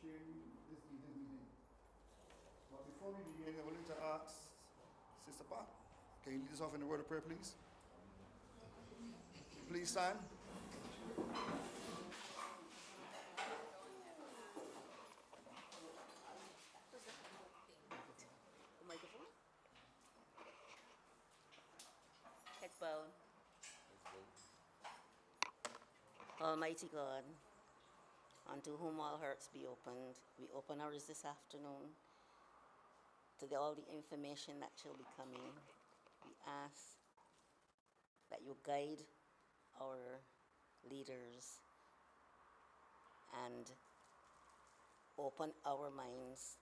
chairing this evening's meeting. But before we begin, I would like to ask Sister Pat, can you lead us off in a word of prayer, please? Please stand. Head bowed. Almighty God, unto whom all hearts be opened, we open ours this afternoon to all the information that shall be coming. We ask that you guide our leaders and open our minds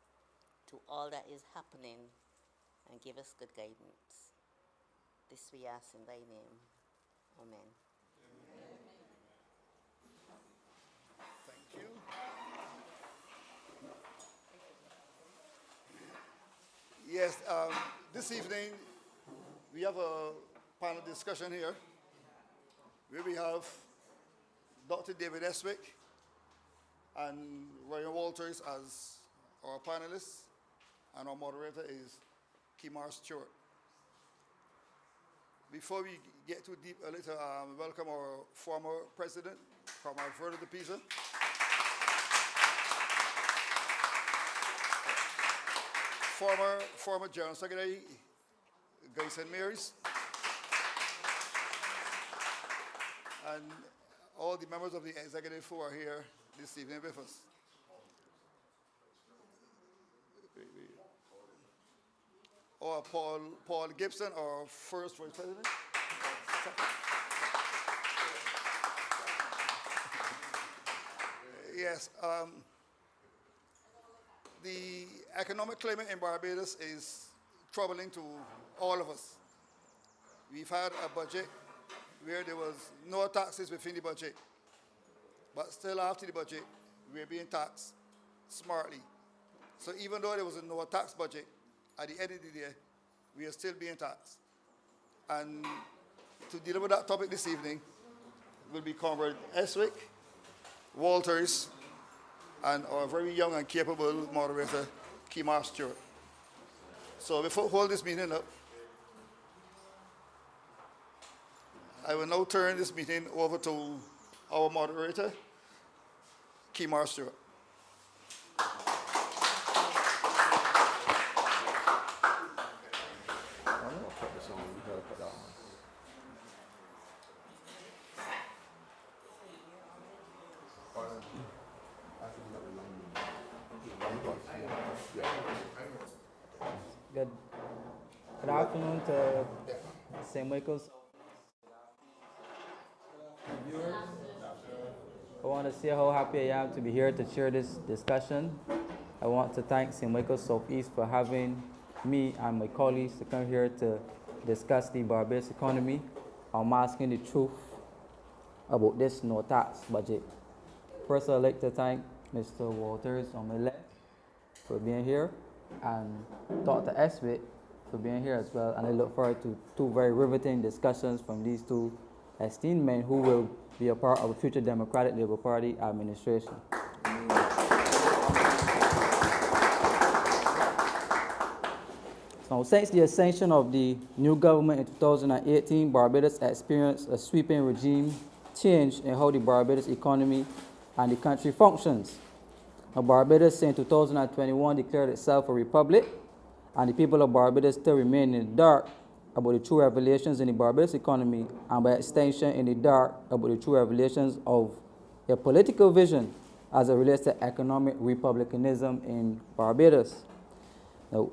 to all that is happening and give us good guidance. This we ask in thy name. Amen. Thank you. Yes, this evening we have a panel discussion here where we have Dr. David Estwick and Ryan Walters as our panelists, and our moderator is Kemar Stuart. Before we get too deep, I'd like to welcome our former president, Kemar de Pisa. Former General Secretary, Guy St. Mary's, and all the members of the executive who are here this evening with us. Or Paul Gibson, our first vice president. Yes, the economic climate in Barbados is troubling to all of us. We've had a budget where there was no taxes within the budget, but still after the budget, we're being taxed smartly. So even though there was no tax budget, at the end of the day, we are still being taxed. And to deal with that topic this evening will be Comrade Estwick, Walters, and our very young and capable moderator, Kemar Stuart. So before we hold this meeting up, I will now turn this meeting over to our moderator, Kemar Stuart. Good afternoon to St. Michael's viewers. I want to say how happy I am to be here to chair this discussion. I want to thank St. Michael's Southeast for having me and my colleagues to come here to discuss the Barbados economy. Unmasking the truth about this no tax budget. First, I'd like to thank Mr. Walters on my left for being here, and Dr. Estwick for being here as well. And I look forward to two very riveting discussions from these two esteemed men who will be a part of the future Democratic Labour Party administration. So since the ascension of the new government in 2018, Barbados experienced a sweeping regime change in how the Barbados economy and the country functions. Now, Barbados in 2021 declared itself a republic, and the people of Barbados still remain in the dark about the true revelations in the Barbados economy, and by extension in the dark about the true revelations of a political vision as it relates to economic republicanism in Barbados. Now,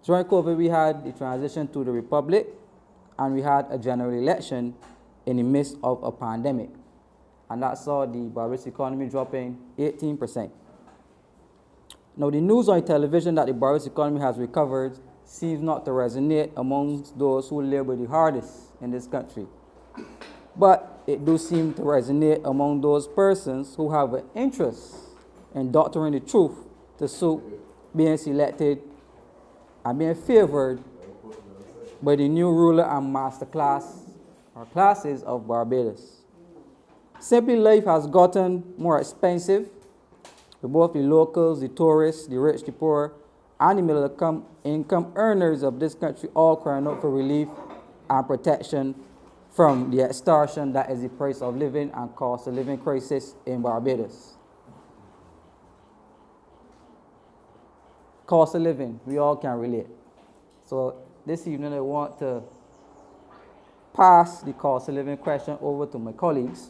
during COVID, we had the transition to the republic, and we had a general election in the midst of a pandemic. And that saw the Barbados economy dropping 18%. Now, the news on television that the Barbados economy has recovered seems not to resonate amongst those who labor the hardest in this country. But it does seem to resonate among those persons who have an interest in doctoring the truth to suit being selected and being favored by the new ruler and master class or classes of Barbados. Simply, life has gotten more expensive, both the locals, the tourists, the rich, the poor, and the middle income earners of this country all crying out for relief and protection from the extortion that is the price of living and cost of living crisis in Barbados. Cost of living, we all can relate. So this evening I want to pass the cost of living question over to my colleagues.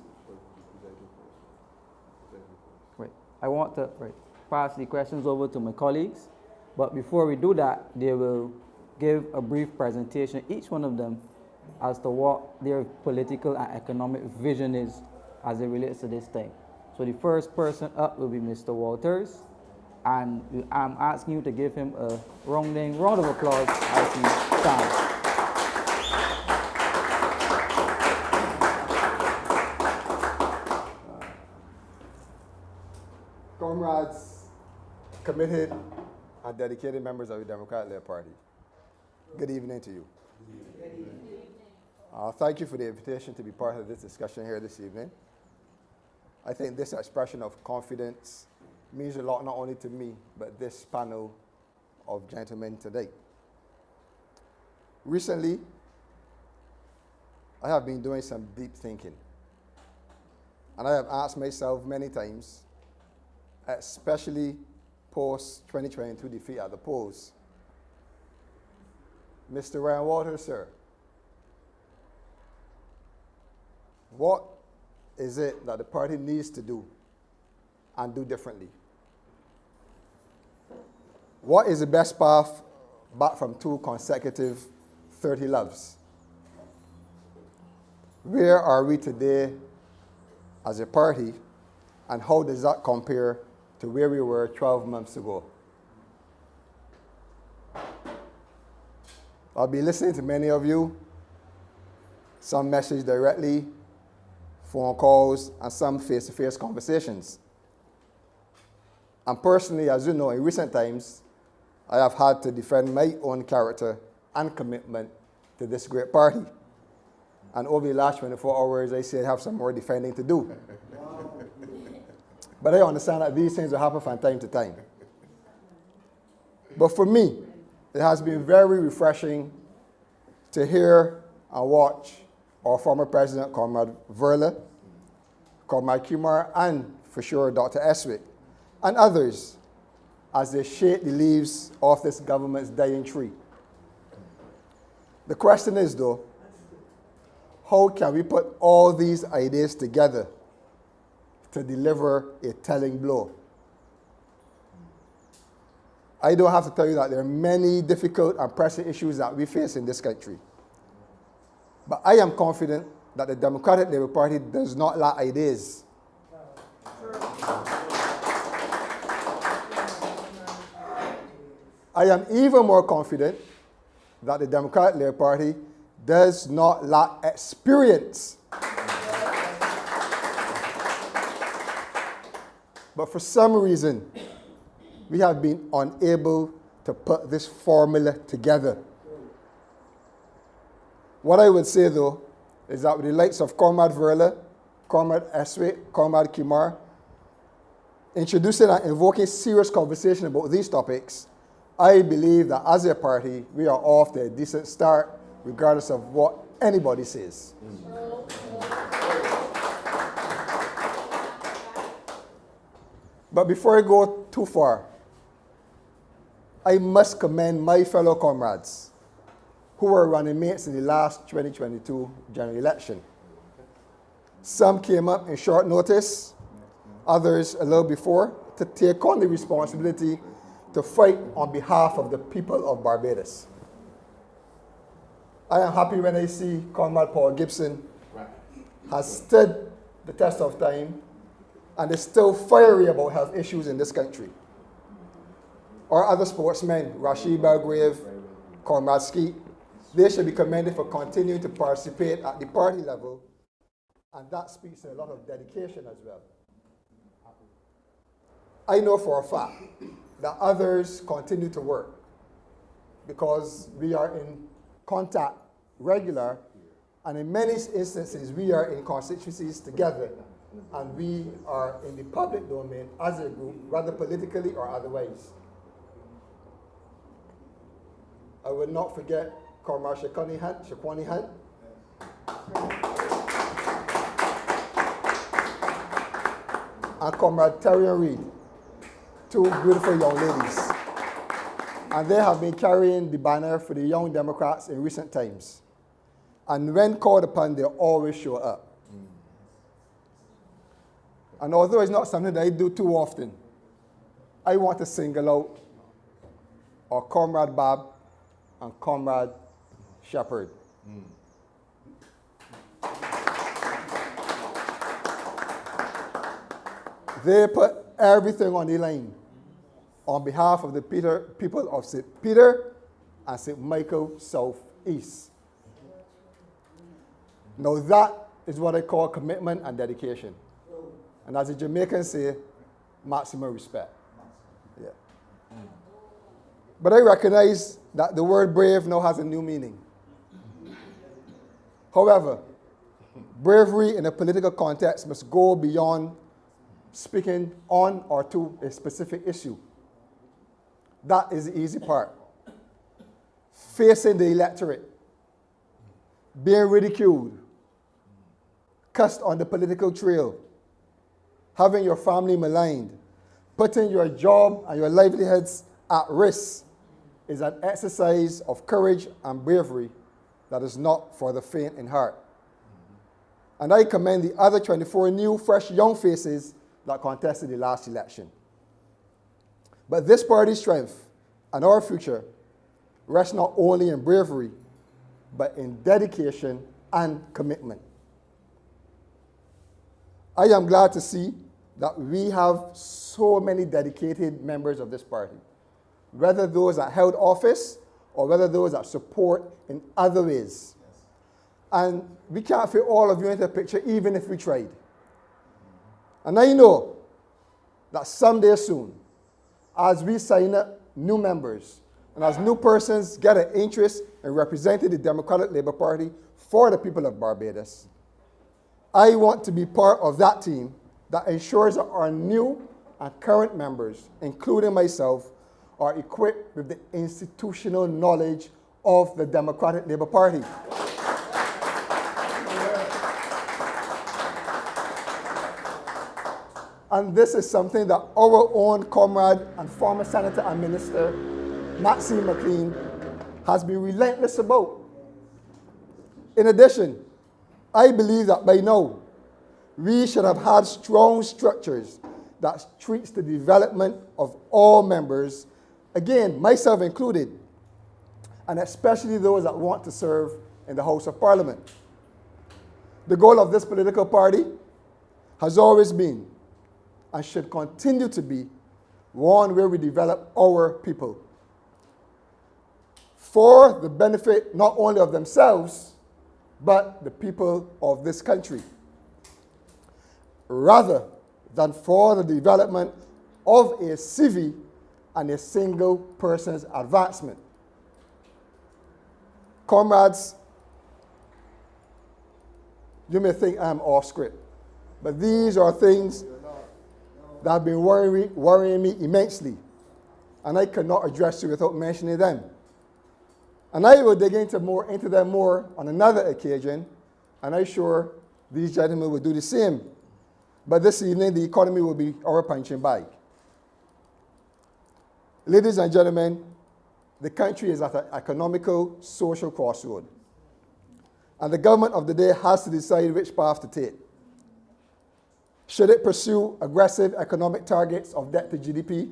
I want to pass the questions over to my colleagues, but before we do that, they will give a brief presentation, each one of them, as to what their political and economic vision is as it relates to this thing. So the first person up will be Mr. Walters, and I'm asking you to give him a round of applause as he stands. Comrades, committed and dedicated members of the Democratic-led Party, good evening to you. Good evening. Thank you for the invitation to be part of this discussion here this evening. I think this expression of confidence means a lot not only to me, but this panel of gentlemen today. Recently, I have been doing some deep thinking, and I have asked myself many times, especially post-2022 defeat at the polls. Mr. Ryan Walters, sir, what is it that the party needs to do and do differently? What is the best path back from 2 consecutive 30 loves? Where are we today as a party, and how does that compare to where we were 12 months ago? I'll be listening to many of you, some message directly, phone calls, and some face-to-face conversations. And personally, as you know, in recent times, I have had to defend my own character and commitment to this great party. And over the last 24 hours, I say I have some more defending to do. But I understand that these things will happen from time to time. But for me, it has been very refreshing to hear and watch our former president, Comrade Verla, Comrade Kemar, and for sure Dr. Estwick, and others as they shake the leaves off this government's dying tree. The question is, though, how can we put all these ideas together to deliver a telling blow? I don't have to tell you that there are many difficult and pressing issues that we face in this country. But I am confident that the Democratic Labour Party does not lack ideas. I am even more confident that the Democratic Labour Party does not lack experience. But for some reason, we have been unable to put this formula together. What I would say, though, is that with the likes of Comrade Verla, Comrade Estwick, Comrade Kemar, introducing and invoking serious conversation about these topics, I believe that as a party, we are off to a decent start, regardless of what anybody says. But before I go too far, I must commend my fellow comrades who were running mates in the last 2022 general election. Some came up in short notice, others a little before, to take on the responsibility to fight on behalf of the people of Barbados. I am happy when I see Comrade Paul Gibson has stood the test of time and is still fiery about health issues in this country. Or other sportsmen, Rashid Belgrave, Comrade Skeet, they should be commended for continuing to participate at the party level, and that speaks to a lot of dedication as well. I know for a fact that others continue to work because we are in contact regular And in many instances, we are in constituencies together, and we are in the public domain as a group, whether politically or otherwise. I will not forget Kemar Stuart, and Comrade Terry Reid, two beautiful young ladies. And they have been carrying the banner for the Young Democrats in recent times. And when called upon, they always show up. And although it's not something that I do too often, I want to single out our Comrade Bob and Comrade Shepherd. They put everything on the line on behalf of the people of St. Peter and St. Michael South East. Now that is what I call commitment and dedication. And as the Jamaicans say, maximum respect. Yeah. But I recognize that the word brave now has a new meaning. However, bravery in a political context must go beyond speaking on or to a specific issue. That is the easy part. Facing the electorate, being ridiculed, cussed on the political trail, having your family maligned, putting your job and your livelihoods at risk is an exercise of courage and bravery that is not for the faint in heart. And I commend the other 24 new, fresh, young faces that contested the last election. But this party's strength and our future rests not only in bravery, but in dedication and commitment. I am glad to see that we have so many dedicated members of this party, whether those that held office or whether those that support in other ways. And we can't fit all of you into the picture even if we tried. And I know that someday soon, as we sign up new members and as new persons get an interest in representing the Democratic Labour Party for the people of Barbados, I want to be part of that team that ensures that our new and current members, including myself, are equipped with the institutional knowledge of the Democratic Labour Party. And this is something that our own comrade and former Senator and Minister, Maxine McLean, has been relentless about. In addition, I believe that by now, we should have had strong structures that treats the development of all members, again, myself included, and especially those that want to serve in the House of Parliament. The goal of this political party has always been, and should continue to be, one where we develop our people for the benefit not only of themselves, but the people of this country, rather than for the development of a civvy and a single person's advancement. Comrades, you may think I'm off script, but these are things that have been worrying me immensely, and I cannot address you without mentioning them. And I will dig into them more on another occasion, and I'm sure these gentlemen will do the same. But this evening, the economy will be our punching bag. Ladies and gentlemen, the country is at an economical, social crossroad, and the government of the day has to decide which path to take. Should it pursue aggressive economic targets of debt to GDP,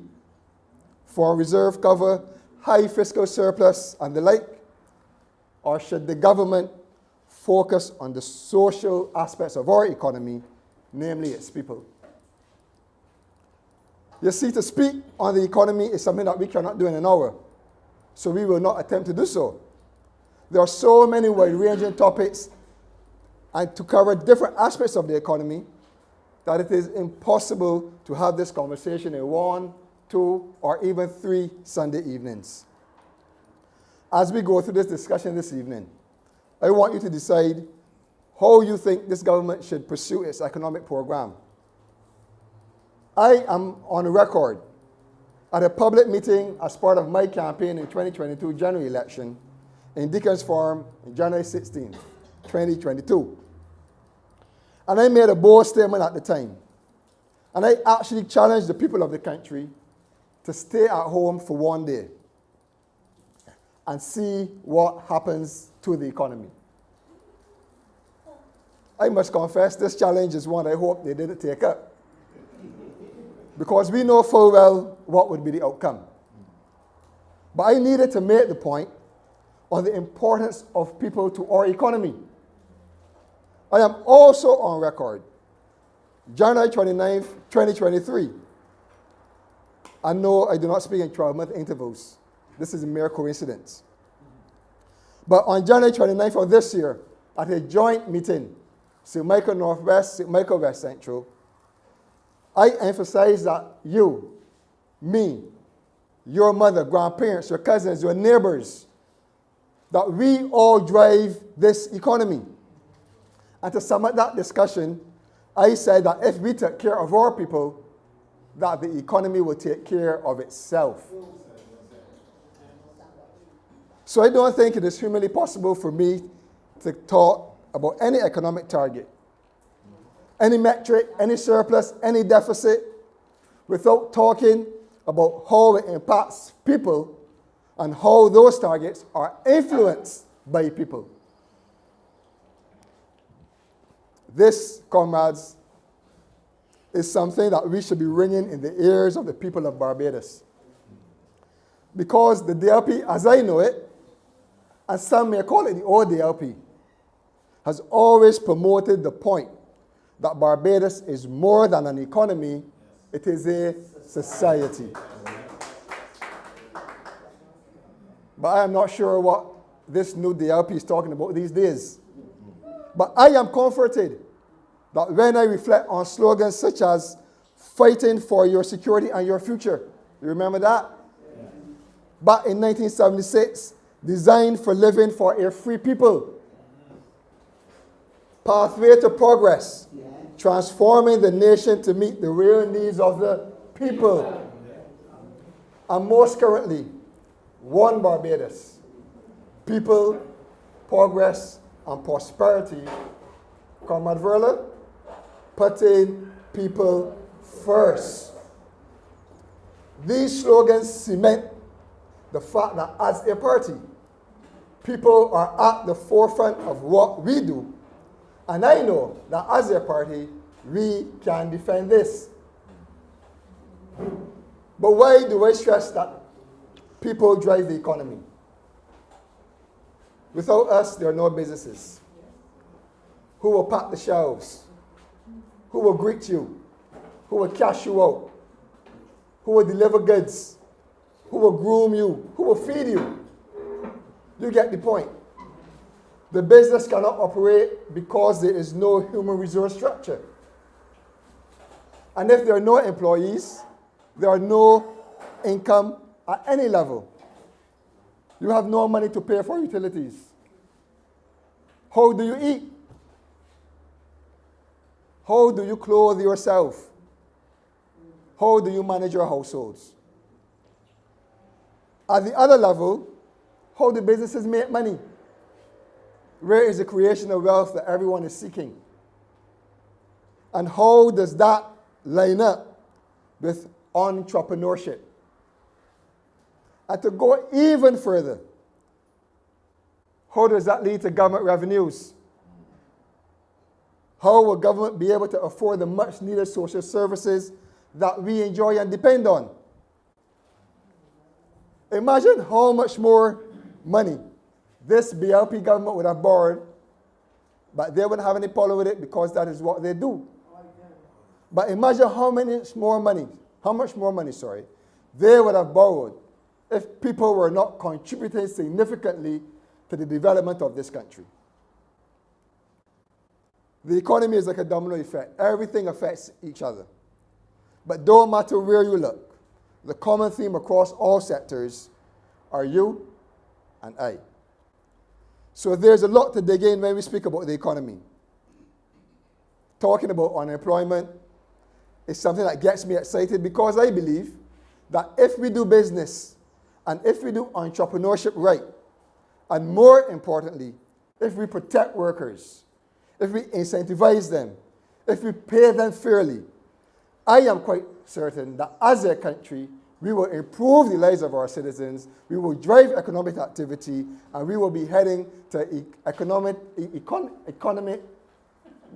foreign reserve cover, high fiscal surplus, and the like? Or should the government focus on the social aspects of our economy, namely its people? You see, to speak on the economy is something that we cannot do in an hour, so we will not attempt to do so. There are so many wide-ranging topics and to cover different aspects of the economy that it is impossible to have this conversation in 1, 2, or even 3 Sunday evenings. As we go through this discussion this evening, I want you to decide how you think this government should pursue its economic program. I am on record at a public meeting as part of my campaign in 2022 general election in Deacon's Forum on January 16, 2022. And I made a bold statement at the time. And I actually challenged the people of the country to stay at home for one day and see what happens to the economy. I must confess, this challenge is one I hope they didn't take up, because we know full well what would be the outcome. But I needed to make the point on the importance of people to our economy. I am also on record, January 29th, 2023. I know I do not speak in 12-month intervals. This is a mere coincidence. But on January 29th of this year, at a joint meeting, St. Michael Northwest, St. Michael West Central, I emphasize that you, me, your mother, grandparents, your cousins, your neighbors, that we all drive this economy. And to sum up that discussion, I said that if we take care of our people, that the economy will take care of itself. So I don't think it is humanly possible for me to talk about any economic target, any metric, any surplus, any deficit, without talking about how it impacts people and how those targets are influenced by people. This, comrades, is something that we should be ringing in the ears of the people of Barbados. Because the DLP, as I know it, and some may call it the old DLP, has always promoted the point that Barbados is more than an economy, it is a society. But I am not sure what this new DLP is talking about these days. But I am comforted that when I reflect on slogans such as fighting for your security and your future, you remember that? Yeah. Back in 1976, designed for living for a free people. Pathway to progress, transforming the nation to meet the real needs of the people. And most currently, one Barbados, people, progress, and prosperity. Comrade Verla, putting people first. These slogans cement the fact that as a party, people are at the forefront of what we do. And I know that as a party, we can defend this. But why do I stress that people drive the economy? Without us, there are no businesses. Who will pack the shelves? Who will greet you? Who will cash you out? Who will deliver goods? Who will groom you? Who will feed you? You get the point. The business cannot operate because there is no human resource structure. And if there are no employees, there are no income at any level. You have no money to pay for utilities. How do you eat? How do you clothe yourself? How do you manage your households? At the other level, how do businesses make money? Where is the creation of wealth that everyone is seeking? And how does that line up with entrepreneurship? And to go even further, how does that lead to government revenues? How will government be able to afford the much needed social services that we enjoy and depend on? Imagine how much more money this BLP government would have borrowed, but they wouldn't have any problem with it because that is what they do. But imagine how much more money they would have borrowed if people were not contributing significantly to the development of this country. The economy is like a domino effect. Everything affects each other. But don't matter where you look, the common theme across all sectors are you and I. So there's a lot to dig in when we speak about the economy. talking about unemployment is something that gets me excited because I believe that if we do business and if we do entrepreneurship right, and more importantly, if we protect workers, if we incentivize them, if we pay them fairly, I am quite certain that as a country, we will improve the lives of our citizens, we will drive economic activity, and we will be heading to economic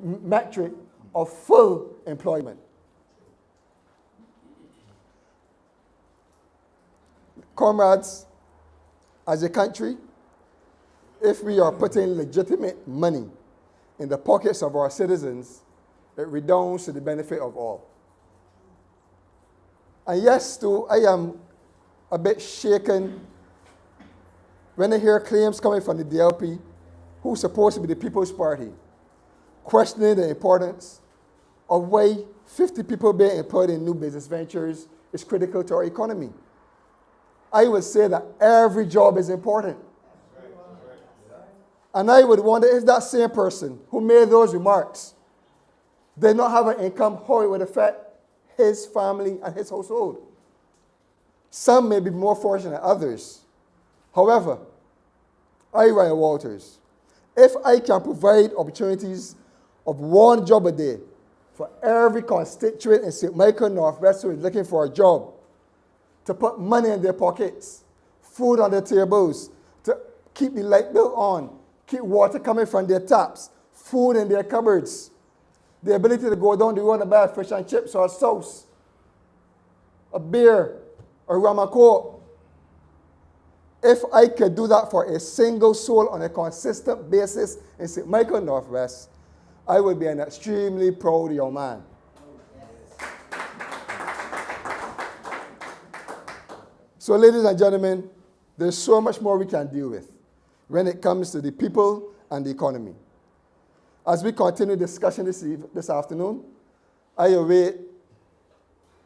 metric of full employment. Comrades, as a country, if we are putting legitimate money in the pockets of our citizens, it redounds to the benefit of all. And yes, too, I am a bit shaken when I hear claims coming from the DLP, who's supposed to be the People's Party, questioning the importance of why 50 people being employed in new business ventures is critical to our economy. I would say that every job is important. And I would wonder if that same person who made those remarks did not have an income, how it would affect his family and his household. Some may be more fortunate than others. However, I, Ryan Walters, if I can provide opportunities of one job a day for every constituent in St. Michael Northwest who is looking for a job, to put money in their pockets, food on their tables, to keep the light bill on, keep water coming from their taps, food in their cupboards, the ability to go down the road and buy a fish and chips or a sauce, a beer, a rum and coke. If I could do that for a single soul on a consistent basis in St. Michael Northwest, I would be an extremely proud young man. So, ladies and gentlemen, there's so much more we can deal with when it comes to the people and the economy. As we continue discussion this afternoon, I await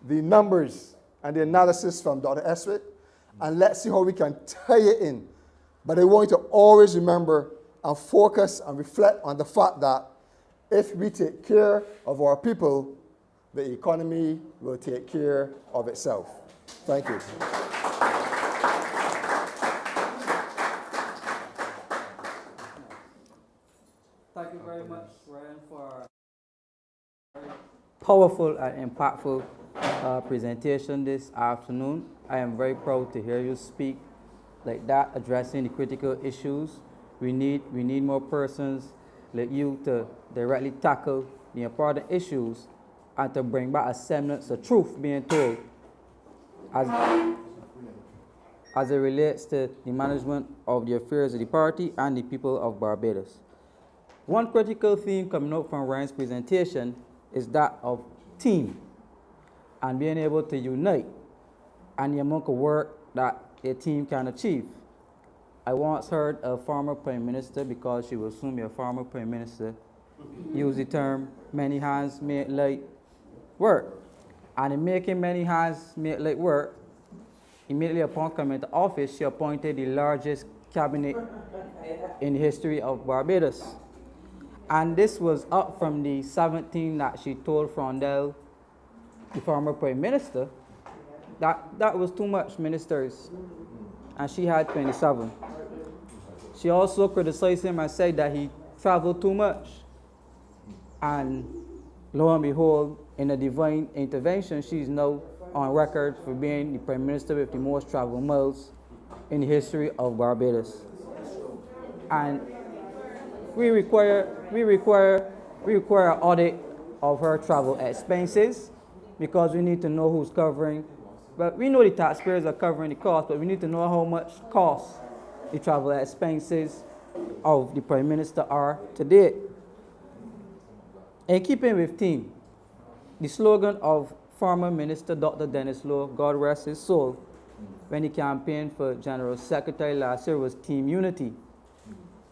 the numbers and the analysis from Dr. Estwick, and let's see how we can tie it in. But I want you to always remember and focus and reflect on the fact that if we take care of our people, the economy will take care of itself. Thank you. Thank you very much, Ryan, for a very powerful and impactful presentation this afternoon. I am very proud to hear you speak like that, addressing the critical issues. We need more persons like you to directly tackle the important issues and to bring back a semblance of truth being told as it relates to the management of the affairs of the party and the people of Barbados. One critical theme coming out from Ryan's presentation is that of team and being able to unite and the amount of work that a team can achieve. I once heard a former Prime Minister, because she will soon be a former Prime Minister, use the term, many hands make light work. And in making many hands make light work, immediately upon coming into office, she appointed the largest cabinet in the history of Barbados. And this was up from the 17 that she told Frondel, the former Prime Minister, that was too much ministers, and she had 27. She also criticized him and said that he traveled too much. And lo and behold, in a divine intervention, she's now on record for being the Prime Minister with the most travel miles in the history of Barbados. And we require an audit of her travel expenses, because we need to know who's covering. But we know the taxpayers are covering the cost, but we need to know how much cost the travel expenses of the Prime Minister are to date. In keeping with theme, the slogan of former Minister Dr. Dennis Lowe, God rest his soul, when he campaigned for General Secretary last year was Team Unity.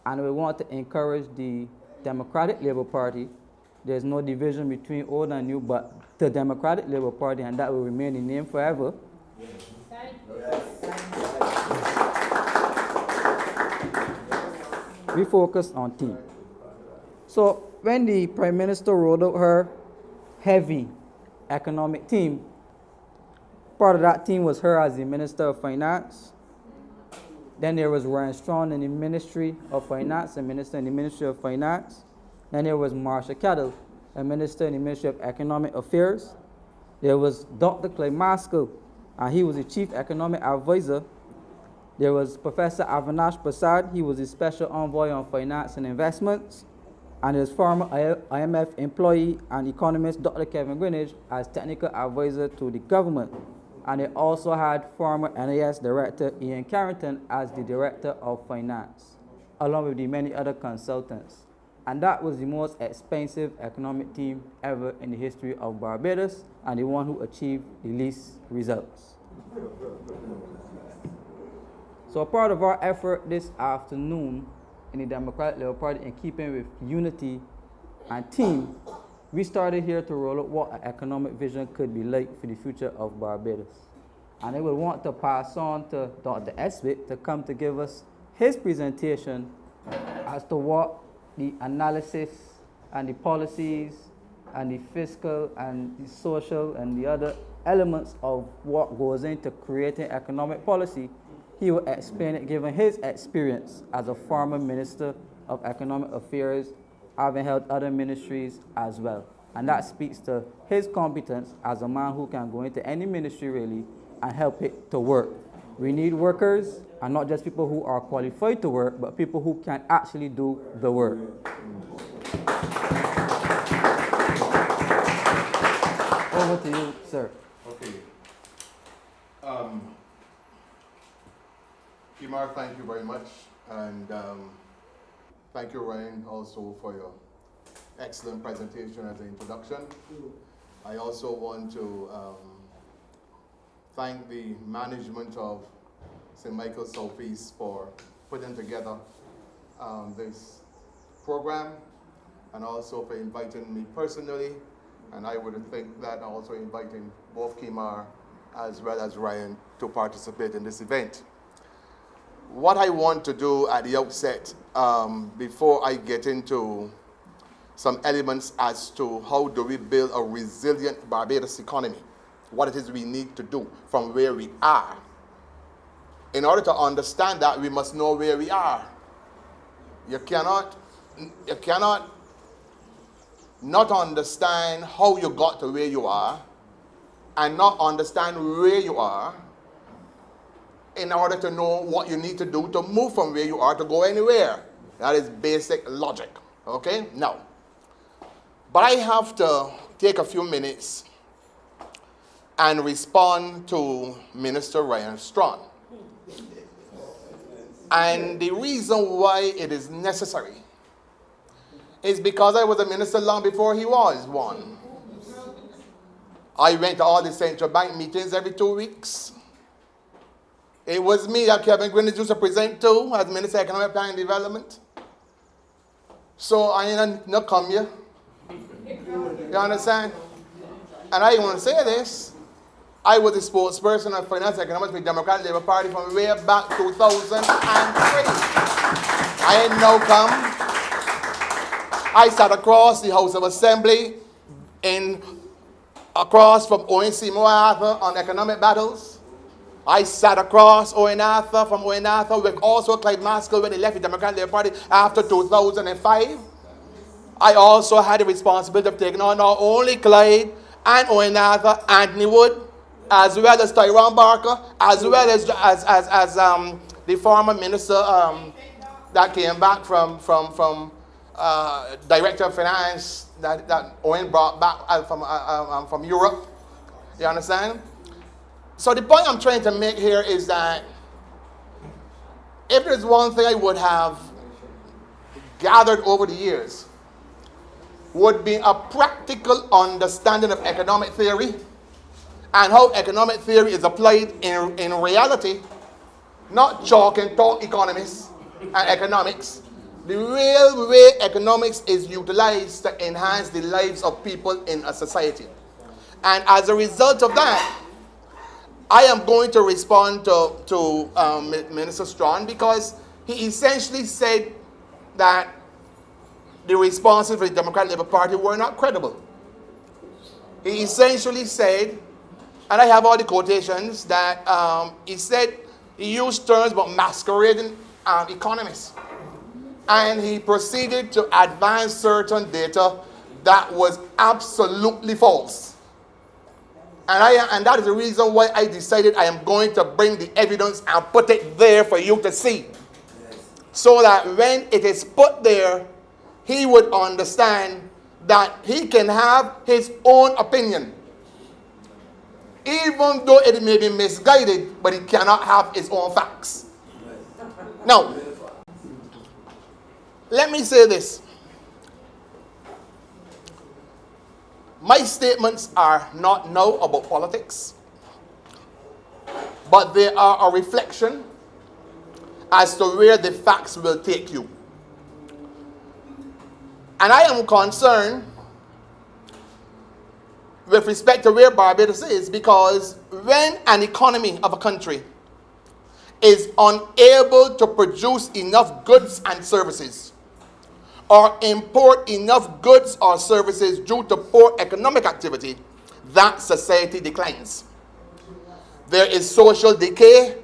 And we want to encourage the Democratic Labour Party. There's no division between old and new, but the Democratic Labour Party, and that will remain the name forever. We focus on team. So when the Prime Minister rolled out her heavy economic team, part of that team was her as the Minister of Finance. Then there was Ryan Strong in the Ministry of Finance, a minister in the Ministry of Finance. Then there was Marsha Kettle, a minister in the Ministry of Economic Affairs. There was Dr. Kemar Stuart, and he was the Chief Economic Advisor. There was Professor Avinash Prasad, he was the Special Envoy on Finance and Investments. And there's former IMF employee and economist Dr. Kevin Greenidge as Technical Advisor to the government. And they also had former NIS Director Ian Carrington as the Director of Finance, along with the many other consultants. And that was the most expensive economic team ever in the history of Barbados, and the one who achieved the least results. So a part of our effort this afternoon in the Democratic Labour Party, in keeping with unity and team, we started here to roll out what an economic vision could be like for the future of Barbados. And I would want to pass on to Dr. Estwick to come to give us his presentation as to what the analysis and the policies and the fiscal and the social and the other elements of what goes into creating economic policy. He will explain it given his experience as a former Minister of Economic Affairs, having held other ministries as well. And that speaks to his competence as a man who can go into any ministry really and help it to work. We need workers, and not just people who are qualified to work, but people who can actually do the work. Over to you, sir. Okay. Kemar, thank you very much, and thank you, Ryan, also for your excellent presentation as an introduction. I also want to thank the management of St. Michael Southeast for putting together this program, and also for inviting me personally, and I would think that also inviting both Kemar as well as Ryan to participate in this event. What I want to do at the outset, before I get into some elements as to how do we build a resilient Barbados economy, what it is we need to do from where we are. In order to understand that, we must know where we are. You cannot not understand how you got to where you are and not understand where you are in order to know what you need to do to move from where you are to go anywhere. That is basic logic, okay? Now, but I have to take a few minutes and respond to Minister Ryan Strong. And the reason why it is necessary is because I was a minister long before he was one. I went to all the central bank meetings every 2 weeks. It was me that Kevin Greenidge used to present to as Minister of Economic Planning and Development. So I ain't not come here. You understand? And I want to say this. I was a spokesperson of finance and economics with the Democratic Labour Party from way back 2003. I ain't no come. I sat across the House of Assembly across from ONC Moarthur on economic battles. I sat across Owen Arthur from Owen Arthur with also Clyde Maskell when he left the Democratic Labour Party after 2005. I also had the responsibility of taking on not only Clyde and Owen Arthur, Anthony Wood, as well as Tyrone Barker, as well as the former minister that came back from Director of Finance that Owen brought back from Europe. You understand? So the point I'm trying to make here is that if there's one thing I would have gathered over the years, would be a practical understanding of economic theory and how economic theory is applied in reality, not chalk and talk economists and economics. The real way economics is utilized to enhance the lives of people in a society. And as a result of that, I am going to respond to Minister Strong because he essentially said that the responses for the Democratic Labour Party were not credible. He essentially said, and I have all the quotations, that he said, he used terms about masquerading economists. And he proceeded to advance certain data that was absolutely false. And that is the reason why I decided I am going to bring the evidence and put it there for you to see. So that when it is put there, he would understand that he can have his own opinion. Even though it may be misguided, but he cannot have his own facts. Now, let me say this. My statements are not now about politics, but they are a reflection as to where the facts will take you. And I am concerned with respect to where Barbados is, because when an economy of a country is unable to produce enough goods and services, or import enough goods or services due to poor economic activity, that society declines. There is social decay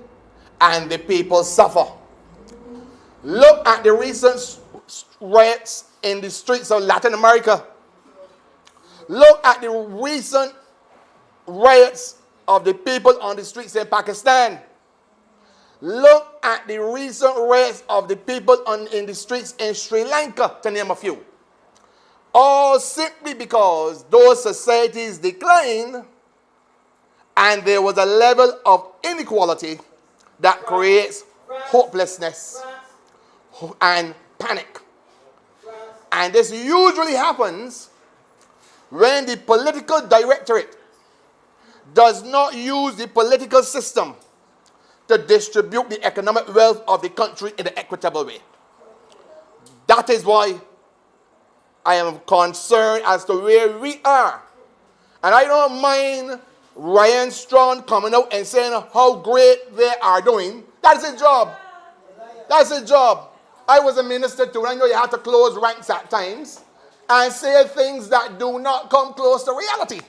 and the people suffer. Look at the recent riots in the streets of Latin America. Look at the recent riots of the people on the streets in Pakistan. Look at the recent riots of the people in the streets in Sri Lanka, to name a few. All simply because those societies declined and there was a level of inequality that creates hopelessness and panic. And this usually happens when the political directorate does not use the political system to distribute the economic wealth of the country in an equitable way. That is why I am concerned as to where we are. And I don't mind Ryan Strong coming out and saying how great they are doing. That's his job. That's his job. I was a minister too, and I know you have to close ranks at times and say things that do not come close to reality.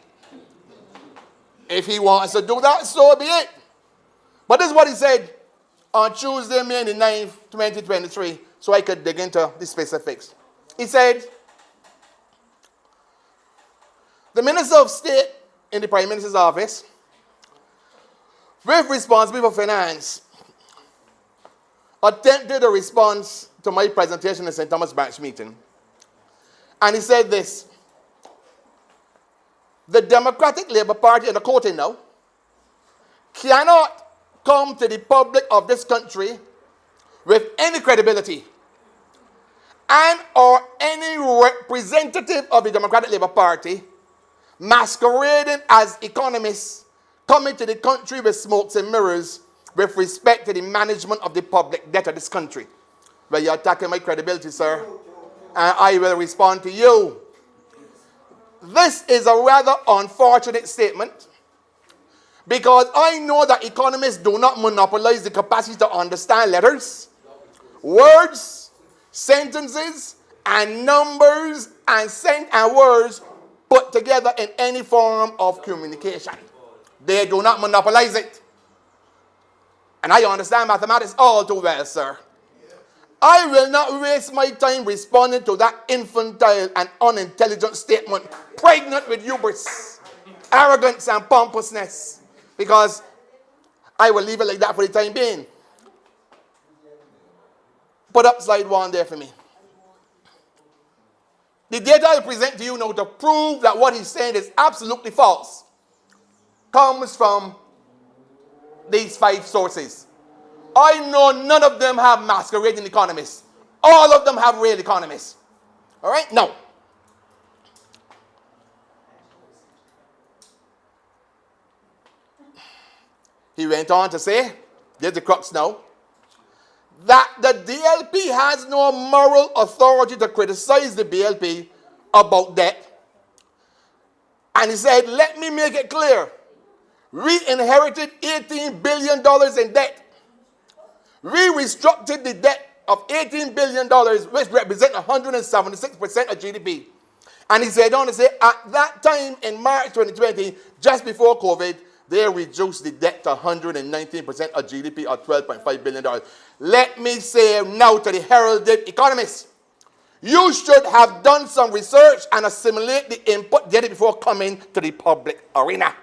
If he wants to do that, so be it. But this is what he said on Tuesday, May the 9th, 2023, so I could dig into the specifics. He said, the Minister of State in the Prime Minister's office, with responsibility for finance, attempted a response to my presentation in the St. Thomas branch meeting. And he said this: the Democratic Labour Party, and I'm quoting now, cannot come to the public of this country with any credibility and or any representative of the Democratic Labour Party masquerading as economists coming to the country with smokes and mirrors with respect to the management of the public debt of this country. Well, you're attacking my credibility, sir, and I will respond to you. This is a rather unfortunate statement, because I know that economists do not monopolize the capacity to understand letters, words, sentences, and numbers, and words put together in any form of communication. They do not monopolize it. And I understand mathematics all too well, sir. I will not waste my time responding to that infantile and unintelligent statement, pregnant with hubris, arrogance, and pompousness, because I will leave it like that for the time being. Put up slide 1 there for me. The data I present to you now to prove that what he's saying is absolutely false comes from these 5 sources. I know none of them have masquerading economists. All of them have real economists. All right? Now, he went on to say, there's the crux now, that the DLP has no moral authority to criticize the BLP about debt. And he said, let me make it clear. We inherited $18 billion in debt. We restructured the debt of $18 billion, which represent 176% of GDP. And he said on to say, at that time in March 2020, just before COVID, they reduced the debt to 119% of GDP or $12.5 billion. Let me say now to the heralded economists, you should have done some research and assimilate the input data before coming to the public arena.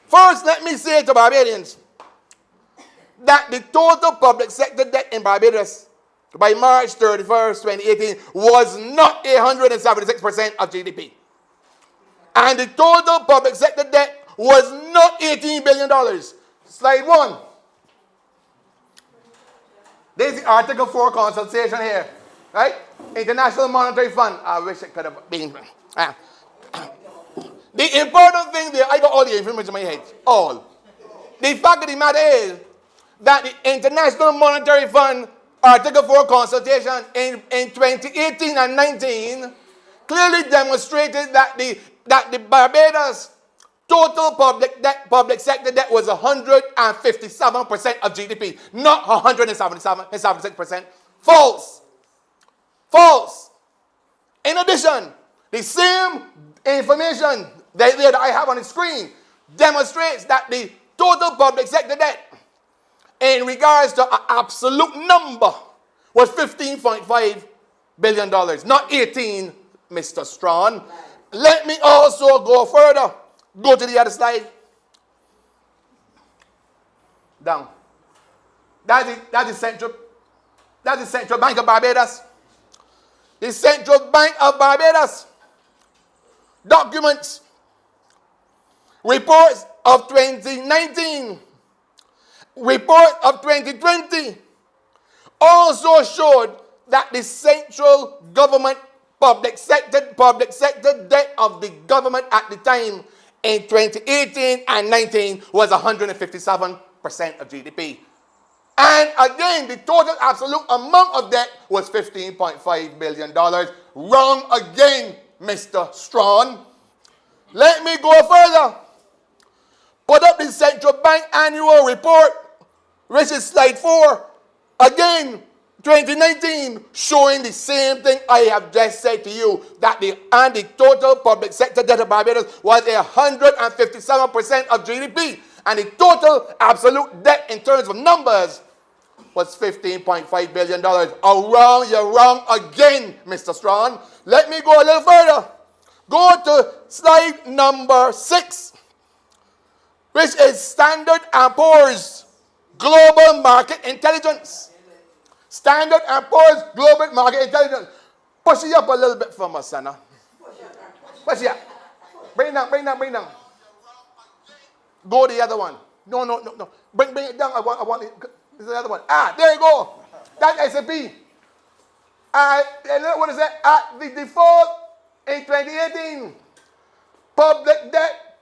First, let me say to Barbadians that the total public sector debt in Barbados by March 31st, 2018 was not 176% of GDP. And the total public sector debt was not $18 billion. Slide 1. There's the Article 4 consultation here. Right? International Monetary Fund. I wish it could have been. The important thing there, I got all the information in my head. All. The fact of the matter is that the International Monetary Fund Article 4 consultation in 2018 and 19 clearly demonstrated that the Barbados total public sector debt was 157% of GDP, not 176%. False. False. In addition, the same information that I have on the screen demonstrates that the total public sector debt in regards to an absolute number was $15.5 billion, not 18, Mr. Strawn. Let me also go further. Go to the other slide. Down. That's the Central Bank of Barbados. The Central Bank of Barbados documents, reports of 2019, report of 2020 also showed that the central government public sector debt of the government at the time in 2018 and 19 was 157% of GDP. And again, the total absolute amount of debt was $15.5 billion. Wrong again, Mr. Strawn. Let me go further. Put up the Central Bank annual report, which is slide 4. Again, 2019, showing the same thing I have just said to you, that the total public sector debt of Barbados was 157% of GDP. And the total absolute debt in terms of numbers was $15.5 billion. You're wrong again, Mr. Strawn. Let me go a little further. Go to slide number 6, which is Standard & Poor's Global Market Intelligence. Standard & Poor's Global Market Intelligence. Push it up a little bit for me, Sana. Push it up. Bring it down. Go the other one. No. Bring it down. I want it. This is the other one. There you go. That's S&P. What is that? At the default in 2018, public debt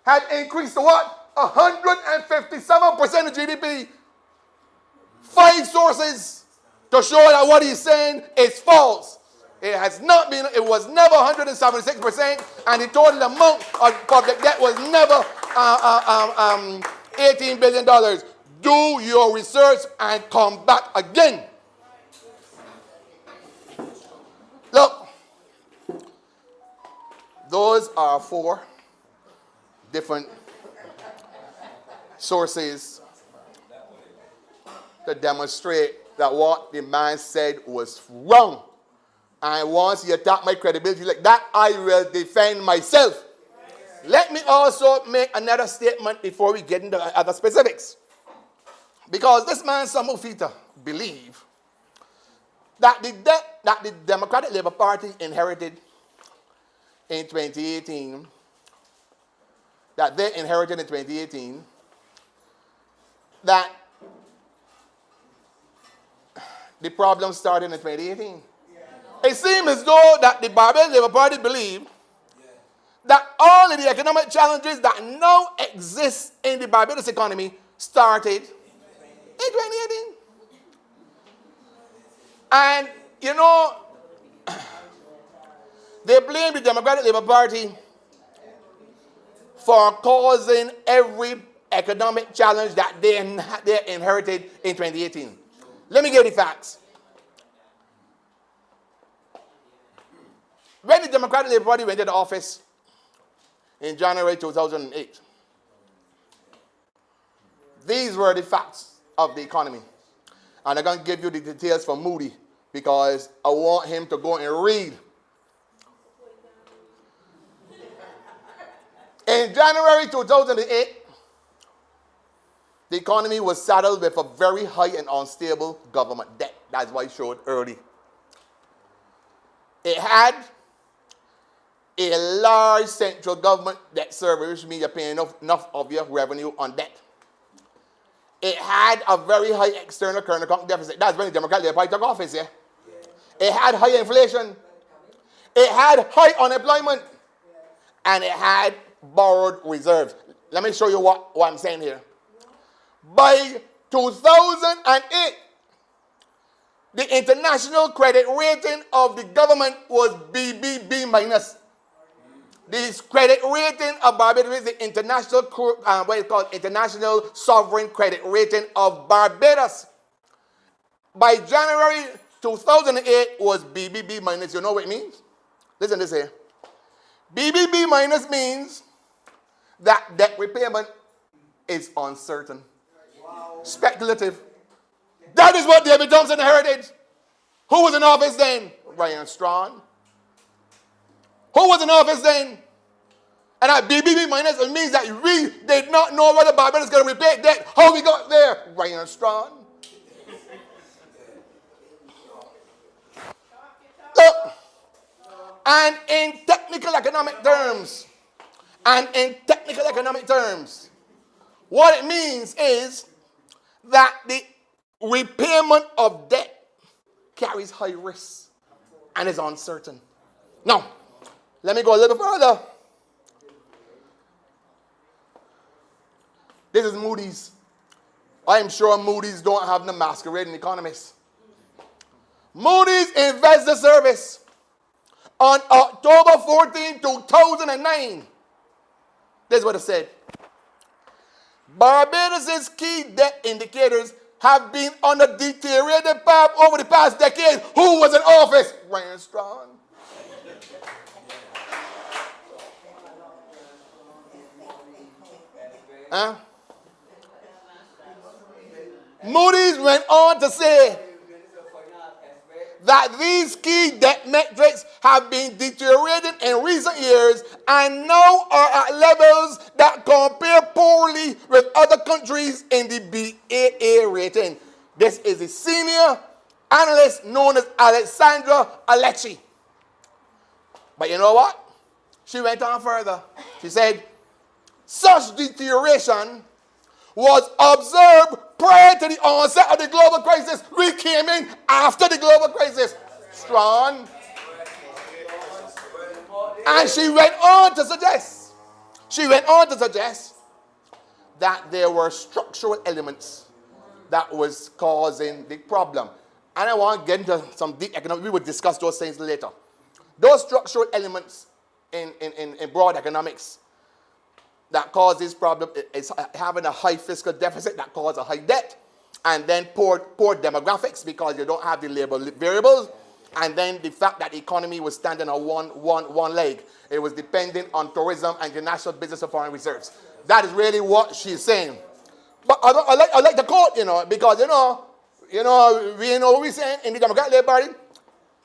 had increased to what? 157% of GDP. 5 sources to show that what he's saying is false. It was never 176%, and the total amount of public debt was never $18 billion. Do your research and come back again. Look, those are 4 different sources to demonstrate that what the man said was wrong. And once you attack my credibility like that, I will defend myself. Let me also make another statement before we get into other specifics. Because this man, Samuel Fita, believe that the debt that the Democratic Labour Party inherited in 2018, that the problem started in 2018. It seems as though that the Barbados Labour Party believed that all of the economic challenges that now exist in the Barbados economy started in 2018. And, they blame the Democratic Labour Party for causing every economic challenge that they inherited in 2018. Let me give you the facts. When the Democratic Labour Party went into office in January 2008, these were the facts of the economy. And I'm going to give you the details from Moody because I want him to go and read. In January 2008, the economy was saddled with a very high and unstable government debt. That's why I showed early. It had a large central government debt service, which means you're paying enough of your revenue on debt. It had a very high external current account deficit. That's when the Democratic Labour Party took office, yeah? It had high inflation. It had high unemployment. And it had borrowed reserves. Let me show you what I'm saying here. By 2008, the international credit rating of the government was BBB minus. The credit rating of Barbados is the international, what is called International Sovereign Credit Rating of Barbados. By January 2008 was BBB minus. You know what it means? Listen to this here. BBB minus means that debt repayment is uncertain. Wow. Speculative. That is what David Thompson inherited. Who was in office then? Ryan Strachan. Who was in office then? And that BBB minus, it means that we did not know whether Barbados is going to repay debt. How we got there? Ryan Strachan. And in technical economic terms, what it means is that the repayment of debt carries high risk and is uncertain. Now, let me go a little further. This is Moody's. I am sure Moody's don't have the masquerading economists. Moody's Investor Service on October 14, 2009. This is what it said. Barbados' key debt indicators have been on a deteriorated path over the past decade. Who was in office? Ryan Strachan. Huh? Moody's went on to say that these key debt metrics have been deteriorating in recent years and now are at levels that compare poorly with other countries in the Baa rating. This is a senior analyst known as Alexandra Alechi. But you know what? She went on further. She said, such deterioration was observed prior to the onset of the global crisis. We came in after the global crisis. Strong. And she went on to suggest that there were structural elements that was causing the problem. And I want to get into some deep economics. We will discuss those things later. Those structural elements in broad economics that cause this problem is having a high fiscal deficit that causes a high debt, and then poor demographics because you don't have the labor variables, and then the fact that the economy was standing on one leg. It was dependent on tourism and international business and foreign reserves. That is really what she's saying. But I like the quote, because we know what we're saying in the Democratic Labour Party.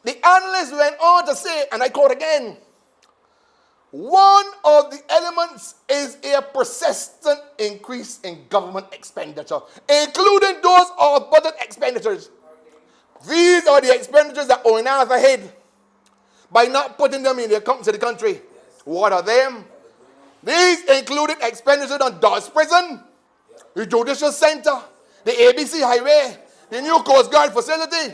The analyst went on to say, and I quote again, one of the elements is a persistent increase in government expenditure, including those of budget expenditures. These are the expenditures that owe ahead by not putting them in the accounts of the country. What are them? These included expenditures on Dodge Prison, the Judicial Center, the ABC Highway, the new Coast Guard facility.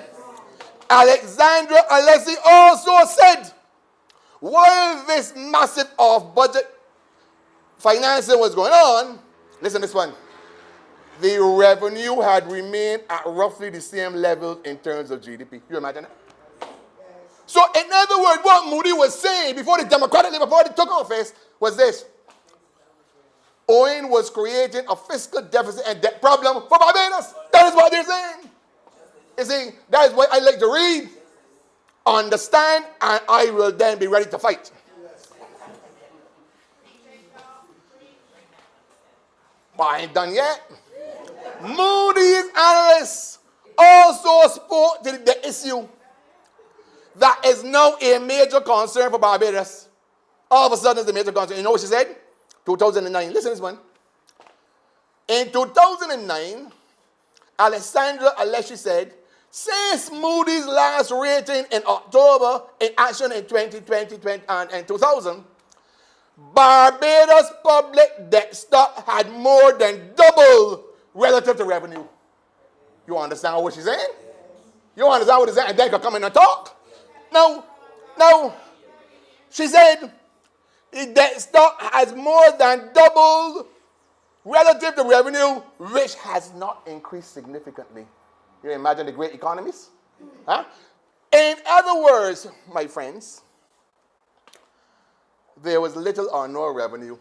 Alexandra Alessi also said, while this massive off-budget financing was going on, listen to this one, the revenue had remained at roughly the same level in terms of GDP. You imagine that? So, in other words, what Moody was saying before the Democratic Labour Party took office was this. Owen was creating a fiscal deficit and debt problem for Barbados. That is what they're saying. You see, that is what I like to read. understand, and I will then be ready to fight. But I ain't done yet. Moody's analysts also spoke to the issue that is now a major concern for Barbados. All of a sudden, it's a major concern. You know what she said? 2009. Listen to this one. In 2009, Alessandra Alessi said, since Moody's last rating in October, in action in 2020 and 2000, Barbados' public debt stock had more than doubled relative to revenue. You understand what she's saying? You understand what she's saying? And then can come in and talk. No. She said the debt stock has more than doubled relative to revenue, which has not increased significantly. You imagine the great economies? Huh? In other words, my friends, there was little or no revenue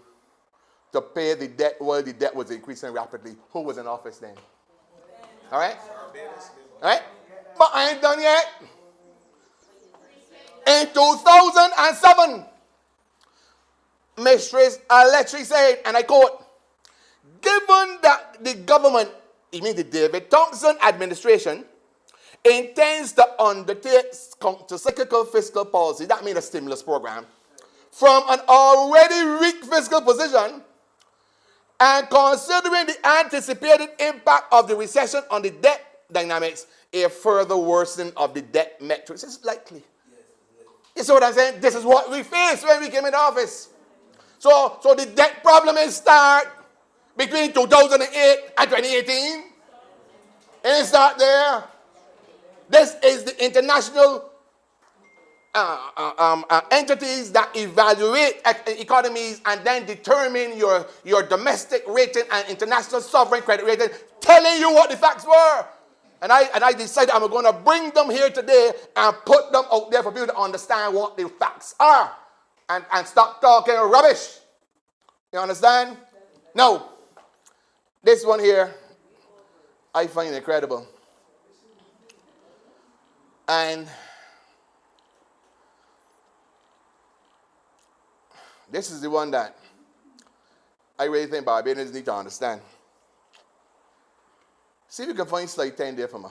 to pay the debt while the debt was increasing rapidly. Who was in office then? All right? All right? But I ain't done yet. In 2007, Mistress Alessi said, and I quote, given that the government, it means the David Thompson administration, intends to undertake counter-cyclical fiscal policy, that means a stimulus program, from an already weak fiscal position, and considering the anticipated impact of the recession on the debt dynamics, a further worsening of the debt metrics is likely. You see what I'm saying? This is what we faced when we came into office. So the debt problem is start between 2008 and 2018. And it start there. This is the international entities that evaluate economies and then determine your domestic rating and international sovereign credit rating, telling you what the facts were. And I decided I'm going to bring them here today and put them out there for people to understand what the facts are and stop talking rubbish. You understand? Now, this one here, I find incredible. And this is the one that I really think Barbadians need to understand. See if you can find slide 10 there for me.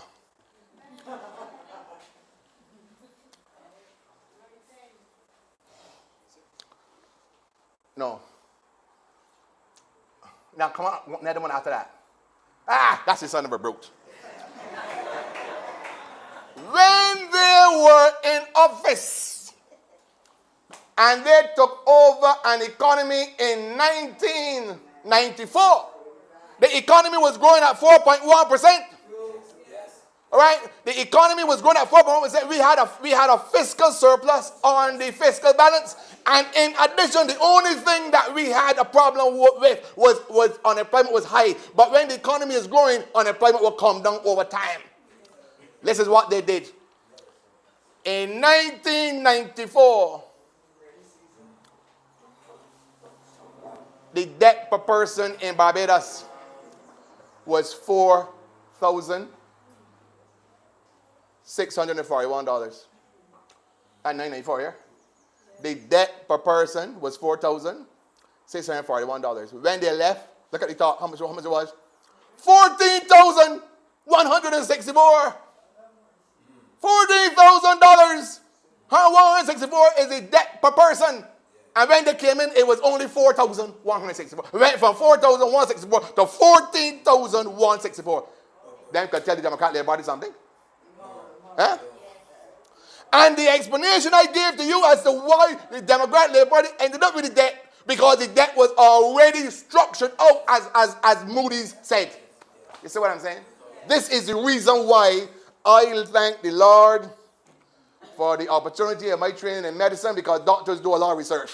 No. Now, come on, another one after that. That's the son of a brute. When they were in office and they took over an economy in 1994, the economy was growing at 4.1%. All right? The economy was growing at 4.1%. We had a fiscal surplus on the fiscal balance. And in addition, the only thing that we had a problem with was unemployment was high. But when the economy is growing, unemployment will come down over time. This is what they did. In 1994, the debt per person in Barbados was $4,641. At 1994, yeah? The debt per person was $4,641. When they left, look at the top, how much it was? $14,164. $14,000. $164 is the debt per person. And when they came in, it was only $4,164. We went from $4,164 to $14,164. Then you can tell the Democrat Labour Party something. Huh? And the explanation I gave to you as to why the Democrat Labour Party ended up with the debt, because the debt was already structured out as Moody's said. You see what I'm saying? This is the reason why I thank the Lord for the opportunity of my training in medicine, because doctors do a lot of research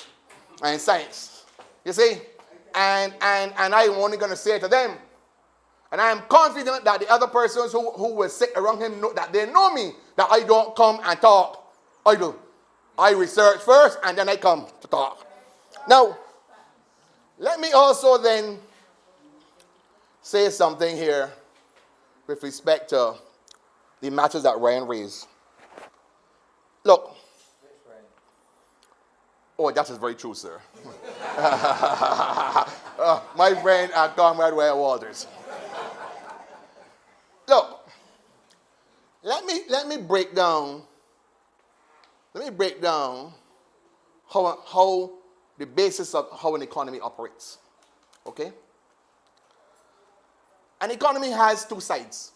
and science. You see? And I'm only going to say to them, and I am confident that the other persons who will sit around him know that they know me, that I don't come and talk idle. I research first and then I come to talk. Now, let me also then say something here with respect to the matters that Ryan raised. Look. Oh, that is very true, sir. My friend, Comrade Ware Walters. Look, let me break down how the basis of how an economy operates. Okay? An economy has two sides.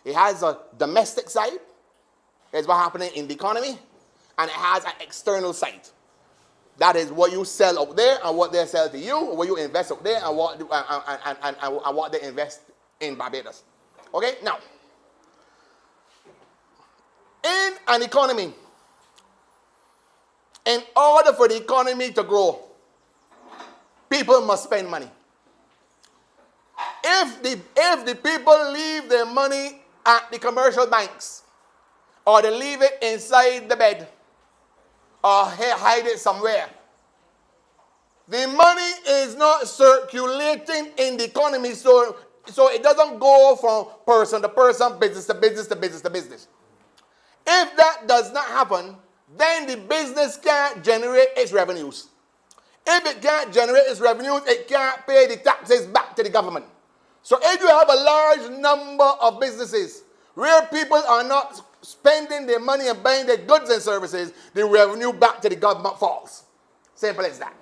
It has a domestic side, that's what's happening in the economy, and it has an external side. That is what you sell out there and what they sell to you, what you invest out there and what they invest in Barbados. Okay? Now, in an economy, in order for the economy to grow, people must spend money. If the people leave their money at the commercial banks, or they leave it inside the bed, or hide it somewhere, the money is not circulating in the economy, so it doesn't go from person to person, business to business to business to business. If that does not happen, then the business can't generate its revenues. If it can't generate its revenues, it can't pay the taxes back to the government. So if you have a large number of businesses where people are not spending their money and buying their goods and services, the revenue back to the government falls. Simple as that.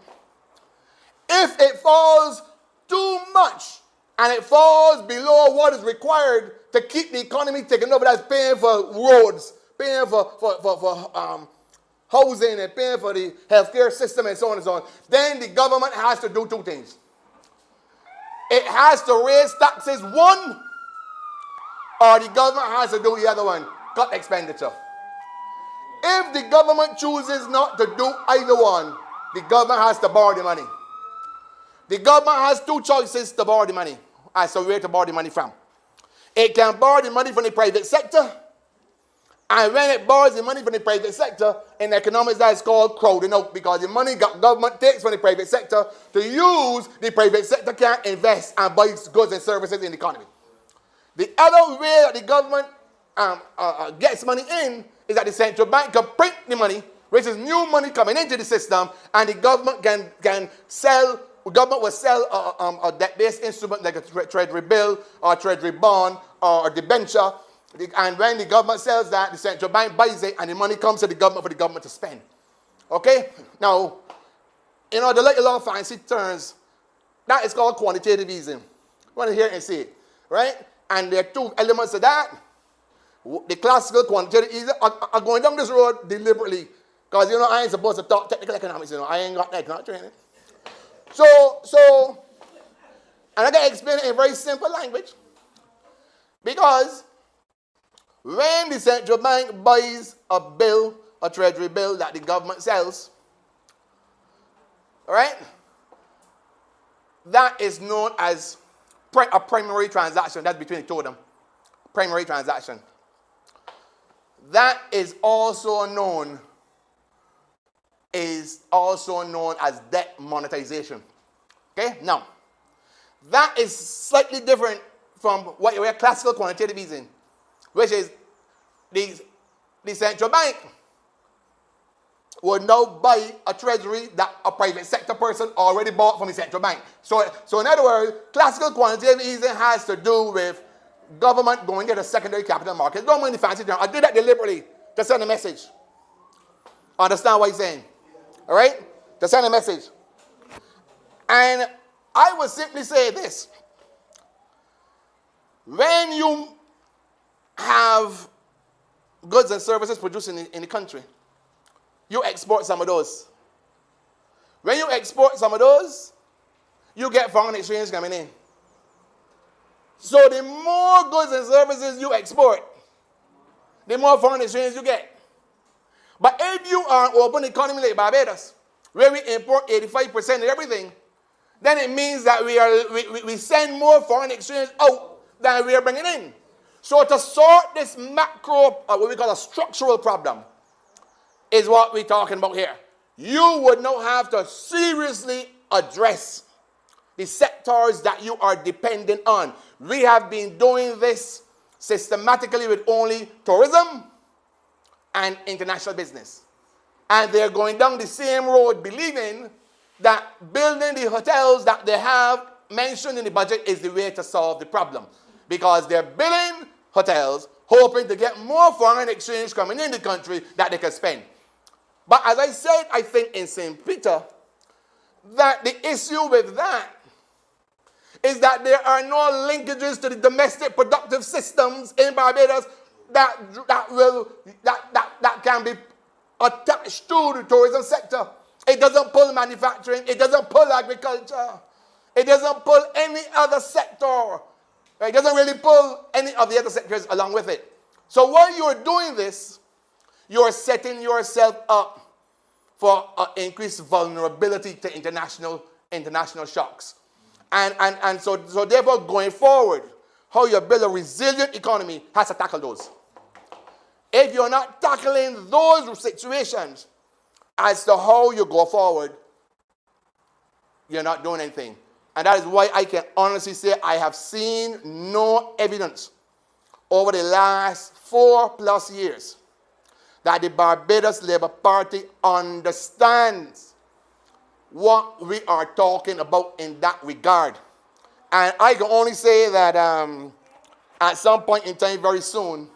If it falls too much and it falls below what is required to keep the economy taken over, that's paying for roads, paying for housing, and paying for the healthcare system and so on and so on, then the government has to do two things. It has to raise taxes, one, or the government has to do the other one, cut expenditure. If the government chooses not to do either one, the government has to borrow the money. The government has two choices to borrow the money, as a way to borrow the money from. It can borrow the money from the private sector, and when it borrows the money from the private sector, in economics that is called crowding out, because the money government takes from the private sector to use, the private sector can't invest and buy goods and services in the economy. The other way that the government gets money in is that the central bank can print the money, which is new money coming into the system, and the government can sell. The government will sell a debt-based instrument like a treasury bill or a treasury bond or a debenture. And when the government sells that, the central bank buys it, and the money comes to the government for the government to spend. Okay? Now, in order to let you long fancy terms, that is called quantitative easing. You want to hear it and see it, right? And there are two elements of that. The classical quantitative easing are going down this road deliberately, because, I ain't supposed to talk technical economics, I ain't got economic training. So, and I got to explain it in very simple language, because when the central bank buys a bill, a treasury bill that the government sells, all right, that is known as a primary transaction. That's between the two of them. Primary transaction. That is also known as debt monetization. Okay? Now, that is slightly different from what you hear classical quantitative easing, which is the central bank would now buy a treasury that a private sector person already bought from the central bank. So in other words, classical quantitative easing has to do with government going to the secondary capital market. Don't mind the fancy term. I did that deliberately to send a message. Understand what he's saying? All right? To send a message. And I would simply say this. When you have goods and services produced in the country, you export some of those. When you export some of those, you get foreign exchange coming in. So the more goods and services you export, the more foreign exchange you get. But if you are an open economy like Barbados, where we import 85% of everything, then it means that we send more foreign exchange out than we are bringing in. So to sort this macro, what we call a structural problem, is what we're talking about here. You would now have to seriously address the sectors that you are dependent on. We have been doing this systematically with only tourism and international business. And they're going down the same road believing that building the hotels that they have mentioned in the budget is the way to solve the problem. Because they're building hotels hoping to get more foreign exchange coming in the country that they can spend. But as I said, I think in St. Peter, that the issue with that is that there are no linkages to the domestic productive systems in Barbados that can be attached to the tourism sector. It doesn't pull manufacturing, it doesn't pull agriculture, it doesn't pull any other sector. It doesn't really pull any of the other sectors along with it. So while you're doing this, you're setting yourself up for increased vulnerability to international shocks. And so therefore going forward, how you build a resilient economy has to tackle those. If you're not tackling those situations as to how you go forward, you're not doing anything. And that is why I can honestly say I have seen no evidence over the last 4+ years that the Barbados Labour Party understands what we are talking about in that regard. And I can only say that at some point in time very soon,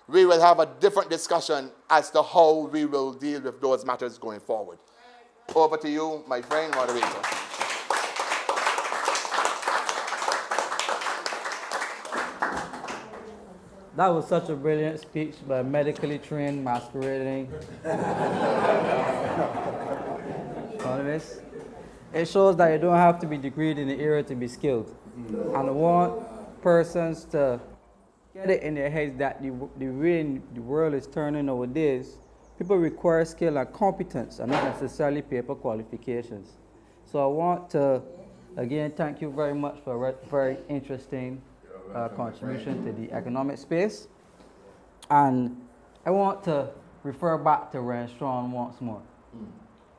we will have a different discussion as to how we will deal with those matters going forward. Over to you, my friend, moderator. That was such a brilliant speech by a medically trained masquerading economist. It shows that you don't have to be degreed in the area to be skilled. And I want persons to get it in their heads that the way the world is turning nowadays, people require skill and competence and not necessarily paper qualifications. So I want to, again, thank you very much for a very interesting contribution to the economic space. And I want to refer back to Restaurant once more.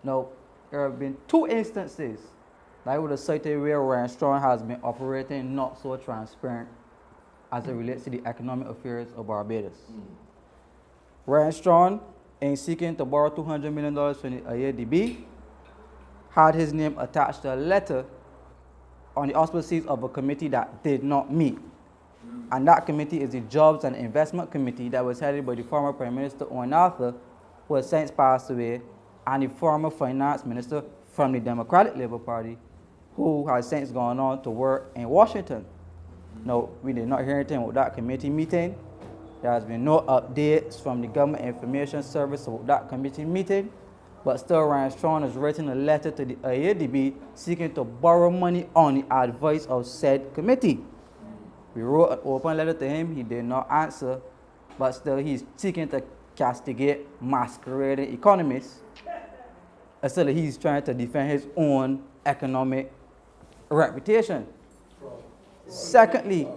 Now, there have been 2 instances that I would have cited where Restaurant has been operating not so transparent as it relates to the economic affairs of Barbados. Restaurant, in seeking to borrow $200 million from the IADB, had his name attached to a letter on the auspices of a committee that did not meet. And that committee is the Jobs and Investment Committee that was headed by the former Prime Minister Owen Arthur, who has since passed away, and the former Finance Minister from the Democratic Labour Party, who has since gone on to work in Washington. Now, we did not hear anything about that committee meeting. There has been no updates from the Government Information Service about that committee meeting, but still Ryan Strong has written a letter to the IADB seeking to borrow money on the advice of said committee. We wrote an open letter to him, he did not answer, but still he's seeking to castigate masquerading economists. Still he's trying to defend his own economic reputation. Secondly,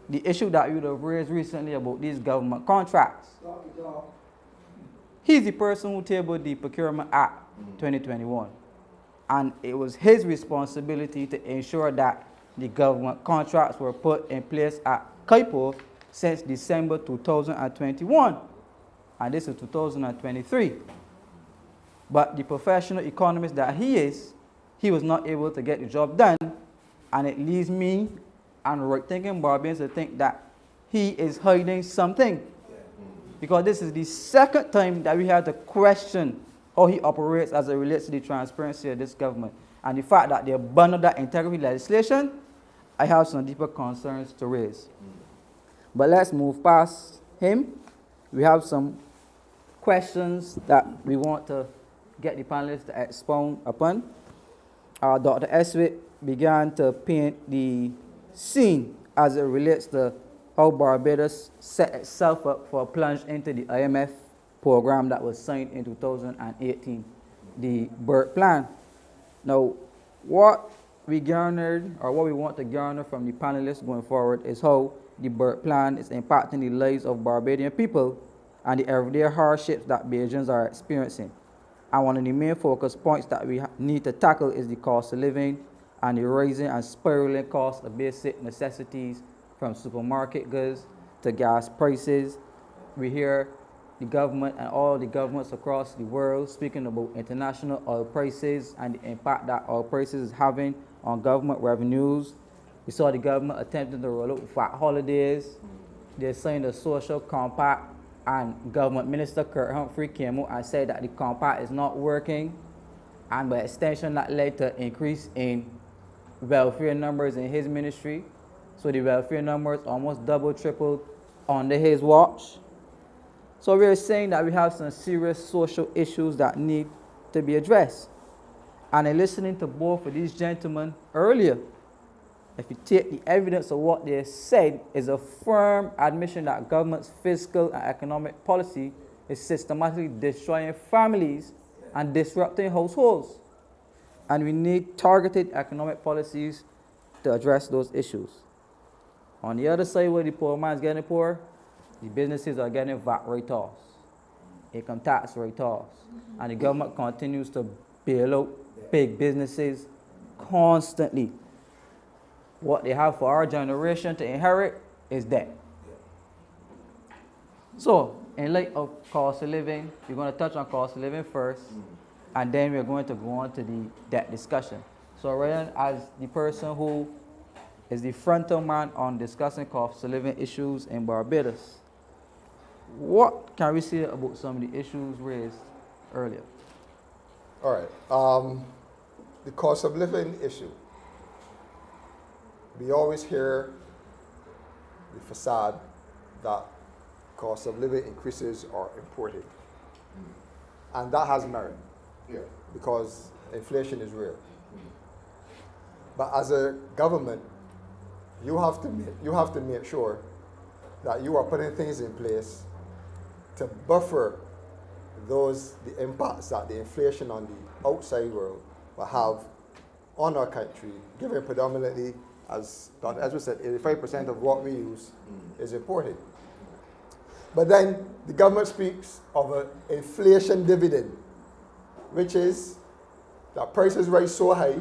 the issue that you would have raised recently about these government contracts. He's the person who tabled the Procurement Act 2021. And it was his responsibility to ensure that the government contracts were put in place at KIPO since December 2021. And this is 2023. But the professional economist that he is, he was not able to get the job done. And it leaves me and right-thinking Barbadians to think that he is hiding something. Because this is the second time that we had to question how he operates as it relates to the transparency of this government. And the fact that they abandoned that integrity legislation, I have some deeper concerns to raise. But let's move past him. We have some questions that we want to get the panelists to expound upon. Dr. Estwick began to paint the scene as it relates to how Barbados set itself up for a plunge into the IMF program that was signed in 2018, the BERT plan. Now, what we garnered, or what we want to garner from the panelists going forward, is how the BERT plan is impacting the lives of Barbadian people and the everyday hardships that Bajans are experiencing. And one of the main focus points that we need to tackle is the cost of living and the rising and spiraling cost of basic necessities, from supermarket goods to gas prices. We hear the government and all the governments across the world speaking about international oil prices and the impact that oil prices is having on government revenues. We saw the government attempting to roll out VAT holidays. They signed a social compact, and Government Minister Kurt Humphrey came out and said that the compact is not working, and by extension that led to an increase in welfare numbers in his ministry. So the welfare numbers almost double, tripled under his watch. So we're saying that we have some serious social issues that need to be addressed. And in listening to both of these gentlemen earlier, if you take the evidence of what they said, is a firm admission that government's fiscal and economic policy is systematically destroying families and disrupting households. And we need targeted economic policies to address those issues. On the other side, where the poor man is getting poor, the businesses are getting VAT write-offs, income tax write-offs, and the government continues to bail out big businesses constantly. What they have for our generation to inherit is debt. So, in light of cost of living, we're going to touch on cost of living first, and then we're going to go on to the debt discussion. So, Ryan, as the person who is the frontal man on discussing cost of living issues in Barbados, what can we say about some of the issues raised earlier? All right. The cost of living issue. We always hear the facade that cost of living increases are imported. And that has merit, because inflation is real. But as a government, you have to make sure that you are putting things in place to buffer the impacts that the inflation on the outside world will have on our country, given predominantly, as Dr. Estwick said, 85% of what we use is imported. But then the government speaks of an inflation dividend, which is that prices rise so high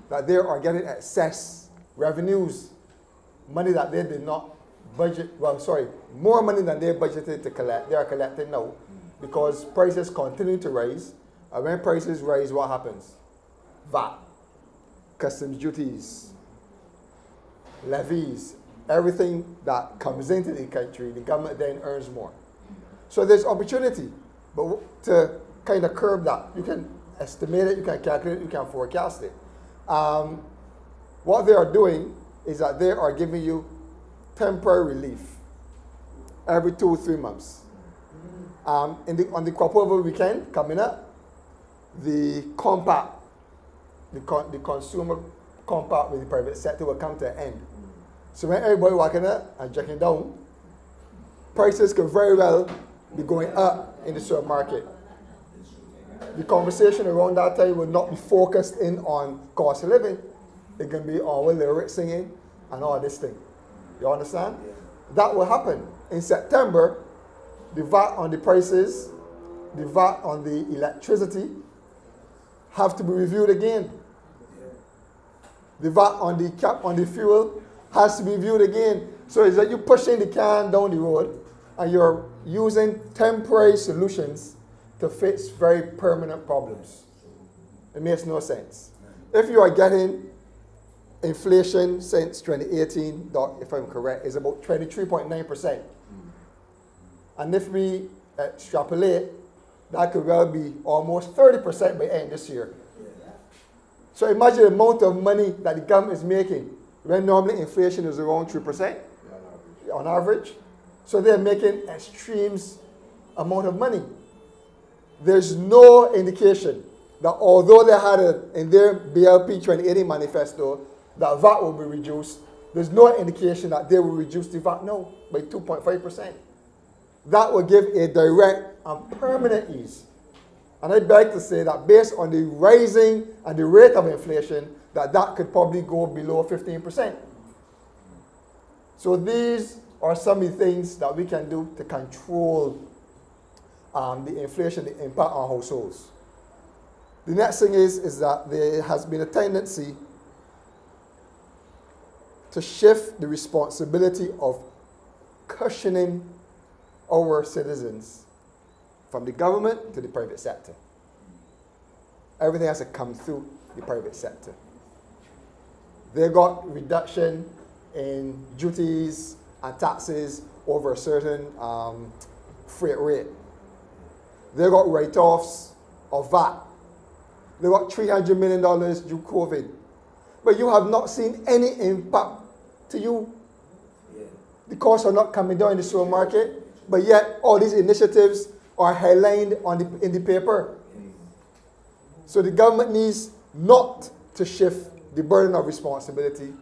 that they are getting excess revenues, money that they did not budget, more money than they budgeted to collect, they are collecting now, because prices continue to rise. And when prices rise, what happens? VAT, customs duties, levies, everything that comes into the country, the government then earns more. So there's opportunity, but to kind of curb that, you can estimate it, you can calculate it, you can forecast it. What they are doing is that they are giving you temporary relief every 2 or 3 months. On the crop over weekend coming up, the compact, the consumer compact with the private sector will come to an end. So when everybody walking up and checking down, prices could very well be going up in the supermarket. The conversation around that time will not be focused in on cost of living. It can be all lyric singing and all this thing. You understand? That will happen. In September, the VAT on the prices, the VAT on the electricity have to be reviewed again. The VAT on the cap on the fuel has to be reviewed again. So it's that you're pushing the can down the road and you're using temporary solutions to fix very permanent problems. It makes no sense. If you are getting inflation since 2018, if I'm correct, is about 23.9%. And if we extrapolate, that could well be almost 30% by end this year. So imagine the amount of money that the government is making when normally inflation is around 3% on average. So they're making extreme amount of money. There's no indication that although they had in their BLP 2080 manifesto that VAT will be reduced, there's no indication that they will reduce the VAT now by 2.5%. That will give a direct and permanent ease. And I beg to say that based on the rising and the rate of inflation, that could probably go below 15%. So these are some of the things that we can do to control the inflation, the impact on households. The next thing is that there has been a tendency to shift the responsibility of cushioning our citizens from the government to the private sector. Everything has to come through the private sector. They got reduction in duties and taxes over a certain freight rate. They got write-offs of VAT. They got $300 million due COVID. But you have not seen any impact to you. Yeah. The costs are not coming down in the supermarket, but yet all these initiatives are highlighted in the paper. So the government needs not to shift the burden of responsibility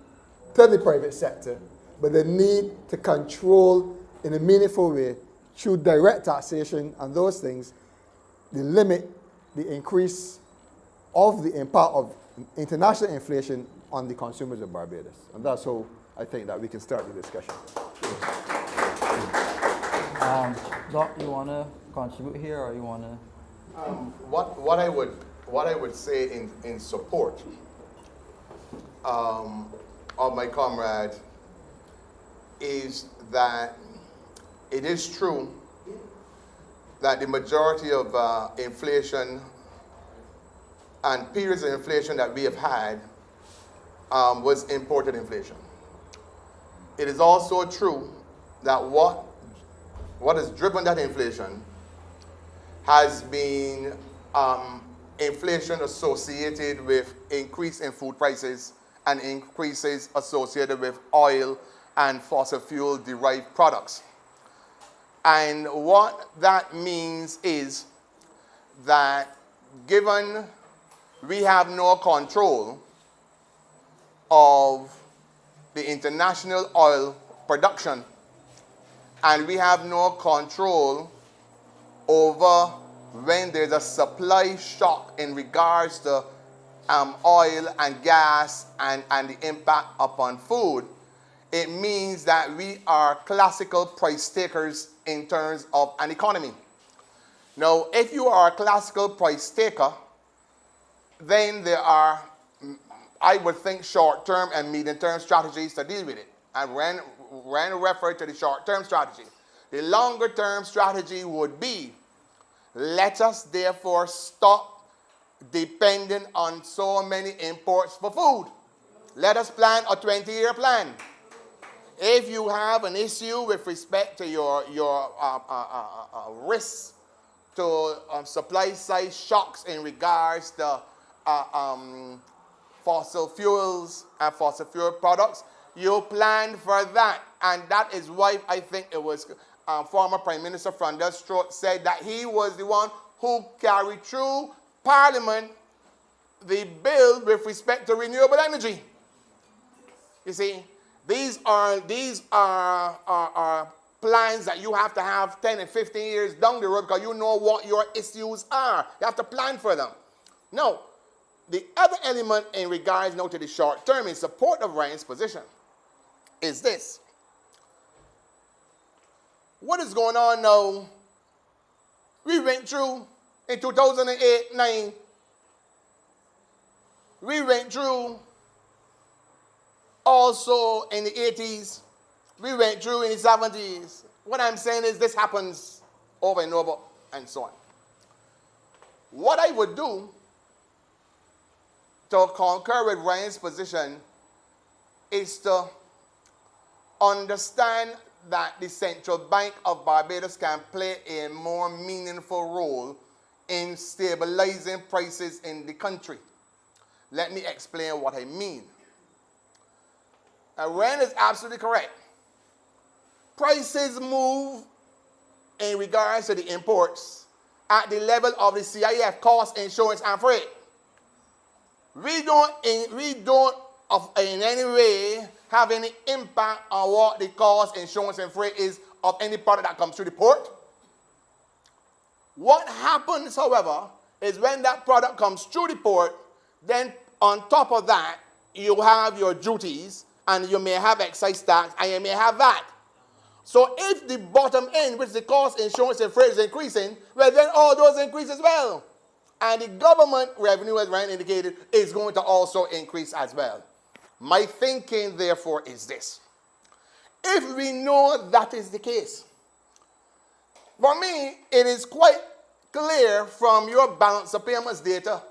to the private sector, but they need to control in a meaningful way through direct taxation and those things, the limit, the increase of the impact of international inflation on the consumers of Barbados. And that's how I think that we can start the discussion. Doc, you want to contribute here, or you want to? What I would say in support of my comrade is that it is true that the majority of inflation and periods of inflation that we have had was imported inflation. It is also true that what has driven that inflation has been inflation associated with increase in food prices and increases associated with oil and fossil fuel derived products. And what that means is that given we have no control of the international oil production, and we have no control over when there's a supply shock in regards to oil and gas and the impact upon food, it means that we are classical price takers in terms of an economy. Now, if you are a classical price taker, then there are, I would think, short-term and medium-term strategies to deal with it. And when referred to the short-term strategy, the longer-term strategy would be, let us therefore stop depending on so many imports for food. Let us plan a 20-year plan. If you have an issue with respect to your risks to supply-side shocks in regards to fossil fuels and fossil fuel products, you plan for that. And that is why I think it was former Prime Minister Kemar Stuart said that he was the one who carried through Parliament the bill with respect to renewable energy. You see, these are plans that you have to have 10 and 15 years down the road because you know what your issues are. You have to plan for them. Now, the other element in regards now to the short term in support of Ryan's position is this. What is going on now? We went through in 2008-9. We went through also in the 80s. We went through in the 70s. What I'm saying is this happens over and over and so on. What I would do to concur with Ryan's position is to understand that the Central Bank of Barbados can play a more meaningful role in stabilizing prices in the country. Let me explain what I mean. Ryan is absolutely correct. Prices move in regards to the imports at the level of the CIF, cost, insurance, and freight. We don't in any way have any impact on what the cost, insurance, and freight is of any product that comes through the port. What happens, however, is when that product comes through the port, then on top of that, you have your duties, and you may have excise tax, and you may have that. So if the bottom end, which is the cost, insurance, and freight is increasing, well, then all those increase as well. And the government revenue, as Ryan indicated, is going to also increase as well. My thinking, therefore, is this. If we know that is the case, for me, it is quite clear from your balance of payments data.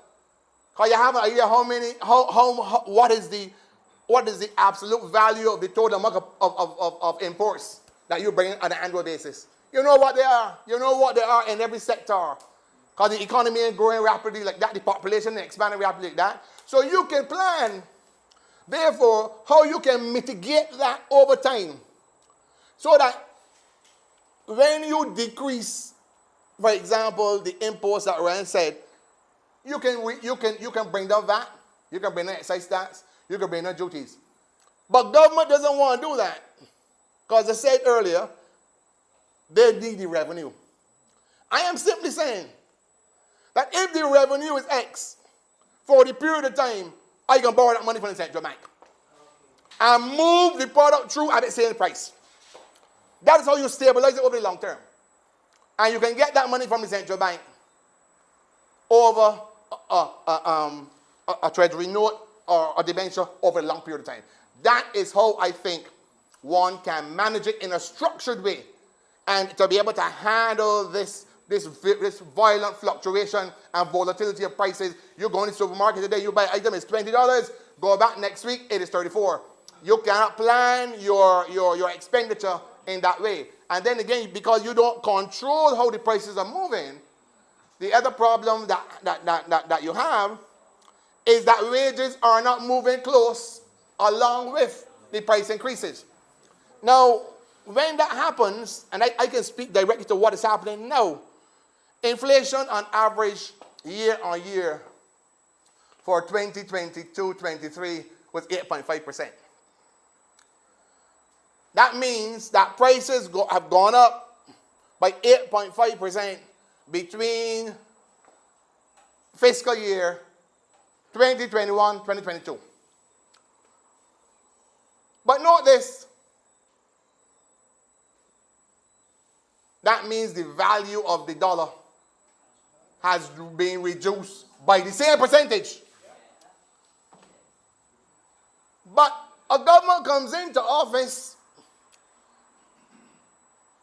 Because you have an idea what is the absolute value of the total amount of imports that you bring on an annual basis. You know what they are. You know what they are in every sector. Because the economy is growing rapidly like that. The population is expanding rapidly like that. So you can plan, therefore, how you can mitigate that over time. So that when you decrease, for example, the imports that Ryan said, you can bring down VAT, you can bring down excise tax, you can bring down duties. But government doesn't want to do that. Because I said earlier, they need the revenue. I am simply saying that if the revenue is X, for the period of time, I can borrow that money from the central bank and move the product through at the same price. That is how you stabilize it over the long term. And you can get that money from the central bank over a treasury note or a debenture over a long period of time. That is how I think one can manage it in a structured way. And to be able to handle this violent fluctuation and volatility of prices. You go in the supermarket today, you buy an item, it's $20. Go back next week, it is $34. You cannot plan your expenditure in that way. And then again, because you don't control how the prices are moving, the other problem that you have is that wages are not moving close along with the price increases. Now, when that happens, and I can speak directly to what is happening now, inflation on average year on year for 2022-23 was 8.5%. That means that prices have gone up by 8.5% between fiscal year 2021-2022. But note this. That means the value of the dollar has been reduced by the same percentage. But a government comes into office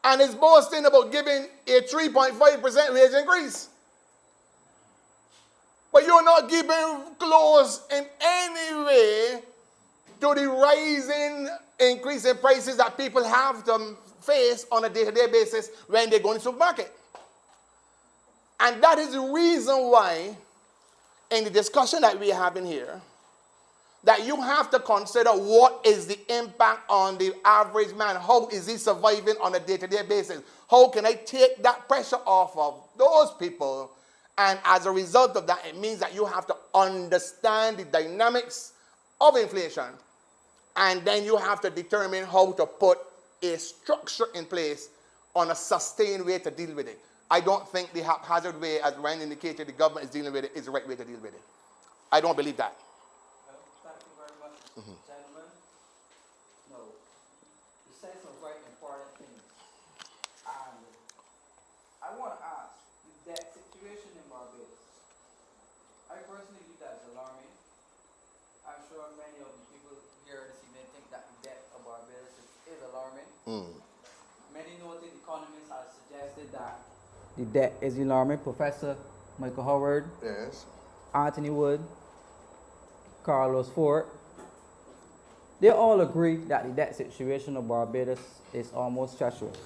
and is boasting about giving a 3.5% wage increase. But you're not giving close in any way to the rising increase in prices that people have to face on a day-to-day basis when they go in the supermarket. And that is the reason why, in the discussion that we are having here, that you have to consider what is the impact on the average man. How is he surviving on a day-to-day basis? How can I take that pressure off of those people? And as a result of that, it means that you have to understand the dynamics of inflation. And then you have to determine how to put a structure in place on a sustained way to deal with it. I don't think the haphazard way, as Ryan indicated, the government is dealing with it, is the right way to deal with it. I don't believe that. Well, thank you very much, gentlemen. No, you said some very important things. And I want to ask, the debt situation in Barbados, I personally believe that is alarming. I'm sure many of the people here this evening think that the debt of Barbados is alarming. Many noted economists have suggested that the debt is alarming. Professor Michael Howard, Yes. Anthony Wood, Carlos Ford, they all agree that the debt situation of Barbados is almost treacherous.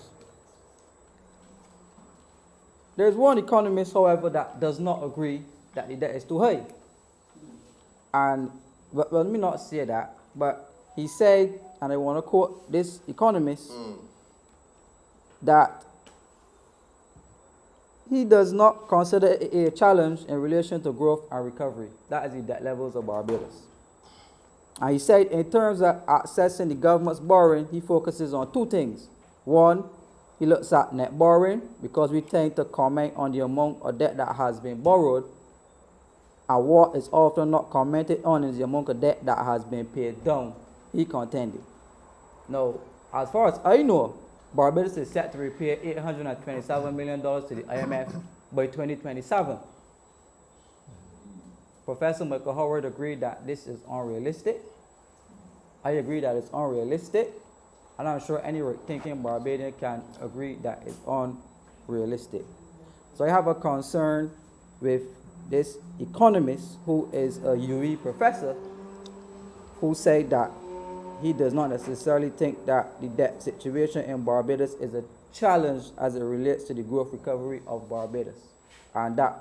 There's one economist, however, that does not agree that the debt is too high. And well, let me not say that, but he said, and I want to quote this economist, that he does not consider it a challenge in relation to growth and recovery. That is the debt levels of Barbados. And he said in terms of accessing the government's borrowing, he focuses on two things. One, he looks at net borrowing, because we tend to comment on the amount of debt that has been borrowed, and what is often not commented on is the amount of debt that has been paid down, he contended. Now, as far as I know, Barbados is set to repay $827 million to the IMF by 2027. Professor Michael Howard agreed that this is unrealistic. I agree that it's unrealistic. And I'm sure any thinking Barbadian can agree that it's unrealistic. So I have a concern with this economist who is a UE professor who said that he does not necessarily think that the debt situation in Barbados is a challenge as it relates to the growth recovery of Barbados. And that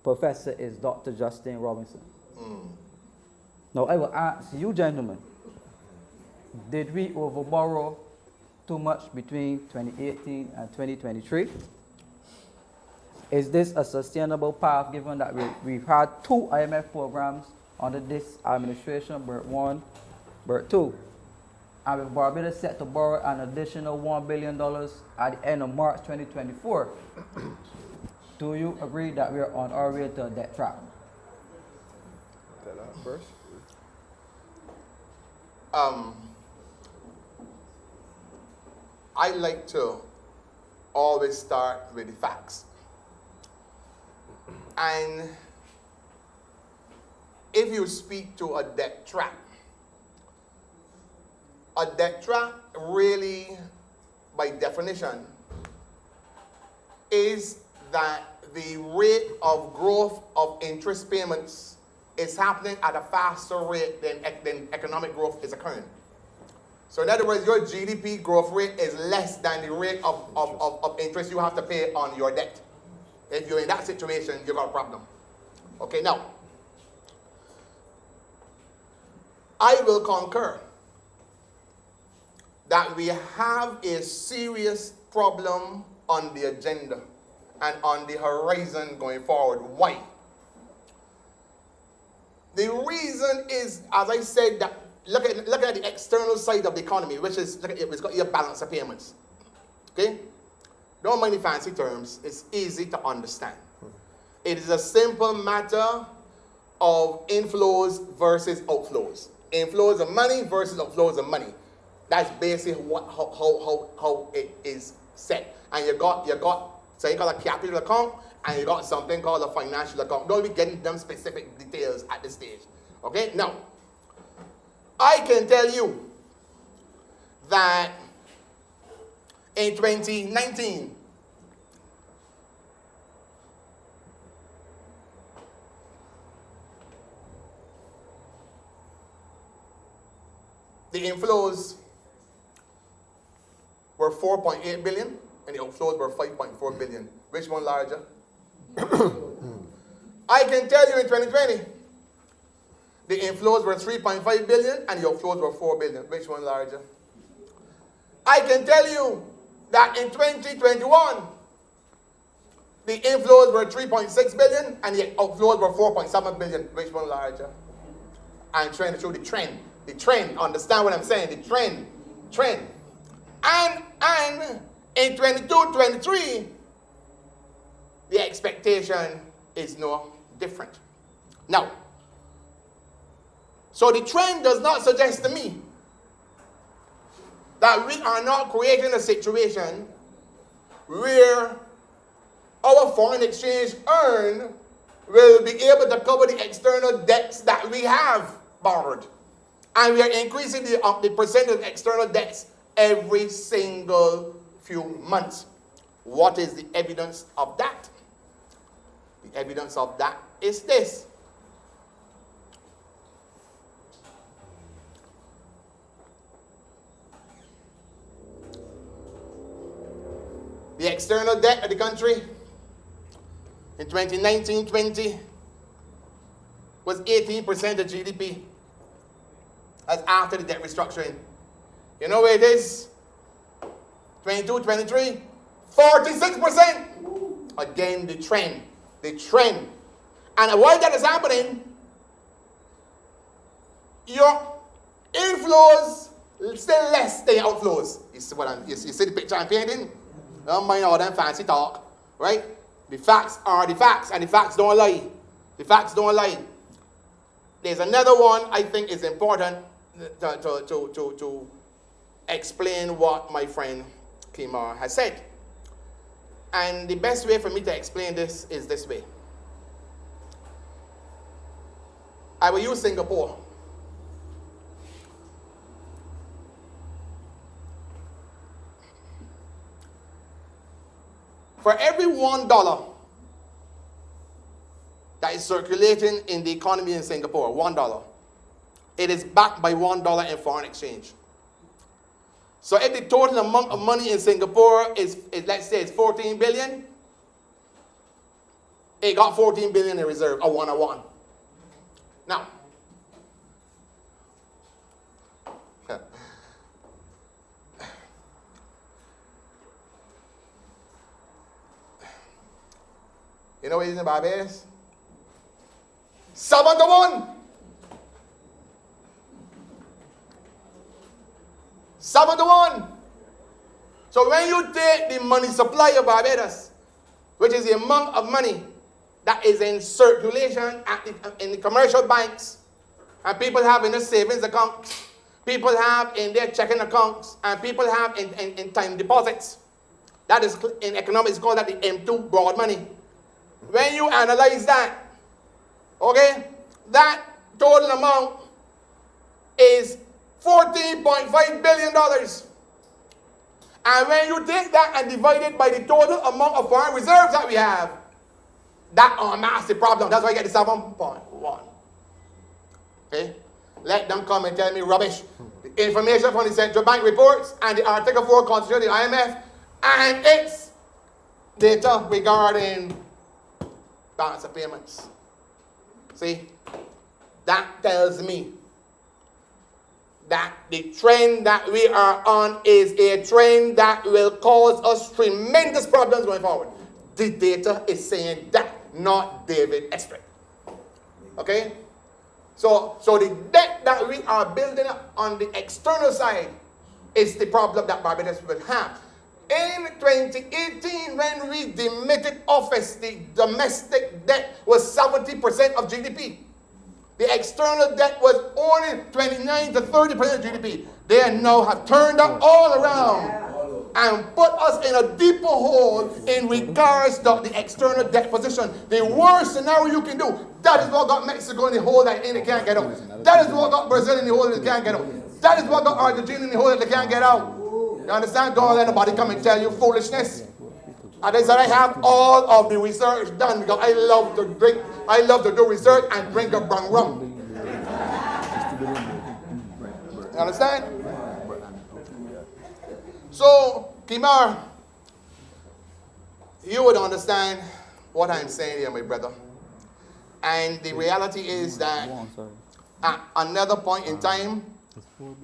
professor is Dr. Justin Robinson. Now I will ask you gentlemen, did we overborrow too much between 2018 and 2023? Is this a sustainable path given that we've had 2 IMF programs under this administration, BERT 1, BERT 2, and with Barbados set to borrow an additional $1 billion at the end of March 2024, do you agree that we are on our way to a debt trap? Tell that first. I like to always start with the facts. And if you speak to a debt trap really, by definition, is that the rate of growth of interest payments is happening at a faster rate than economic growth is occurring. So in other words, your GDP growth rate is less than the rate of interest you have to pay on your debt. If you're in that situation, you've got a problem. Okay, now, I will concur that we have a serious problem on the agenda and on the horizon going forward. Why? The reason is, as I said, that look at the external side of the economy, which is, look at it, it's got your balance of payments. Okay? Don't mind the fancy terms, it's easy to understand. It is a simple matter of inflows versus outflows. Inflows of money versus outflows of money. That's basically how it is set. And you got so you got a capital account and you got something called a financial account. Don't be getting them specific details at this stage. Okay? Now, I can tell you that in 2019, the inflows were 4.8 billion and the outflows were 5.4 billion. Which one larger? I can tell you in 2020, the inflows were 3.5 billion and the outflows were 4 billion. Which one larger? I can tell you that in 2021, the inflows were 3.6 billion and the outflows were 4.7 billion. Which one larger? I'm trying to show the trend. The trend, understand what I'm saying? The trend. And in 22-23, the expectation is no different. Now, so the trend does not suggest to me that we are not creating a situation where our foreign exchange earned will be able to cover the external debts that we have borrowed. And we are increasing the percentage of external debts every single few months. What is the evidence of that? The evidence of that is this. The external debt of the country in 2019-20 was 18% of GDP. That's after the debt restructuring. You know where it is? 22-23, 46%. Again, the trend. And while that is happening, your inflows still less than your outflows. You see the picture I'm painting? Don't mind all that fancy talk, right? The facts are the facts, and the facts don't lie. The facts don't lie. There's another one I think is important to explain what my friend Kemar has said. And the best way for me to explain this is this way. I will use Singapore. For every $1 that is circulating in the economy in Singapore, $1. It is backed by $1 in foreign exchange. So if the total amount of money in Singapore is let's say it's 14 billion, it got 14 billion in reserve, a 101. Now, you know what it is in Barbados? 7 to 1. 7 to 1. So when you take the money supply of Barbados, which is the amount of money that is in circulation in the commercial banks, and people have in their savings accounts, people have in their checking accounts, and people have in time deposits. That is, in economics, called that the M2 broad money. When you analyze that, okay, that total amount is $14.5 billion. And when you take that and divide it by the total amount of foreign reserves that we have, that unmasks the problem. That's why I get the 7.1. Okay? Let them come and tell me rubbish. The information from the central bank reports and the Article 4 constitution of the IMF and its data regarding balance of payments. See? That tells me that the trend that we are on is a trend that will cause us tremendous problems going forward. The data is saying that, not David Estwick. Okay? So the debt that we are building up on the external side is the problem that Barbados will have. In 2018, when we demitted office, the domestic debt was 70% of GDP. The external debt was only 29 to 30% of GDP. They now have turned up all around and put us in a deeper hole in regards to the external debt position. The worst scenario you can do. That is what got Mexico in the hole that they can't get out. That is what got Brazil in the hole that they can't get out. That is what got Argentina in the hole that they can't get out. You understand? Don't let nobody come and tell you foolishness. And they said I have all of the research done because I love to drink. I love to do research and drink a brown rum. You understand? So, Kemar, you would understand what I'm saying here, my brother. And the reality is that at another point in time,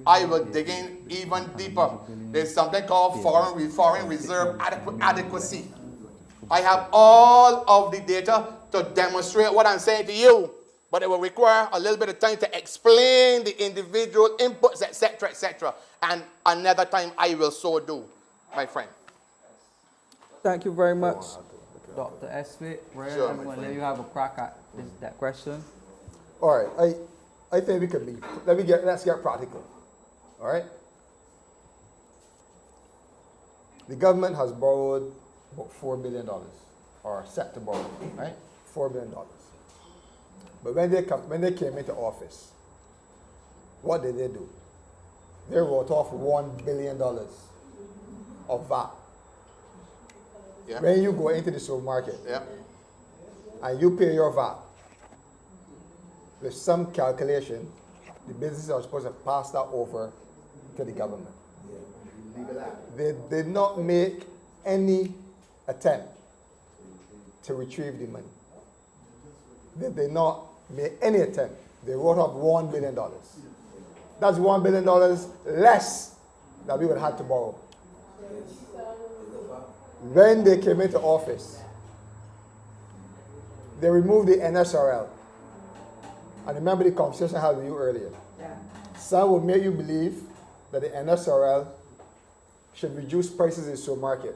I will dig in even deeper. There's something called foreign reserve adequacy. I have all of the data to demonstrate what I'm saying to you, but it will require a little bit of time to explain the individual inputs, etc., etc. And another time I will so do, my friend. Thank you very much, Dr. Estwick. Sure, I'm going to let you have a crack at that question. All right, I think we could be, let's get practical. All right? The government has borrowed about $4 billion, or set to borrow, right? $4 billion. But when they came into office, what did they do? They wrote off $1 billion of VAT. Yeah. When you go into the supermarket, Yeah. and you pay your VAT, with some calculation, the businesses are supposed to pass that over to the government. They did not make any attempt to retrieve the money. They did not make any attempt. They wrote off $1 billion. That's $1 billion less that we would have had to borrow. When they came into office, they removed the NSRL. And remember the conversation I had with you earlier. Some will make you believe that the NSRL should reduce prices in the supermarket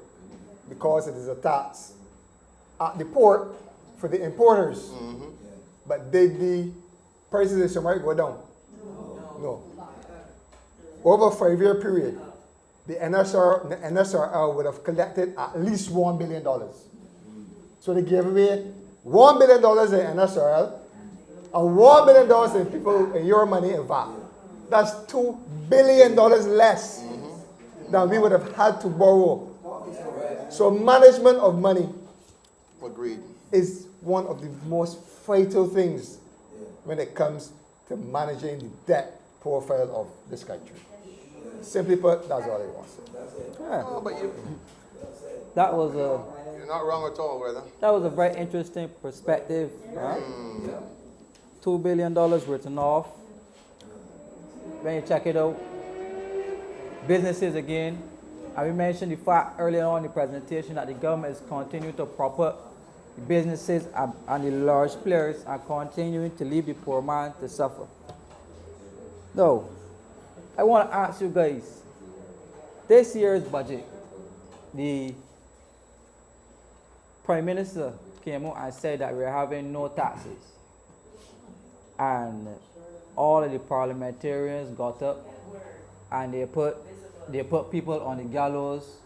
because it is a tax at the port for the importers. Mm-hmm. But did the prices in the supermarket go down? No. Over a 5-year period, the NSRL would have collected at least $1 billion. So they gave away $1 billion in NSRL and $1 billion in people in your money in VAT. That's $2 billion less than we would have had to borrow. So management of money Agreed. is one of the most vital things when it comes to managing the debt profile of this country. Simply put, that's all I want to say. Yeah. Oh, but That was a you're not wrong at all, brother. that was a very interesting perspective. Right? $2 billion written off. When you check it out, businesses again. And we mentioned the fact earlier on in the presentation that the government is continuing to prop up the businesses and the large players are continuing to leave the poor man to suffer. Now, I want to ask you guys, this year's budget, the Prime Minister came out and said that we're having no taxes. And all of the parliamentarians got up and they put people on the gallows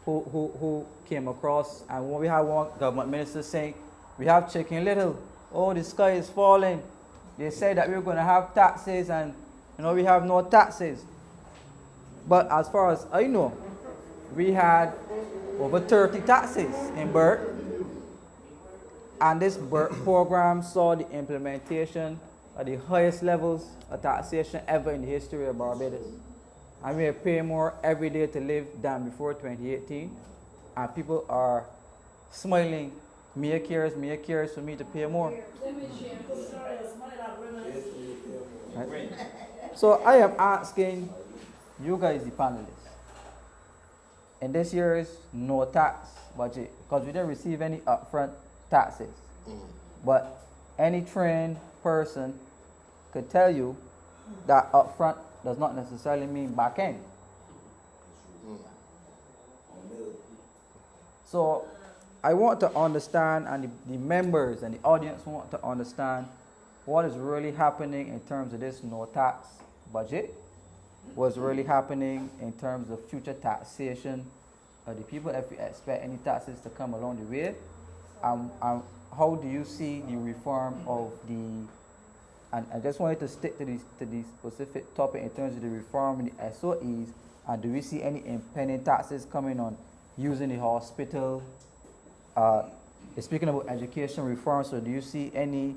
who came across. And when we had one government minister saying, we have Chicken Little, oh, the sky is falling. They said that we were going to have taxes and we have no taxes. But as far as I know, we had over 30 taxes in BERT. And this BERT program saw the implementation of the highest levels of taxation ever in the history of Barbados. And we are paying more every day to live than before 2018. And people are smiling, me cares for me to pay more. Right? So I am asking you guys, the panelists, in this year's no tax budget, because we didn't receive any upfront taxes, but any trained person could tell you that upfront does not necessarily mean back end. So I want to understand, and the members and the audience want to understand what is really happening in terms of this no tax budget, what's really happening in terms of future taxation of the people, if we expect any taxes to come along the way, how do you see the reform of the, and I just wanted to stick to the specific topic in terms of the reform in the SOEs, and do we see any impending taxes coming on using the hospital? Speaking about education reform, so do you see any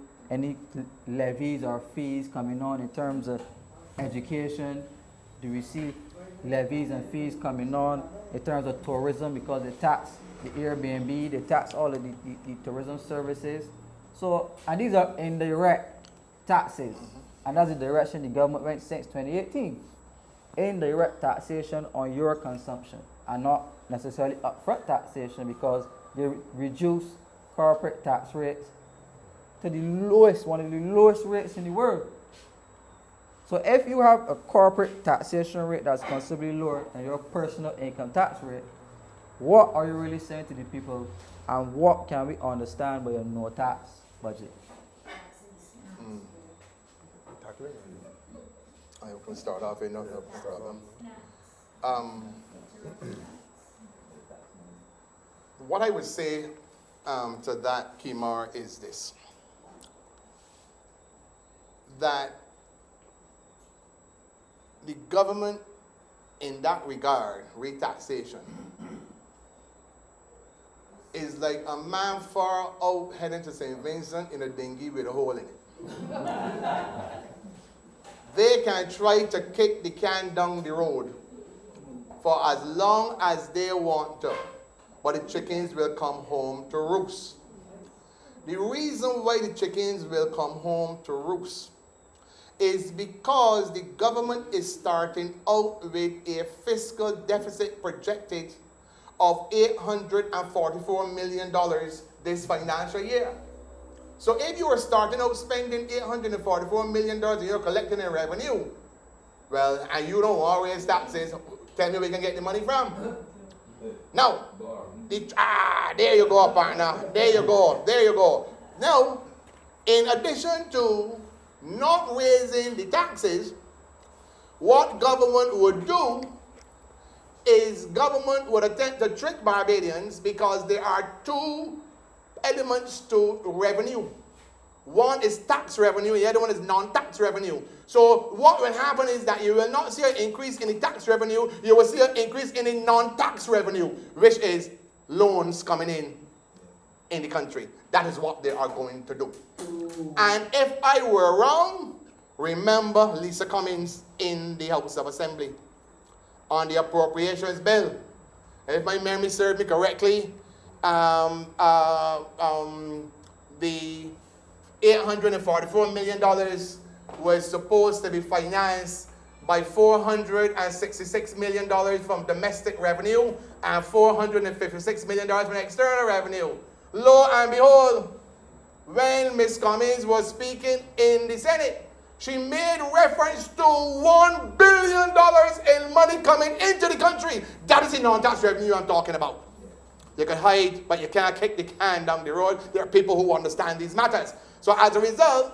levies or fees coming on in terms of education? Do we see levies and fees coming on in terms of tourism, because they tax the Airbnb, they tax all of the tourism services? So, and these are indirect taxes, and that's the direction the government went since 2018. Indirect taxation on your consumption, and not necessarily upfront taxation, because they reduce corporate tax rates to the lowest, one of the lowest rates in the world. So if you have a corporate taxation rate that's considerably lower than your personal income tax rate, what are you really saying to the people, and what can we understand by a no tax budget? I can start off with no problem. What I would say to that, Kemar, is this: that the government, in that regard, retaxation, is like a man far out heading to St. Vincent in a dinghy with a hole in it. They can try to kick the can down the road for as long as they want to, but the chickens will come home to roost. The reason why the chickens will come home to roost is because the government is starting out with a fiscal deficit projected of $844 million this financial year. So if you are starting out spending $844 million and you're collecting in revenue, well, and you don't always taxes, tell me where you can get the money from. Now, there you go, partner. There you go. There you go. Now, in addition to not raising the taxes, what government would do is government would attempt to trick Barbadians, because there are two elements to revenue. One is tax revenue, and the other one is non-tax revenue. So what will happen is that you will not see an increase in the tax revenue, you will see an increase in the non-tax revenue, which is loans coming in. in the country. That is what they are going to do. And if I were wrong, remember Lisa Cummings in the House of Assembly on the appropriations bill. If my memory serves me correctly, the $844 million was supposed to be financed by $466 million from domestic revenue and $456 million from external revenue. Lo and behold, when Ms. Cummings was speaking in the Senate, she made reference to $1 billion in money coming into the country. That is the non-tax revenue I'm talking about. You can hide, but you can't kick the can down the road. There are people who understand these matters. So as a result,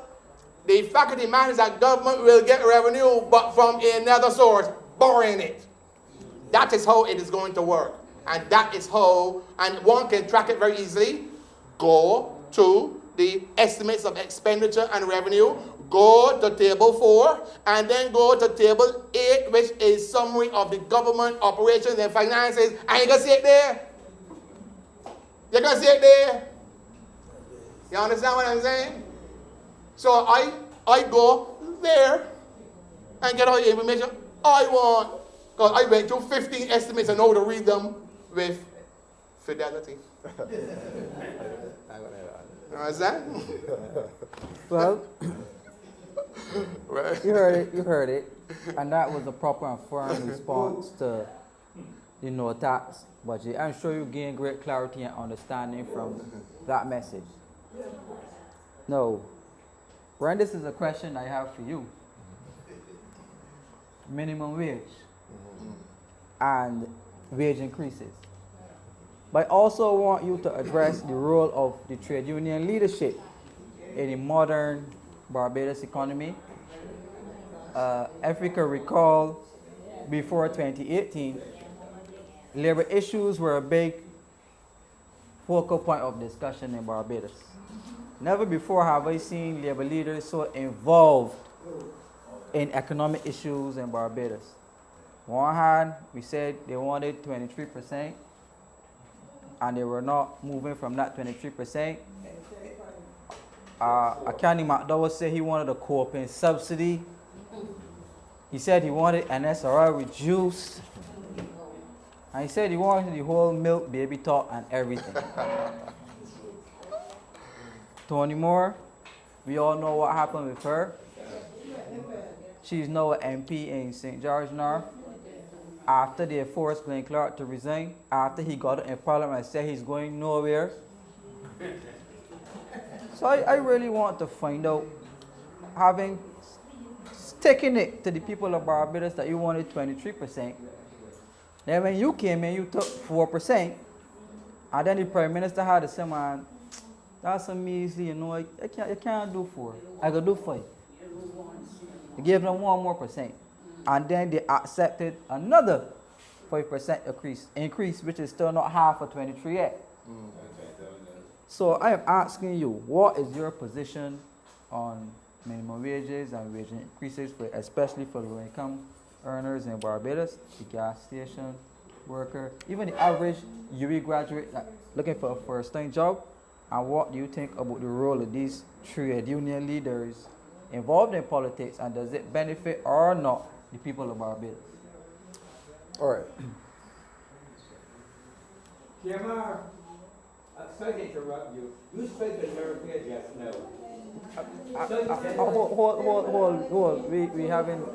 the faculty managers that government will get revenue, but from another source, borrowing it. That is how it is going to work. And that is how, and one can track it very easily. Go to the estimates of expenditure and revenue, go to table 4, and then go to table 8, which is summary of the government operations and finances, and you can see it there. You can see it there. You understand what I'm saying? So I go there and get all the information I want. Because I went through 15 estimates and know how to read them with fidelity. You understand? Well, Right. you heard it, and that was a proper and firm response to the no tax budget. I'm sure you gain great clarity and understanding from that message. No, Brian, this is a question I have for you. Minimum wage and wage increases. But I also want you to address the role of the trade union leadership in the modern Barbados economy. If we can recall, before 2018, labor issues were a big focal point of discussion in Barbados. Never before have I seen labor leaders so involved in economic issues in Barbados. On one hand, we said they wanted 23%, and they were not moving from that 23%. Kenny McDowell said he wanted a co-oping subsidy. He said he wanted an SRI reduced. And he said he wanted the whole milk, baby talk, and everything. Tony Moore, we all know what happened with her. She's now an MP in St. George North. After they forced Glenn Clark to resign, after he got in Parliament and said he's going nowhere. So I really want to find out, having taken it to the people of Barbados that you wanted 23%, then when you came in, you took 4%, and then the Prime Minister had to say, man, that's a measly, you know, you can't do 4. I could do 5. They gave them 1 more percent. And then they accepted another 5% increase, which is still not half of 23 yet. So I am asking you, what is your position on minimum wages and wage increases, especially for low-income earners in Barbados, the gas station worker, even the average UE graduate looking for a first-time job? And what do you think about the role of these trade union leaders involved in politics, and does it benefit or not the people of Barbados? All right. Kemar, sorry to interrupt you. You spoke to America just now. Hold. We haven't.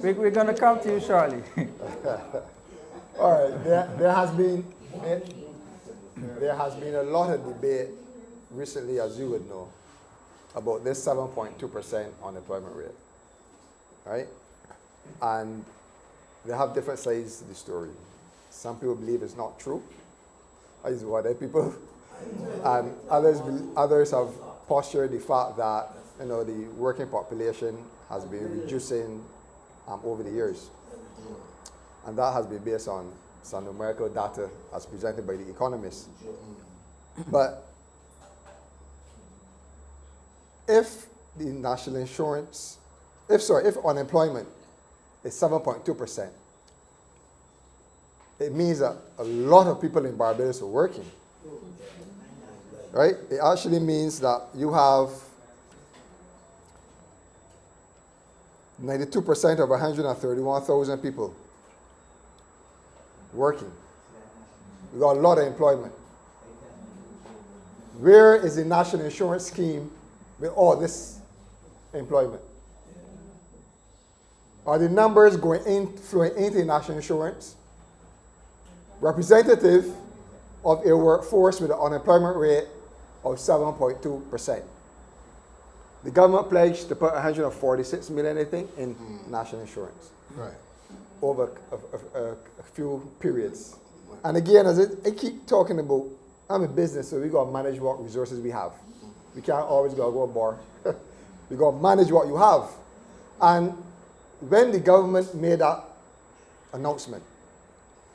We're gonna come to you shortly. All right. There has been a lot of debate recently, as you would know, about this 7.2% unemployment rate, right? And they have different sides to the story. Some people believe it's not true, as what other people, and others have postured the fact that, you know, the working population has been reducing over the years, and that has been based on some numerical data as presented by the economists. But if the national insurance, if unemployment is 7.2%, it means that a lot of people in Barbados are working. Right? It actually means that you have 92% of 131,000 people working. We got a lot of employment. Where is the national insurance scheme with all this employment? Are the numbers flowing into national insurance representative of a workforce with an unemployment rate of 7.2%? The government pledged to put 146 million, I think, in national insurance. Right. Over a few periods. And again, as I keep talking about, I'm a business, so we got to manage what resources we have. We can't always go bar. We got to manage what you have. And when the government made that announcement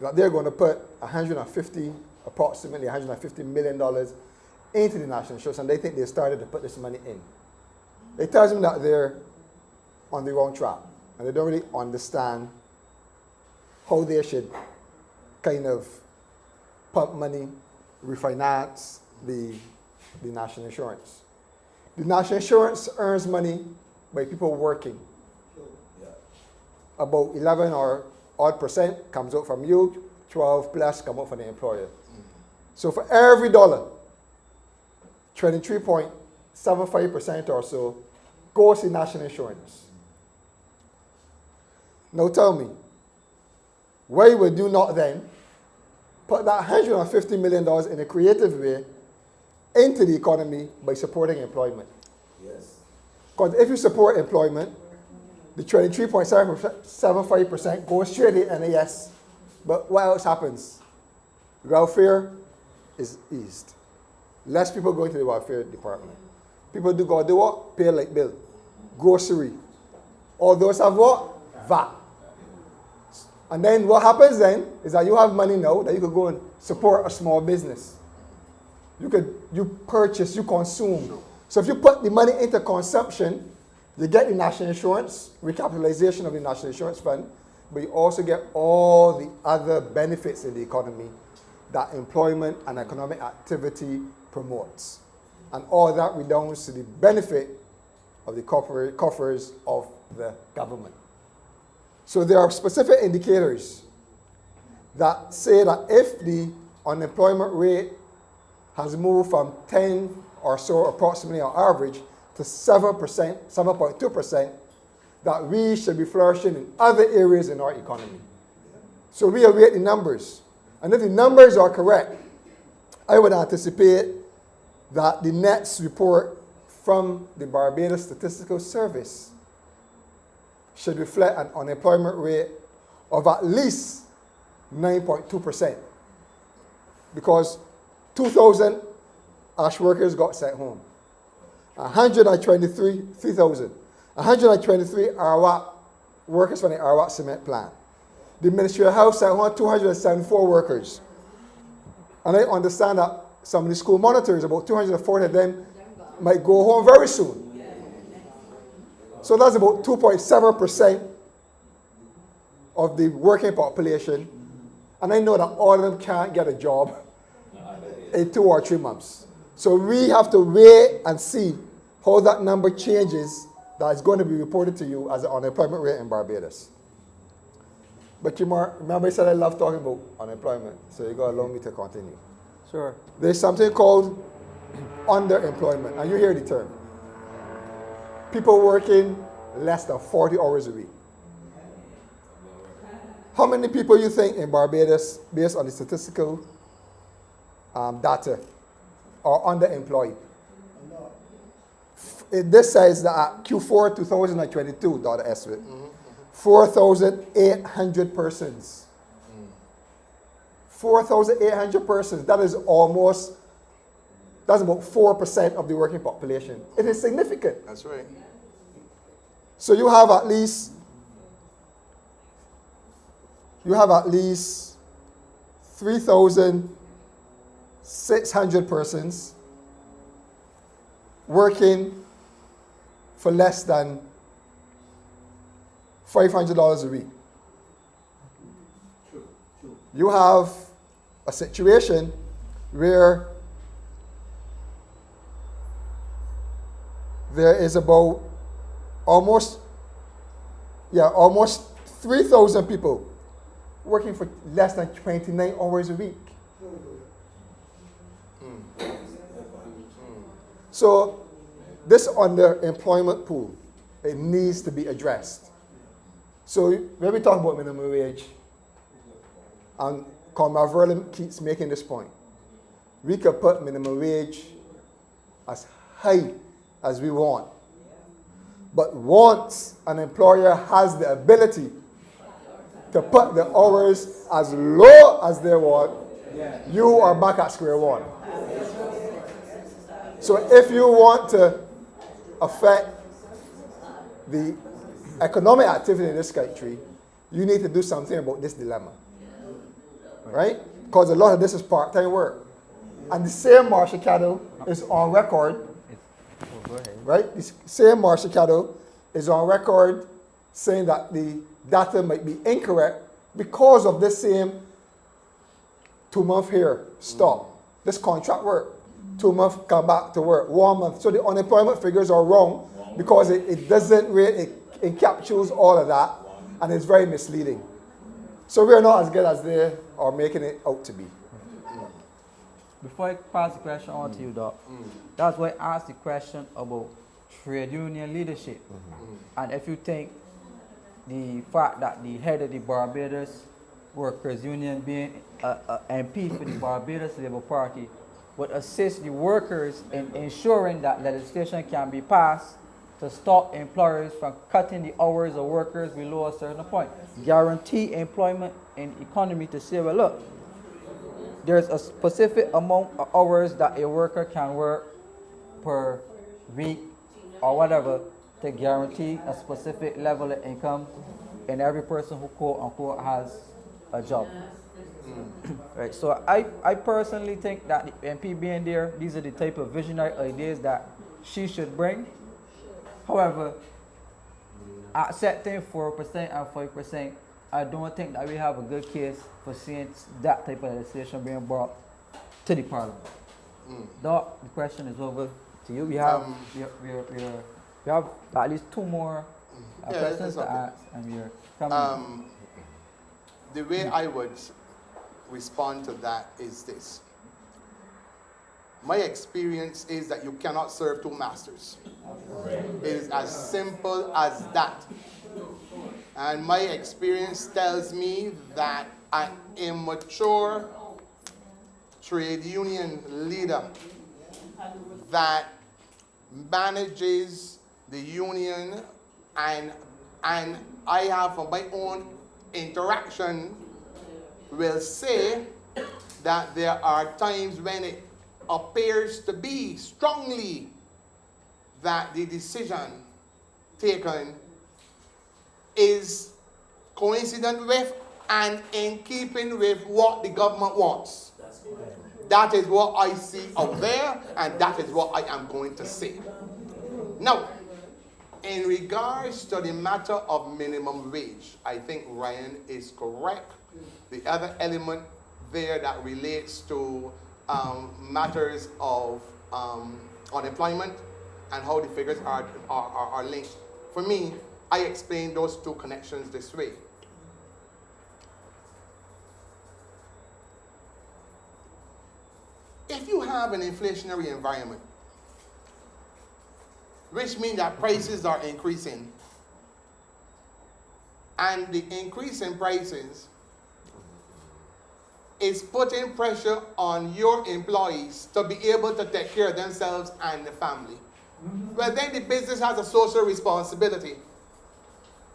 that they're going to put approximately $150 million into the national insurance, and they think they started to put this money in, it tells them that they're on the wrong track, and they don't really understand how they should kind of pump money, refinance the national insurance. The national insurance earns money by people working. About 11 or odd percent comes out from you, 12 plus come out from the employer. So for every dollar, 23.75% or so goes to national insurance. Now tell me, why would you not then put that $150 million in a creative way into the economy by supporting employment? Yes. Because if you support employment, the 23.75% goes straight to NAS. But what else happens? Welfare is eased. Less people go into the welfare department. People do go do what? Pay like bill. Grocery. All those have what? VAT. And then what happens then is that you have money now that you could go and support a small business. You purchase, you consume. So if you put the money into consumption, you get the national insurance, recapitalization of the national insurance fund, but you also get all the other benefits in the economy that employment and economic activity promotes. And all that redounds to the benefit of the coffers of the government. So there are specific indicators that say that if the unemployment rate has moved from 10 or so approximately on average to 7%, 7.2%, that we should be flourishing in other areas in our economy. So we await the numbers. And if the numbers are correct, I would anticipate that the next report from the Barbados Statistical Service should reflect an unemployment rate of at least 9.2%. Because 2,000 ash workers got sent home. 3,000. 123 Arawak workers from the Arawak cement plant. The Ministry of Health sent home 274 workers. And I understand that some of the school monitors, about 240 of them, might go home very soon. So that's about 2.7% of the working population. And I know that all of them can't get a job in 2 or 3 months. So we have to wait and see how that number changes that is going to be reported to you as the unemployment rate in Barbados. But Kemar, remember I said I love talking about unemployment, so you got to allow me to continue. Sure. There's something called underemployment, and you hear the term. People working less than 40 hours a week. How many people you think in Barbados, based on the statistical data, are underemployed? This says that at Q4 2022, Dr. Estwick, 4,800 persons. 4,800 persons. That is that's about 4% of the working population. It is significant. That's right. So you have at least 3,600 persons working for less than $500 a week. You have a situation where there is about almost 3,000 people working for less than 29 hours a week. So this underemployment pool, it needs to be addressed. So when we talk about minimum wage, and Kemar Stuart keeps making this point, we could put minimum wage as high as we want. But once an employer has the ability to put the hours as low as they want, you are back at square one. So if you want to affect the economic activity in this country, you need to do something about this dilemma. Right? Because a lot of this is part-time work. And the same Marcia Caddo is on record. Right? The same Marcia Caddo is on record saying that the data might be incorrect because of this same 2-month here stop. This contract work. 2 months come back to work. 1 month. So the unemployment figures are wrong because it doesn't really, it encapsulates all of that, and it's very misleading. So we're not as good as they are making it out to be. Before I pass the question on to you, Doc, that's why I asked the question about trade union leadership. And if you think the fact that the head of the Barbados Workers Union being an MP for the Barbados Labour Party would assist the workers in ensuring that legislation can be passed to stop employers from cutting the hours of workers below a certain point. Guarantee employment in the economy to say, well, look, there's a specific amount of hours that a worker can work per week or whatever to guarantee a specific level of income in every person who quote unquote has a job. Right. So I personally think that the MP being there, these are the type of visionary ideas that she should bring. However, accepting 4% and 5%, I don't think that we have a good case for seeing that type of legislation being brought to the Parliament. Doc, the question is over to you. We have we have at least 2 more questions to ask, and we're coming. The way I would respond to that is this. My experience is that you cannot serve 2 masters. It is as simple as that. And my experience tells me that an immature trade union leader that manages the union, and I have from my own interaction will say that there are times when it appears to be strongly that the decision taken is coincident with and in keeping with what the government wants. That is what I see out there, and that is what I am going to say. Now, in regards to the matter of minimum wage, I think Ryan is correct. The other element there that relates to matters of unemployment and how the figures are linked. For me, I explain those 2 connections this way. If you have an inflationary environment, which means that prices are increasing, and the increase in prices is putting pressure on your employees to be able to take care of themselves and the family, well, then the business has a social responsibility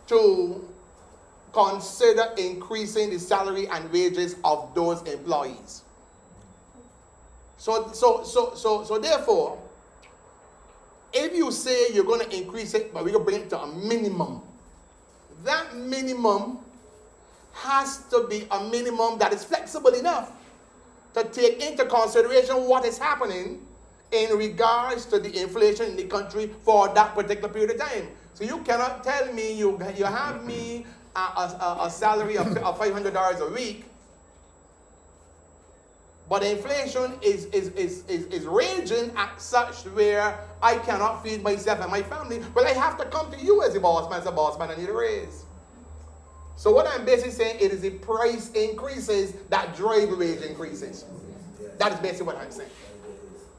to consider increasing the salary and wages of those employees. So therefore, if you say you're going to increase it, but we're going to bring it to a minimum, that minimum has to be a minimum that is flexible enough to take into consideration what is happening in regards to the inflation in the country for that particular period of time. So you cannot tell me you have me a salary of $500 a week, But inflation is raging at such where I cannot feed myself and my family. Well, I have to come to you as a boss man. As a boss man, I need a raise. So what I'm basically saying, it is the price increases that drive wage increases. That is basically what I'm saying.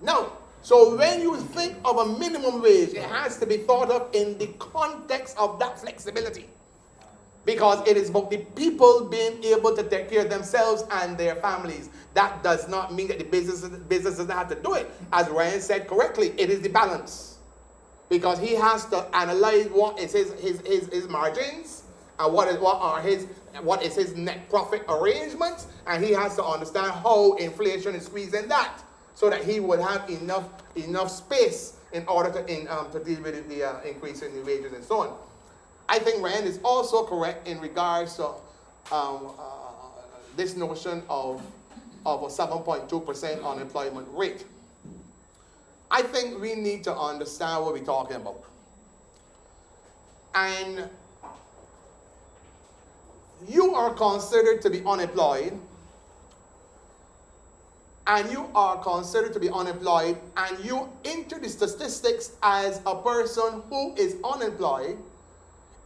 Now, so when you think of a minimum wage, it has to be thought of in the context of that flexibility. Because it is about the people being able to take care of themselves and their families. That does not mean that the businesses have to do it. As Ryan said correctly, it is the balance. Because he has to analyze what is his margins and what is his net profit arrangements, and he has to understand how inflation is squeezing that, so that he would have enough space in order to deal with the increase in the wages and so on. I think Ryan is also correct in regards to this notion of a 7.2% unemployment rate. I think we need to understand what we're talking about. And you are considered to be unemployed, and you enter the statistics as a person who is unemployed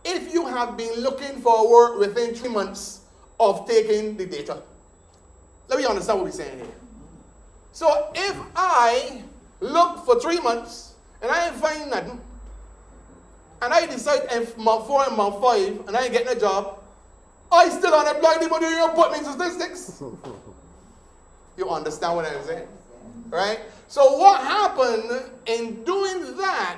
if you have been looking for work within 3 months of taking the data. Let me understand what we're saying here. So if I look for 3 months and I ain't find nothing, and I decide in month 4 and month 5 and I ain't getting a job, I still unemployed, even though you put me in statistics. You understand what I'm saying? Right? So what happened in doing that,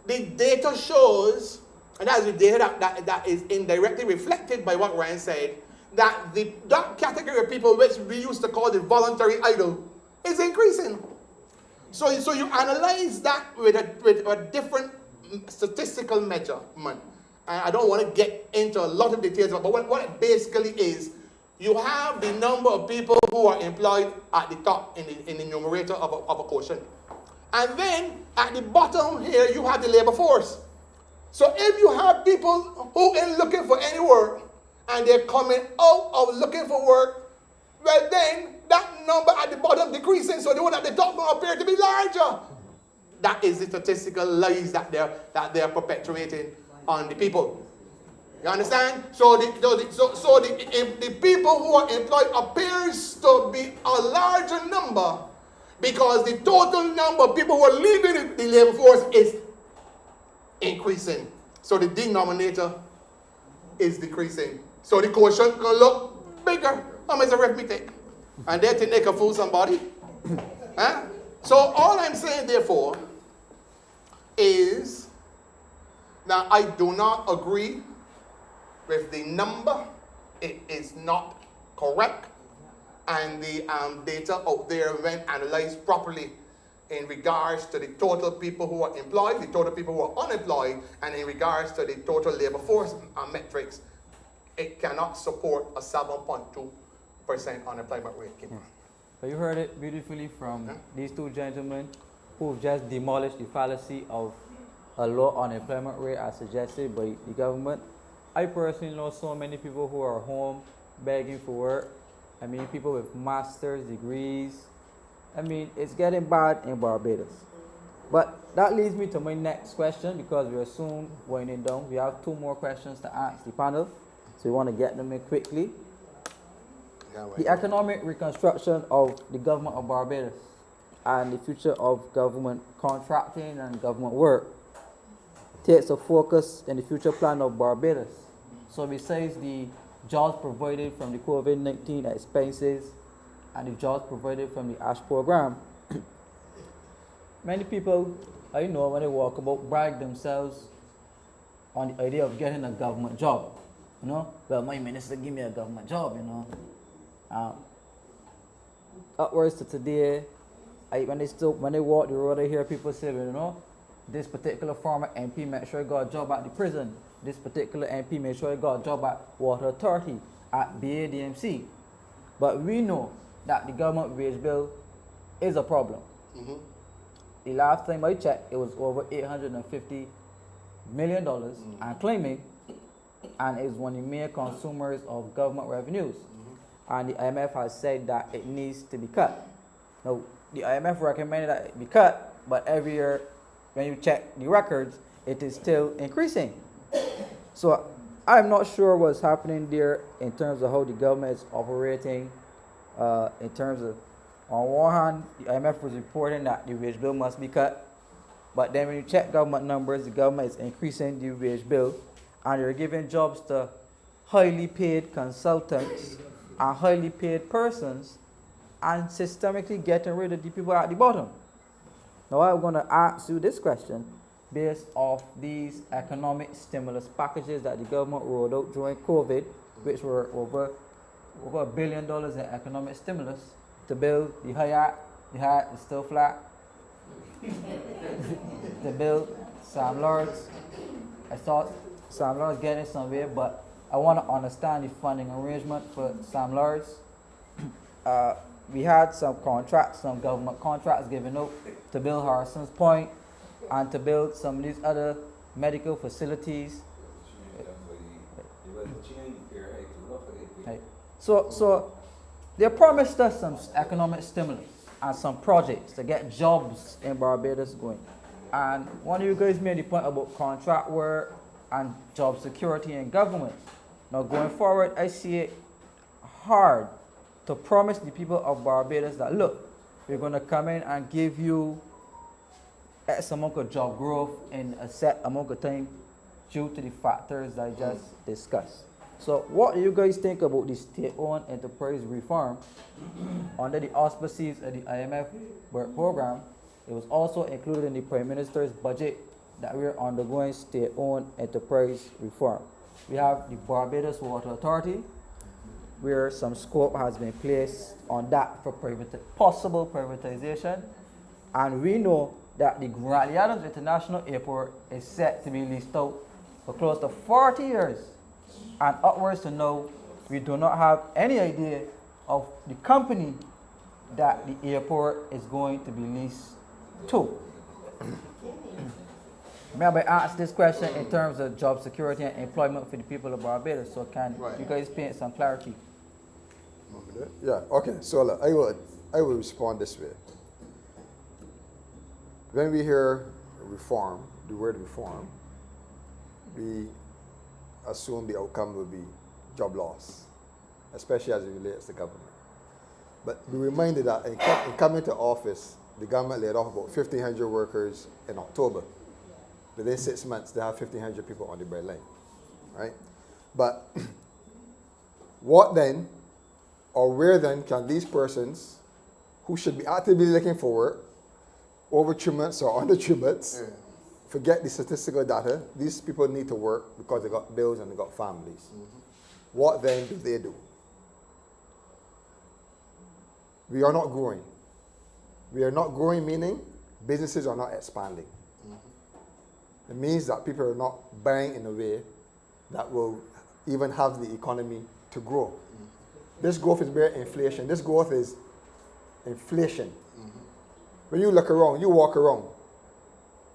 the data shows, and that's the data that is indirectly reflected by what Ryan said, that that category of people which we used to call the voluntary idle is increasing. So you analyze that with a different statistical measurement. I don't want to get into a lot of details, but what it basically is, you have the number of people who are employed at the top in the numerator of a quotient. And then at the bottom here, you have the labor force. So if you have people who ain't looking for any work, and they're coming out of looking for work, well then, that number at the bottom decreasing, so the one at the top will appear to be larger. That is the statistical lies that they're perpetuating on the people. You understand? So the people who are employed appears to be a larger number because the total number of people who are leaving the labor force is increasing. So the denominator is decreasing. So the quotient can look bigger. How much arithmetic? And they think they can fool somebody. Huh? So all I'm saying, therefore, is now I do not agree with the number. It is not correct. And the data out there, when analyzed properly in regards to the total people who are employed, the total people who are unemployed, and in regards to the total labor force metrics, it cannot support a 7.2% unemployment rate. So you heard it beautifully from these two gentlemen who've just demolished the fallacy of a low unemployment rate as suggested by the government. I personally know so many people who are home begging for work. I mean, people with master's degrees. I mean, it's getting bad in Barbados. But that leads me to my next question, because we are soon winding down. We have 2 more questions to ask the panel, so we want to get them in quickly. The economic reconstruction of the government of Barbados and the future of government contracting and government work takes a focus in the future plan of Barbados. So besides the jobs provided from the COVID-19 expenses and the jobs provided from the ASH program, many people, I know, when they walk about, brag themselves on the idea of getting a government job. You know, well, my minister give me a government job, you know. Upwards to today, when they walk the road, I hear people say, well, you know, this particular former MP made sure he got a job at the prison. This particular MP made sure he got a job at Water Authority, at BADMC. But we know that the government wage bill is a problem. Mm-hmm. The last time I checked, it was over $850 million and claiming, and is one of the main consumers of government revenues. Mm-hmm. and the IMF has said that it needs to be cut. Now, the IMF recommended that it be cut, but every year, when you check the records, it is still increasing. So I'm not sure what's happening there in terms of how the government is operating. In terms of, on one hand, the IMF was reporting that the wage bill must be cut, but then when you check government numbers, the government is increasing the wage bill, and they're giving jobs to highly paid consultants and highly paid persons, and systemically getting rid of the people at the bottom. Now I'm going to ask you this question based off these economic stimulus packages that the government rolled out during COVID, which were over $1 billion in economic stimulus to build the Hyatt. The Hyatt is still flat. To build Sam Lords. I thought Sam Lords getting somewhere, but I want to understand the funding arrangement for Sam Lords. We had some contracts, some government contracts given out to build Harrison's Point and to build some of these other medical facilities. Right. So they promised us some economic stimulus and some projects to get jobs in Barbados going. And one of you guys made the point about contract work and job security in government. Now going forward, I see it hard to promise the people of Barbados that, look, we're going to come in and give you X amount of job growth in a set amount of time due to the factors that I just discussed. So what do you guys think about the state-owned enterprise reform under the auspices of the IMF work program? It was also included in the Prime Minister's budget that we're undergoing state-owned enterprise reform. We have the Barbados Water Authority, where some scope has been placed on that for possible privatization. And we know that the Grantley Adams International Airport is set to be leased out for close to 40 years. And upwards to now, we do not have any idea of the company that the airport is going to be leased to. May I ask this question in terms of job security and employment for the people of Barbados? So can you guys paint some clarity? Yeah, okay, so look, I will respond this way. When we hear reform, the word reform, we assume the outcome will be job loss, especially as it relates to government. But be reminded that in coming to office, the government laid off about 1,500 workers in October. Within 6 months, they have 1,500 people on the bread line, right? But what then, or where then can these persons who should be actively looking for work, over 3 months or under 3 months, forget the statistical data, these people need to work because they got bills and they got families. What then do they do? We are not growing. We are not growing, meaning businesses are not expanding. It means that people are not buying in a way that will even have the economy to grow. This growth is mere inflation. This growth is inflation. When you look around, you walk around,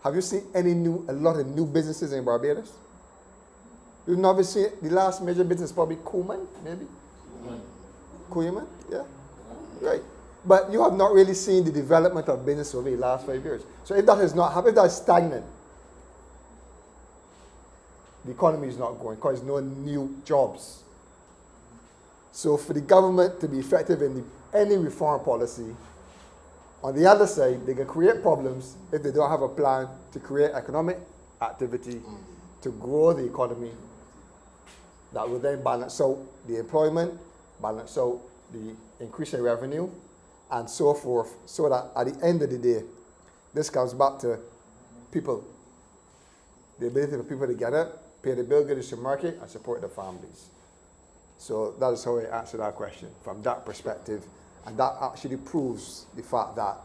have you seen a lot of new businesses in Barbados? You've never seen the last major business, probably Koeman, maybe? Koeman, yeah, right. But you have not really seen the development of business over the last 5 years. So if that is not happening, if that is stagnant, the economy is not growing because there's no new jobs. So for the government to be effective in any reform policy, on the other side, they can create problems if they don't have a plan to create economic activity, to grow the economy, that will then balance out the employment, balance out the increase in revenue, and so forth, so that at the end of the day, this comes back to people. The ability for people to get it, pay the bill, get it to market, and support their families. So that is how I answer that question from that perspective. And that actually proves the fact that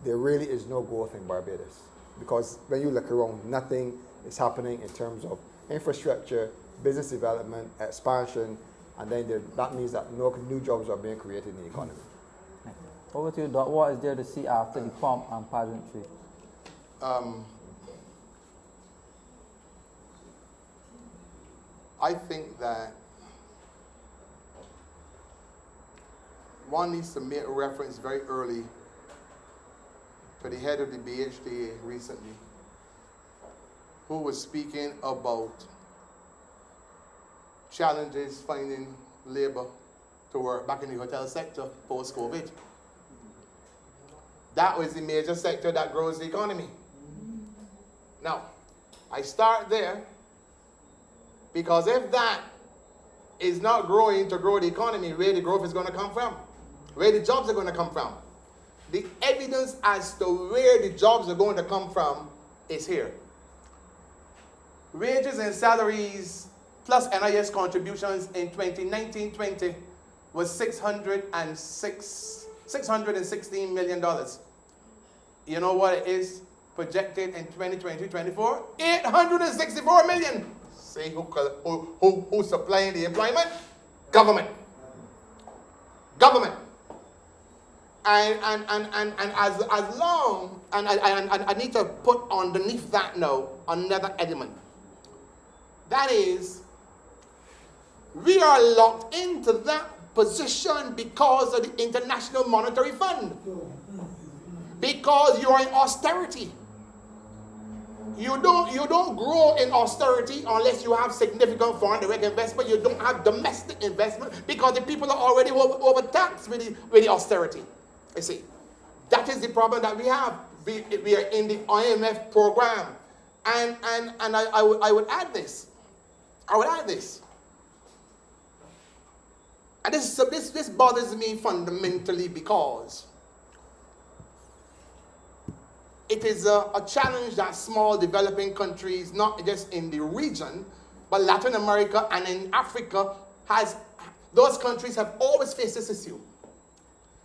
there really is no growth in Barbados. Because when you look around, nothing is happening in terms of infrastructure, business development, expansion, and then that means that no new jobs are being created in the economy. Over to you, Doc. What is there to see after the pomp and pageantry? I think that one needs to make a reference very early to the head of the BHTA recently, who was speaking about challenges finding labor to work back in the hotel sector post-COVID. That was the major sector that grows the economy. Now, I start there because if that is not growing to grow the economy, where the growth is going to come from, where the jobs are going to come from, the evidence as to where the jobs are going to come from is here. Wages and salaries plus NIS contributions in 2019-20 was $616 million. You know what it is projected in 2020-24? $864 million. See who's supplying the employment? Government. Government. And as long, and I need to put underneath that now another element. That is, we are locked into that position because of the International Monetary Fund. Because you are in austerity. You don't grow in austerity unless you have significant foreign direct investment. You don't have domestic investment because the people are already overtaxed with the austerity. You see, that is the problem that we have. We are in the IMF program. And I would add this. And this bothers me fundamentally because it is a challenge that small developing countries, not just in the region, but Latin America and in Africa, those countries have always faced this issue.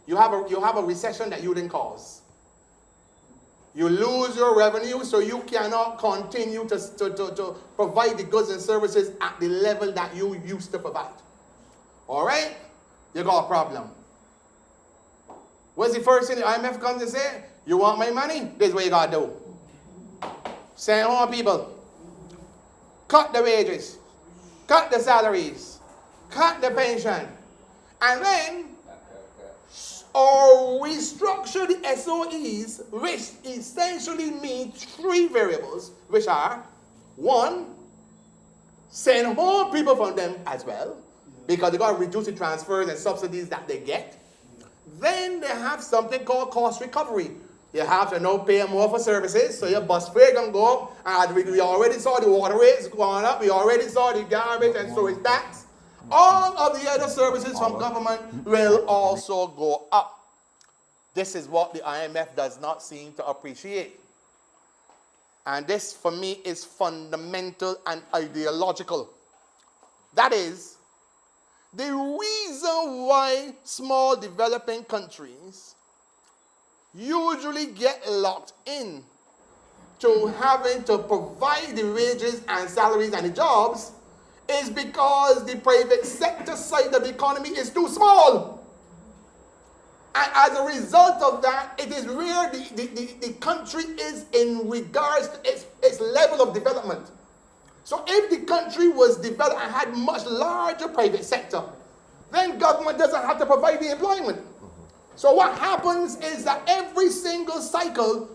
You have a recession that you didn't cause. You lose your revenue, so you cannot continue to provide the goods and services at the level that you used to provide. All right? You got a problem. What's the first thing the IMF comes and say? You want my money? This is what you got to do. Send home people. Cut the wages. Cut the salaries. Cut the pension. And then, or restructure the SOEs, which essentially means three variables, which are, one, send home people from them as well, because they got to reduce the transfers and subsidies that they get. Then they have something called cost recovery. You have to now pay more for services, so your bus fare can go up. And we already saw the water rates going up. We already saw the garbage and storage tax. All of the other services from government will also go up. This is what the IMF does not seem to appreciate. And this, for me, is fundamental and ideological. That is, the reason why small developing countries usually get locked in to having to provide the wages and salaries and the jobs is because the private sector side of the economy is too small. And as a result of that, it is where the country is in regards to its level of development. So if the country was developed and had much larger private sector, then government doesn't have to provide the employment. So what happens is that every single cycle,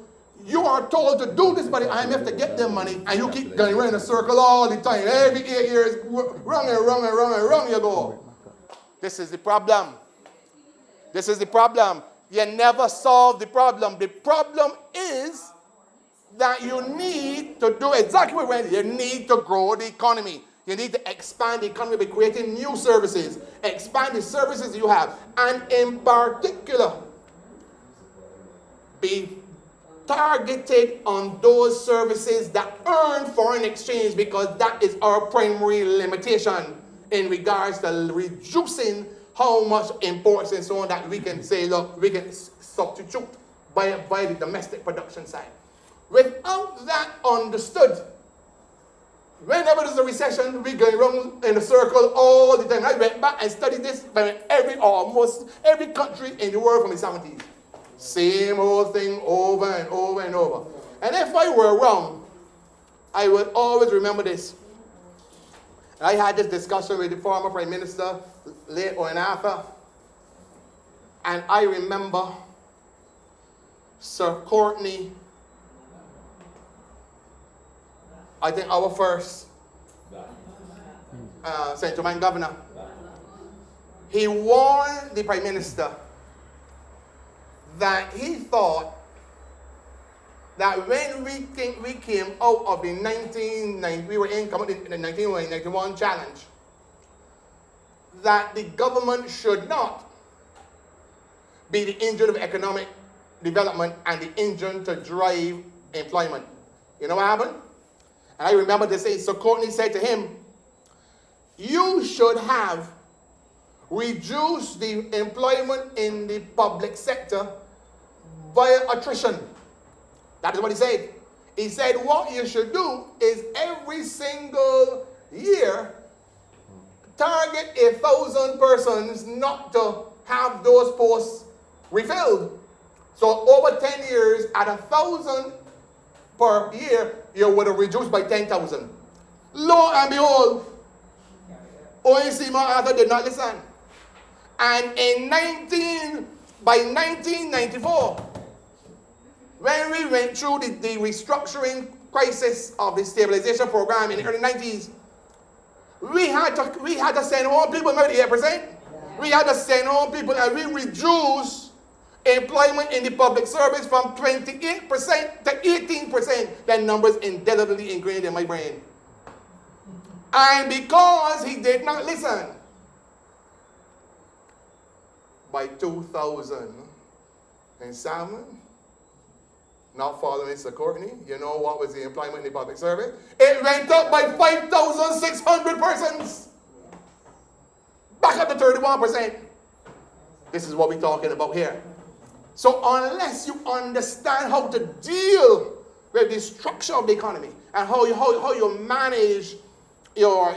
you are told to do this by the IMF to get their money, and you keep going around in a circle all the time. Every 8 years, wrong you go. This is the problem. This is the problem. You never solve the problem. The problem is that you need to do exactly what you need to grow the economy. You need to expand the economy by creating new services. Expand the services you have. And in particular, be targeted on those services that earn foreign exchange, because that is our primary limitation in regards to reducing how much imports and so on that we can say, look, we can substitute by the domestic production side. Without that understood, whenever there's a recession, we go around in a circle all the time. I went back and studied this by almost every country in the world from the 70s. Same old thing over and over and over. And if I were wrong, I would always remember this. I had this discussion with the former Prime Minister, late Owen Arthur. And I remember Sir Courtney, I think our first St. Domingue governor, he warned the Prime Minister that he thought that when we came out of the 1990, we were in the 1991 challenge, that the government should not be the engine of economic development and the engine to drive employment. You know what happened? And I remember to say, so Courtney said to him, you should have reduced the employment in the public sector via attrition. That is what he said. He said what you should do is every single year target 1,000 persons not to have those posts refilled. So over 10 years, at 1,000 per year, you would have reduced by 10,000. Lo and behold, ONC MacArthur did not listen. And by 1994, when we went through the restructuring crisis of the stabilization program in the early 90s, we had to send home people, maybe 8%. We had to send home people, and we reduced employment in the public service from 28% to 18%. That number is indelibly ingrained in my brain. And because he did not listen, by 2007, not following Sir Courtney, you know what was the employment in the public service? It went up by 5,600 persons. Back up to 31%. This is what we're talking about here. So unless you understand how to deal with the structure of the economy and how you manage your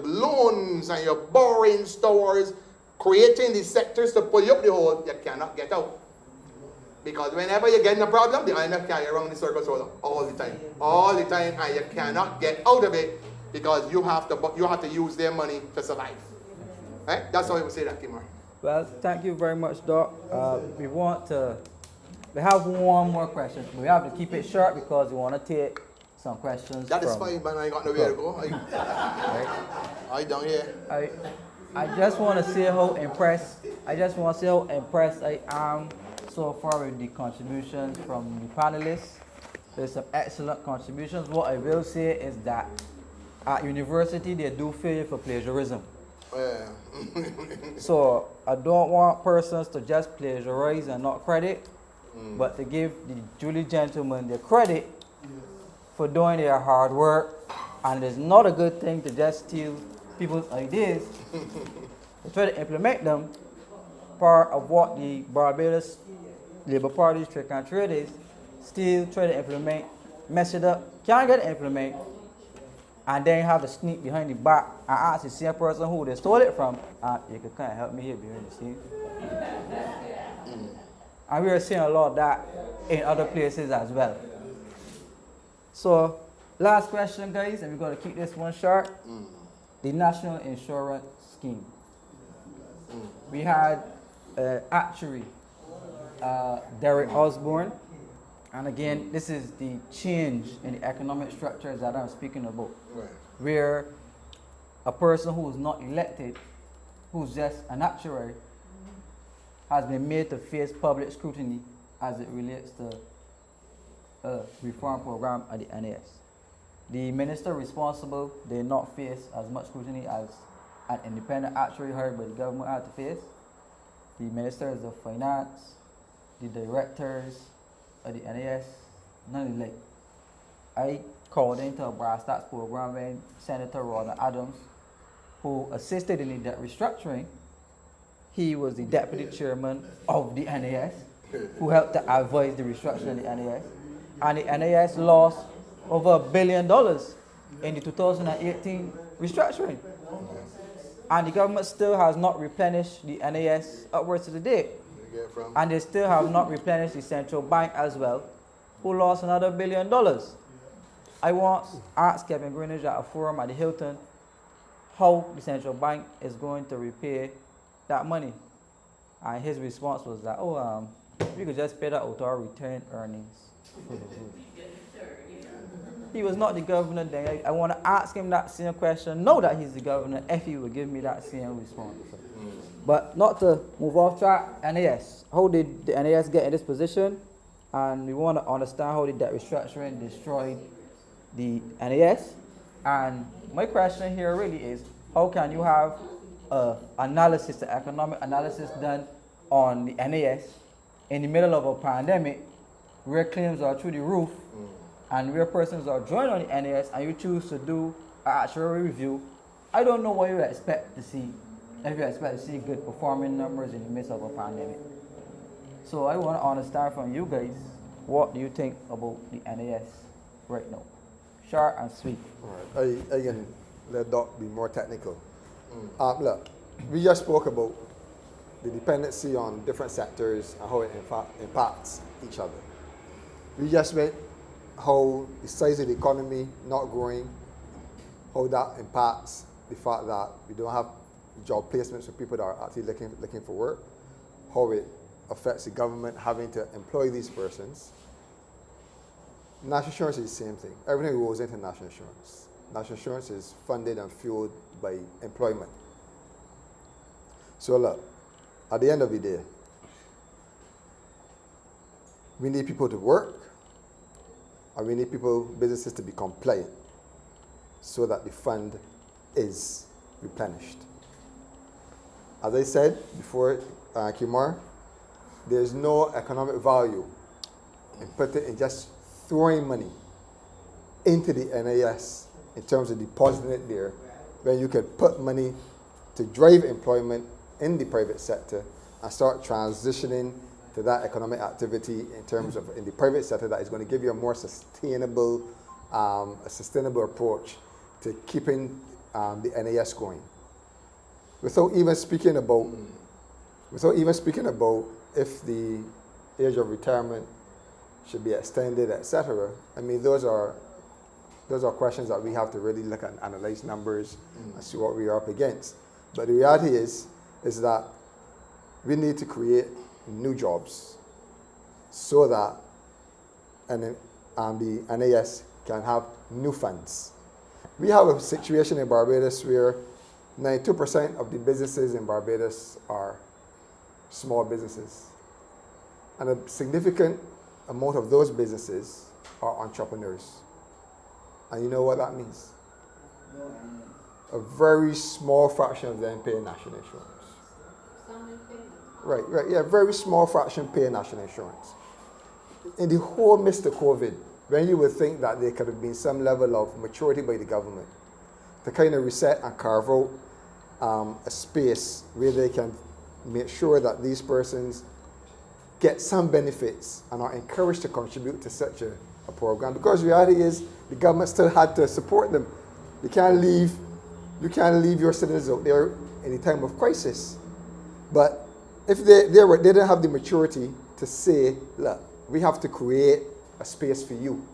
loans and your borrowings towards creating the sectors to pull you up the hole, you cannot get out. Because whenever you get in a problem, the IMF carry around the circus roller all the time, and you cannot get out of it because you have to use their money to survive. Right? That's how I would say that, Kemar. Well, thank you very much, Doc. We have one more question. We have to keep it short because we want to take some questions. That is fine, but I ain't got nowhere to go. I down here. I just want to say how impressed I am so far with the contributions from the panelists. There's some excellent contributions. What I will say is that at university they do fail you for plagiarism. Yeah. So I don't want persons to just plagiarize and not credit, but to give the Julie gentlemen their credit for doing their hard work. And it's not a good thing to just steal people's ideas to try to implement them. Part of what the Barbados Labour Party's trick and trade is, still try to implement, mess it up, can't get it implement, and then have to sneak behind the back and ask the same person who they stole it from, you can kind of help me here behind the scenes. And we are seeing a lot of that in other places as well. So, last question, guys, and we're going to keep this one short. The National Insurance Scheme. We had actuary Derek Osborne, and again, this is the change in the economic structures that I'm speaking about, where a person who is not elected, who's just an actuary, has been made to face public scrutiny as it relates to a reform program at the NAS. The minister responsible did not face as much scrutiny as an independent actuary hired by the government had to face. The ministers of finance, the directors of the NAS, none of the like. I called into a brass tacks program when Senator Ronald Adams, who assisted in the debt restructuring, he was the deputy chairman of the NAS, who helped to advise the restructuring of the NAS. And the NAS lost over $1 billion in the 2018 restructuring. And the government still has not replenished the NAS upwards to the date. And they still have not replenished the central bank as well, who lost another $1 billion. I once asked Kevin Greenidge at a forum at the Hilton how the central bank is going to repay that money. And his response was that, we could just pay that out our retained earnings. He was not the governor then. I want to ask him that same question, know that he's the governor, if he would give me that same response. But not to move off track, NAS. How did the NAS get in this position? And we want to understand how the debt restructuring destroyed the NAS. And my question here really is, how can you have analysis, the economic analysis done on the NAS in the middle of a pandemic where claims are through the roof and where persons are joined on the NAS and you choose to do an actuarial review? I don't know what you expect to see, if you expect to see good performing numbers in the midst of a pandemic. So I want to understand from you guys, what do you think about the NAS right now? Short and sweet. All right, I can let Doc be more technical. Look, we just spoke about the dependency on different sectors and how it impacts each other. We just went how the size of the economy not growing, how that impacts the fact that we don't have job placements for people that are actually looking for work, how it affects the government having to employ these persons. National insurance is the same thing. Everything goes into national insurance. National insurance is funded and fueled by employment. So look, at the end of the day, we need people to work, and we need businesses to be compliant so that the fund is replenished. As I said before, Kemar, there's no economic value in just throwing money into the NAS in terms of depositing it there, when you could put money to drive employment in the private sector and start transitioning to that economic activity in terms of in the private sector that is going to give you a more sustainable approach to keeping the NAS going. Without even speaking about if the age of retirement should be extended, etc. I mean, those are questions that we have to really look at and analyze numbers and see what we are up against. But the reality is that we need to create new jobs so that the NAS can have new funds. We have a situation in Barbados where 92% of the businesses in Barbados are small businesses. And a significant amount of those businesses are entrepreneurs. And you know what that means? A very small fraction of them pay national insurance. Right, yeah, very small fraction pay national insurance. In the whole midst of COVID, when you would think that there could have been some level of maturity by the government to kind of reset and carve out a space where they can make sure that these persons get some benefits and are encouraged to contribute to such a program. Because the reality is the government still had to support them. You can't leave your citizens out there in a time of crisis. But if they didn't have the maturity to say, look, we have to create a space for you,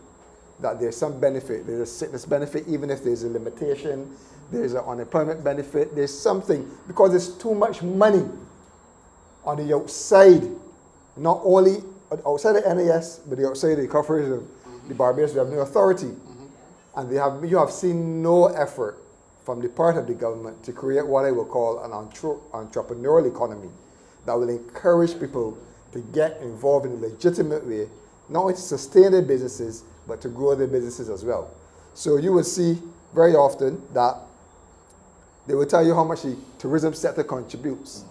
that there's some benefit, there's a sickness benefit, even if there's a limitation, there's an unemployment benefit, there's something, because there's too much money on the outside, not only outside the NAS, but the outside the coverage of the Barbados Revenue Authority. And you have seen no effort from the part of the government to create what I would call an entrepreneurial economy that will encourage people to get involved in a legitimate way, not only to sustain their businesses, but to grow their businesses as well. So you will see very often that they will tell you how much the tourism sector contributes,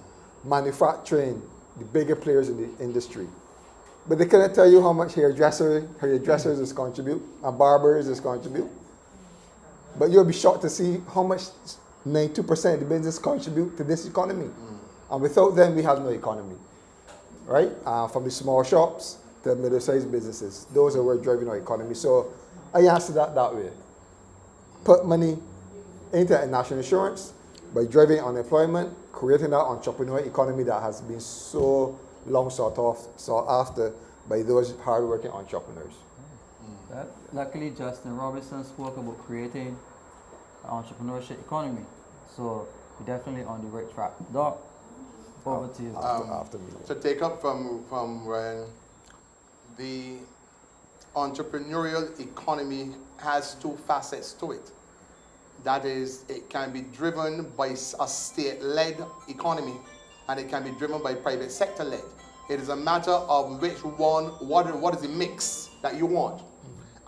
manufacturing, the bigger players in the industry. But they cannot tell you how much hairdressers is contribute and barbers is contribute. But you'll be shocked to see how much 92% of the business contribute to this economy. And without them, we have no economy, right? From the small shops to middle-sized businesses. Those are what are driving our economy. So I answer that way. Put money into national insurance by driving unemployment, creating that entrepreneurial economy that has been so long sought after by those hard-working entrepreneurs. Luckily, Justin Robinson spoke about creating an entrepreneurship economy. So we're definitely on the right track. Doc? Over to you. After me. To take up from when the entrepreneurial economy has two facets to it. That is, it can be driven by a state-led economy, and it can be driven by private sector-led. It is a matter of which one, what is the mix that you want.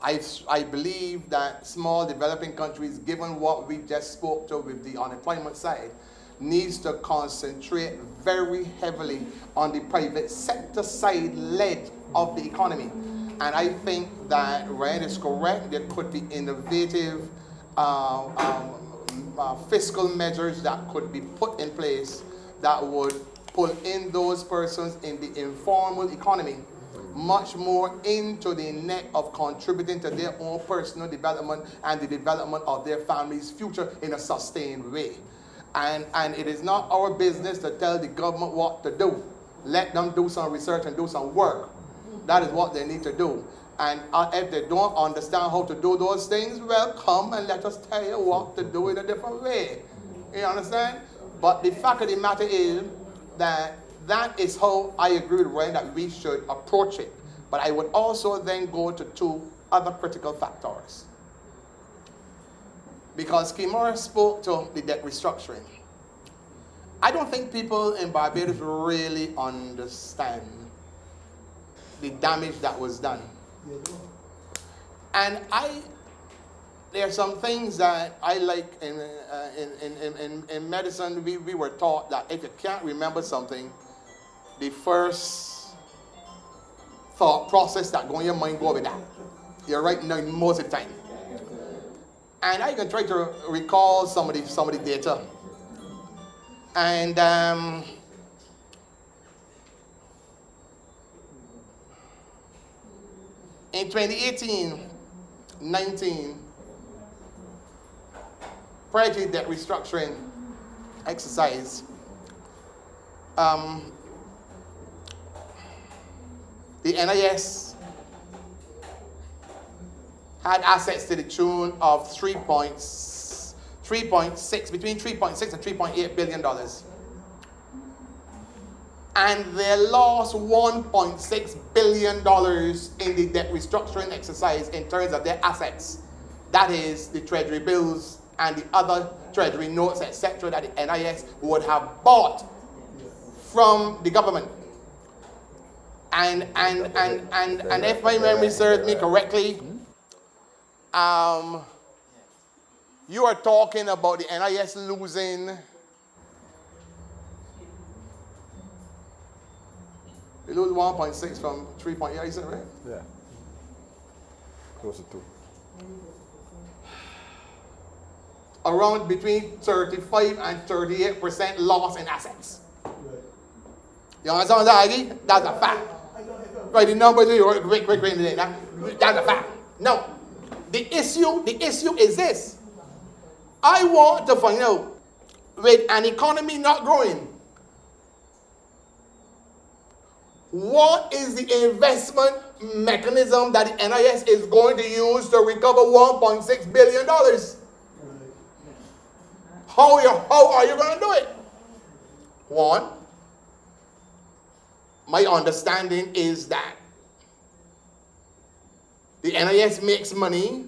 I believe that small developing countries, given what we just spoke to with the unemployment side, needs to concentrate very heavily on the private sector side led of the economy. And I think that Ryan is correct. There could be innovative fiscal measures that could be put in place that would pull in those persons in the informal economy much more into the net of contributing to their own personal development and the development of their family's future in a sustained way. And it is not our business to tell the government what to do. Let them do some research and do some work. That is what they need to do. And if they don't understand how to do those things, well, come and let us tell you what to do in a different way. You understand? But the fact of the matter is that that is how I agree with Ryan that we should approach it. But I would also then go to two other critical factors. Because Kemar spoke to the debt restructuring. I don't think people in Barbados really understand the damage that was done. And there are some things that I like in medicine. We were taught that if you can't remember something, the first thought process that go in your mind go with that. You're right now most of the time. And I can try to recall some of the data. And in 2018-19, prior to the debt restructuring exercise, the NIS had assets to the tune of between 3.6 and $3.8 billion. And they lost $1.6 billion in the debt restructuring exercise in terms of their assets. That is the treasury bills and the other treasury notes, etc., that the NIS would have bought from the government. And if my memory serves me correctly, you are talking about the NIS losing they lose 1.6 from 3.8, is that right? Yeah. Close to 2. Around between 35 and 38% loss in assets. You understand that, Aggie? That's a fact. Right, the numbers you work quick, that's a fact. Now, the issue is this. I want to find out, with an economy not growing, what is the investment mechanism that the NIS is going to use to recover $1.6 billion? How are you going to do it? One, my understanding is that the NIS makes money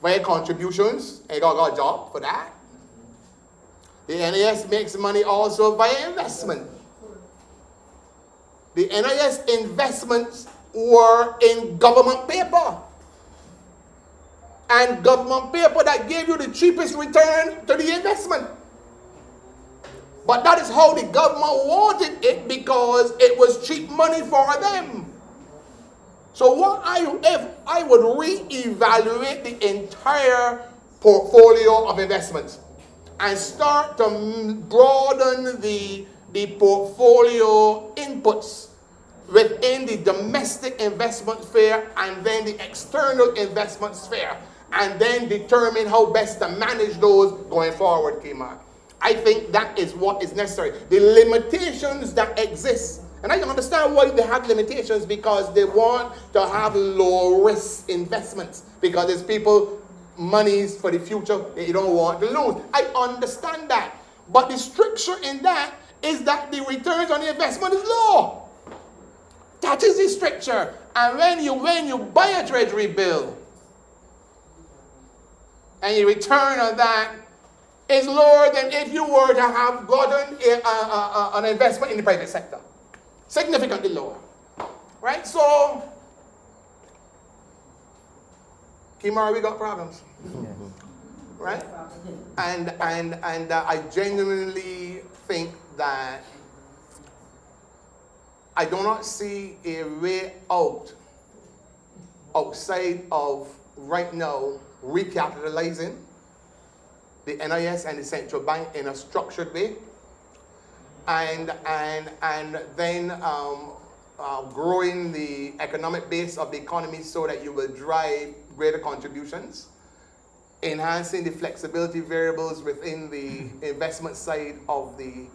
via contributions. I got a job for that. The NIS makes money also via investment. The NIS investments were in government paper. And government paper that gave you the cheapest return to the investment. But that is how the government wanted it because it was cheap money for them. So if I would reevaluate the entire portfolio of investments and start to broaden the portfolio inputs within the domestic investment sphere and then the external investment sphere, and then determine how best to manage those going forward, Kemar. I think that is what is necessary. The limitations that exist, and I can understand why they have limitations, because they want to have low-risk investments, because there's people, monies for the future they don't want to lose. I understand that. But the stricture in that is that the returns on the investment is low. That is the stricture. And when you buy a treasury bill and your return on that is lower than if you were to have gotten an investment in the private sector. Significantly lower. Right? So, Kemar, we got problems. Right? And I genuinely think that I do not see a way out outside of right now recapitalizing the NIS and the central bank in a structured way, and then growing the economic base of the economy so that you will drive greater contributions, enhancing the flexibility variables within the investment side of the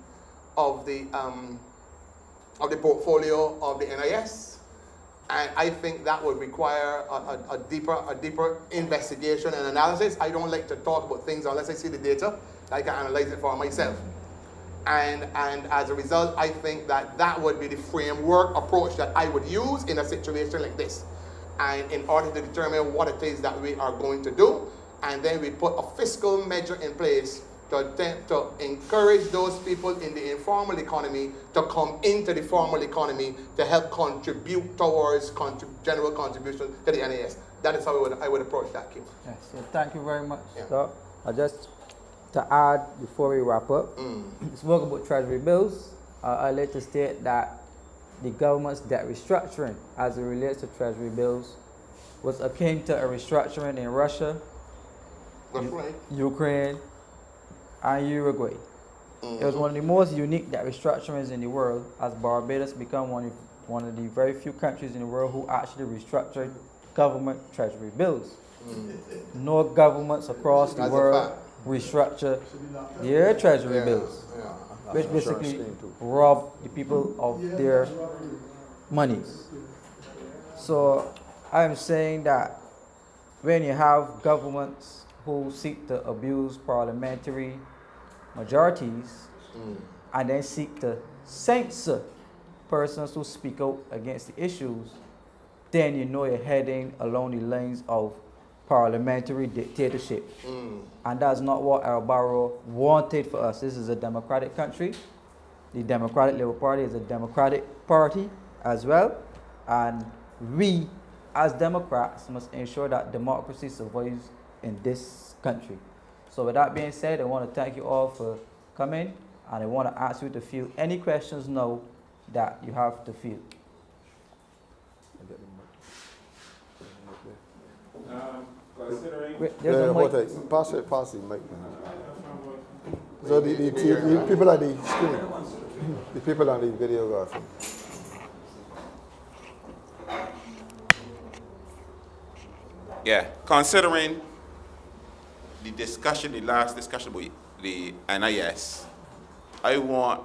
portfolio of the NIS. And I think that would require a deeper investigation and analysis. I don't like to talk about things unless I see the data. I can analyze it for myself. And as a result, I think that would be the framework approach that I would use in a situation like this. And in order to determine what it is that we are going to do, and then we put a fiscal measure in place to attempt to encourage those people in the informal economy to come into the formal economy to help contribute towards general contribution to the NAS. That is how I would approach that, Kim. Yes, so thank you very much. Yeah. So, just to add before we wrap up, spoke about treasury bills. I'd like to state that the government's debt restructuring as it relates to treasury bills was akin to a restructuring in Russia, That's right. Ukraine, and Uruguay. It was one of the most unique debt restructurings in the world, as Barbados became one of the very few countries in the world who actually restructured government treasury bills. No governments across the world restructure their treasury bills, which basically rob the people of their monies. So I'm saying that when you have governments who seek to abuse parliamentary majorities and then seek to censor persons who speak out against the issues, then you know you're heading along the lines of parliamentary dictatorship. And that's not what El Barro wanted for us. This is a democratic country. The Democratic Labour Party is a democratic party as well. And we, as Democrats, must ensure that democracy survives in this country. So with that being said, I want to thank you all for coming, and I want to ask you to field any questions now that you have to field. Considering Wait, there's a mic. Pass the mic. So the people at the screen, the people on the videography. Yeah, considering the last discussion about the NIS, I want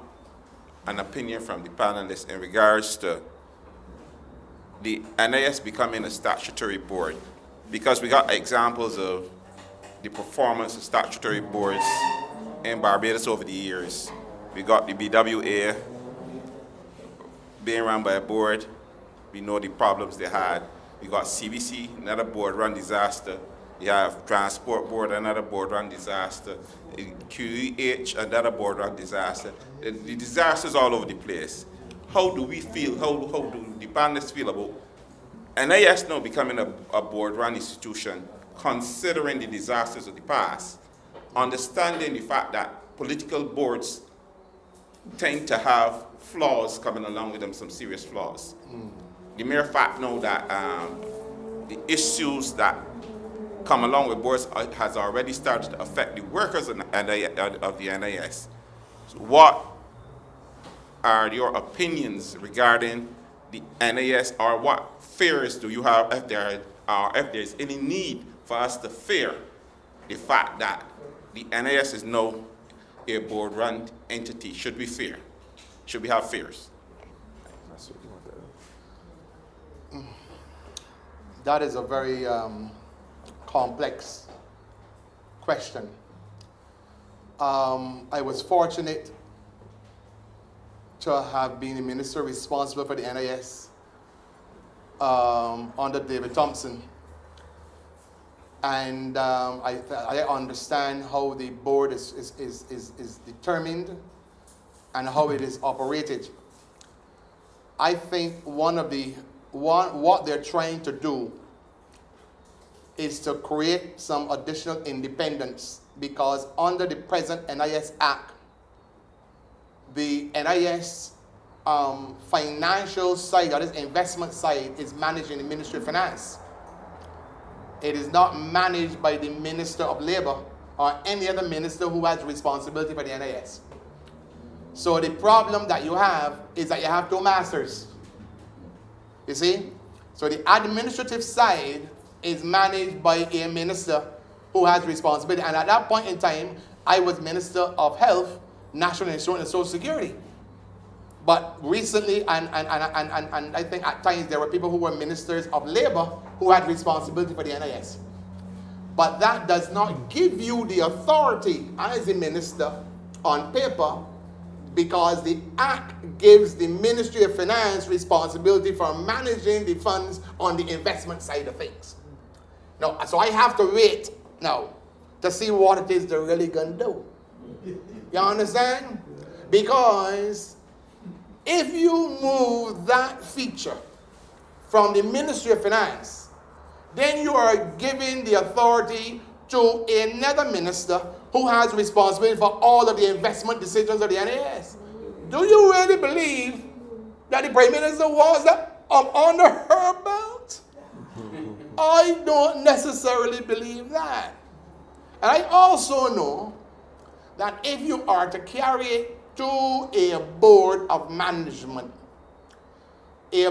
an opinion from the panelists in regards to the NIS becoming a statutory board, because we got examples of the performance of statutory boards in Barbados over the years. We got the BWA being run by a board. We know the problems they had. We got CBC, another board run disaster. You have Transport Board, another board run disaster. QEH, another board run disaster. The disasters all over the place. How do we feel, how do the panelists feel about NIS now becoming a board run institution, considering the disasters of the past, understanding the fact that political boards tend to have flaws coming along with them, some serious flaws. The mere fact now that the issues that come along with boards has already started to affect the workers of the NIS. So what are your opinions regarding the NIS, or what fears do you have if there's any need for us to fear the fact that the NIS is now a board-run entity? Should we fear? Should we have fears? That is a very complex question. I was fortunate to have been the minister responsible for the NIS under David Thompson. And I understand how the board is determined and how it is operated. I think what they're trying to do is to create some additional independence, because under the present NIS Act, the NIS financial side, that is investment side, is managed in the Ministry of Finance. It is not managed by the Minister of Labor or any other minister who has responsibility for the NIS. So the problem that you have is that you have two masters. You see? So the administrative side is managed by a minister who has responsibility. And at that point in time, I was Minister of Health, National Insurance and Social Security. But recently, and I think at times there were people who were ministers of labor who had responsibility for the NIS. But that does not give you the authority as a minister on paper, because the Act gives the Ministry of Finance responsibility for managing the funds on the investment side of things. Now, so I have to wait now to see what it is they're really going to do. You understand? Because if you move that feature from the Ministry of Finance, then you are giving the authority to another minister who has responsibility for all of the investment decisions of the NIS. Do you really believe that the Prime Minister was under her belt? I don't necessarily believe that. And I also know that if you are to carry it to a board of management, the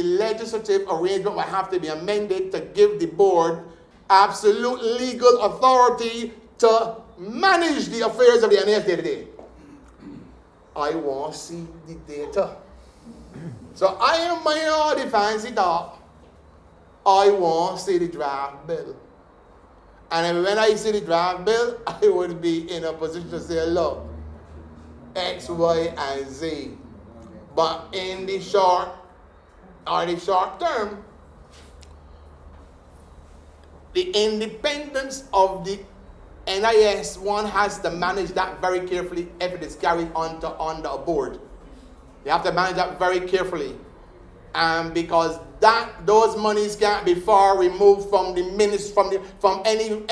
legislative arrangement will have to be amended to give the board absolute legal authority to manage the affairs of the NIS day to day. I want to see the data. So I am my all the fancy talk. I want to see the draft bill. And when I see the draft bill, I would be in a position to say, look, X, Y, and Z. But in the short term, the independence of the NIS, one has to manage that very carefully if it is carried on under a board. You have to manage that very carefully. Because those monies can't be far removed from the from any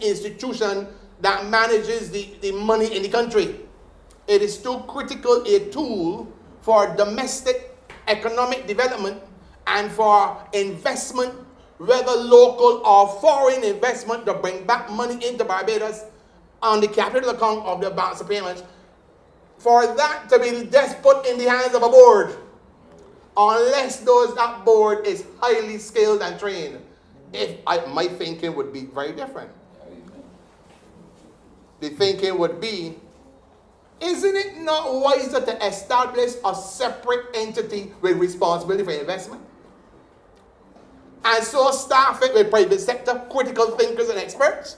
institution that manages the money in the country. It is too critical a tool for domestic economic development and for investment, whether local or foreign investment, to bring back money into Barbados on the capital account of the balance of payments, for that to be just put in the hands of a board, unless that board is highly skilled and trained. My thinking would be very different. The thinking would be, isn't it not wiser to establish a separate entity with responsibility for investment? And so staff it with private sector, critical thinkers and experts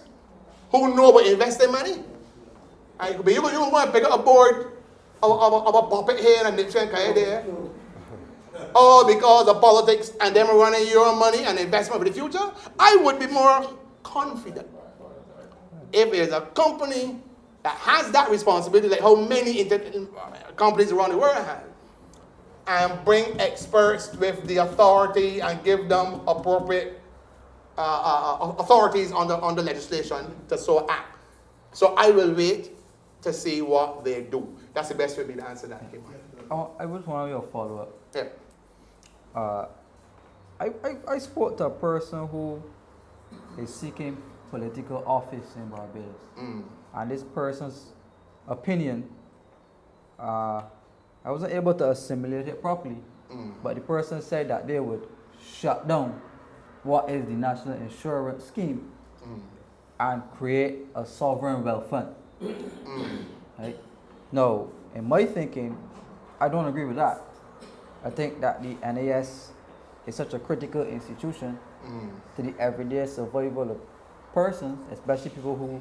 who know about investing money. But you want to pick up a board of a puppet here and Nipsey and Kaya there, all because of politics and them running your money and investment for the future. I would be more confident if there's a company that has that responsibility, like how many companies around the world have, and bring experts with the authority and give them appropriate authorities on the legislation to so act. So I will wait to see what they do. That's the best way for me to answer that. I was one of your follow-up. Yeah. I spoke to a person who is seeking political office in Barbados. And this person's opinion, I wasn't able to assimilate it properly, but the person said that they would shut down what is the national insurance scheme and create a sovereign wealth fund. Right? Now, in my thinking, I don't agree with that. I think that the NAS is such a critical institution to the everyday survival of persons, especially people who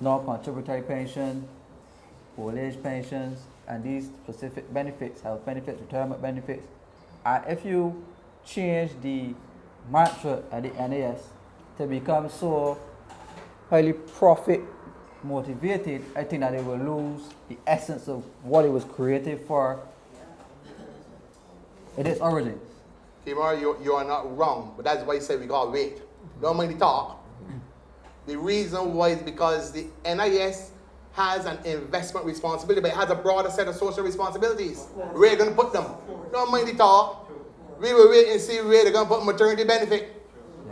non-contributory pension, old age pensions, and these specific benefits, health benefits, retirement benefits. And if you change the mantra at the NAS to become so highly profit motivated, I think that it will lose the essence of what it was created for in its origins. Kemar, you are not wrong, but that's why I say we gotta wait. Don't mind the talk. The reason why is because the NIS has an investment responsibility, but it has a broader set of social responsibilities. Where are you gonna put them? Don't mind the talk. We will wait and see where they're gonna put maternity benefit,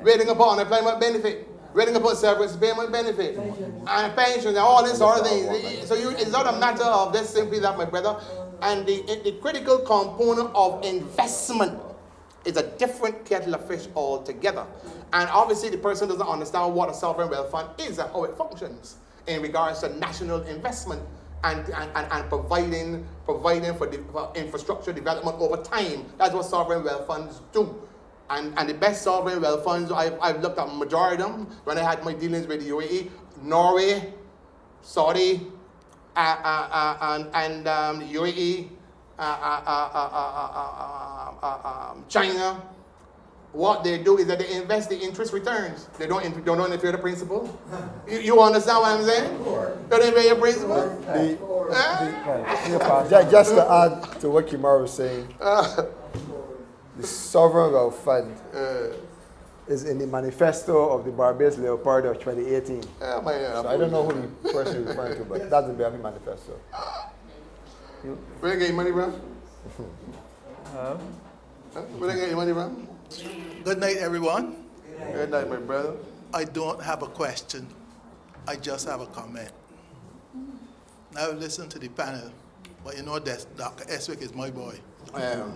where they're gonna put unemployment benefit, where they're gonna put service payment benefit, and pensions, and all this sort of things. So it's not a matter of just simply that, my brother. And the critical component of investment is a different kettle of fish altogether. And obviously the person doesn't understand what a sovereign wealth fund is and how it functions in regards to national investment and providing for infrastructure development over time. That's what sovereign wealth funds do. And the best sovereign wealth funds, I've looked at majority of them when I had my dealings with the UAE, Norway, Saudi, and UAE, China. What they do is that they invest the interest returns. They don't interfere the principal. You understand what I'm saying? Don't interfere your principal. Just to add to what Kemar was saying, the sovereign wealth fund is in the manifesto of the Barbados Labour Party of 2018. So I don't know who the person you're referring to, but that's the Barbados manifesto. Where you get your money from? Where you get your money from? Good night, everyone. Good night, my brother. I don't have a question. I just have a comment. Now listen to the panel, but you know that Dr. Estwick is my boy.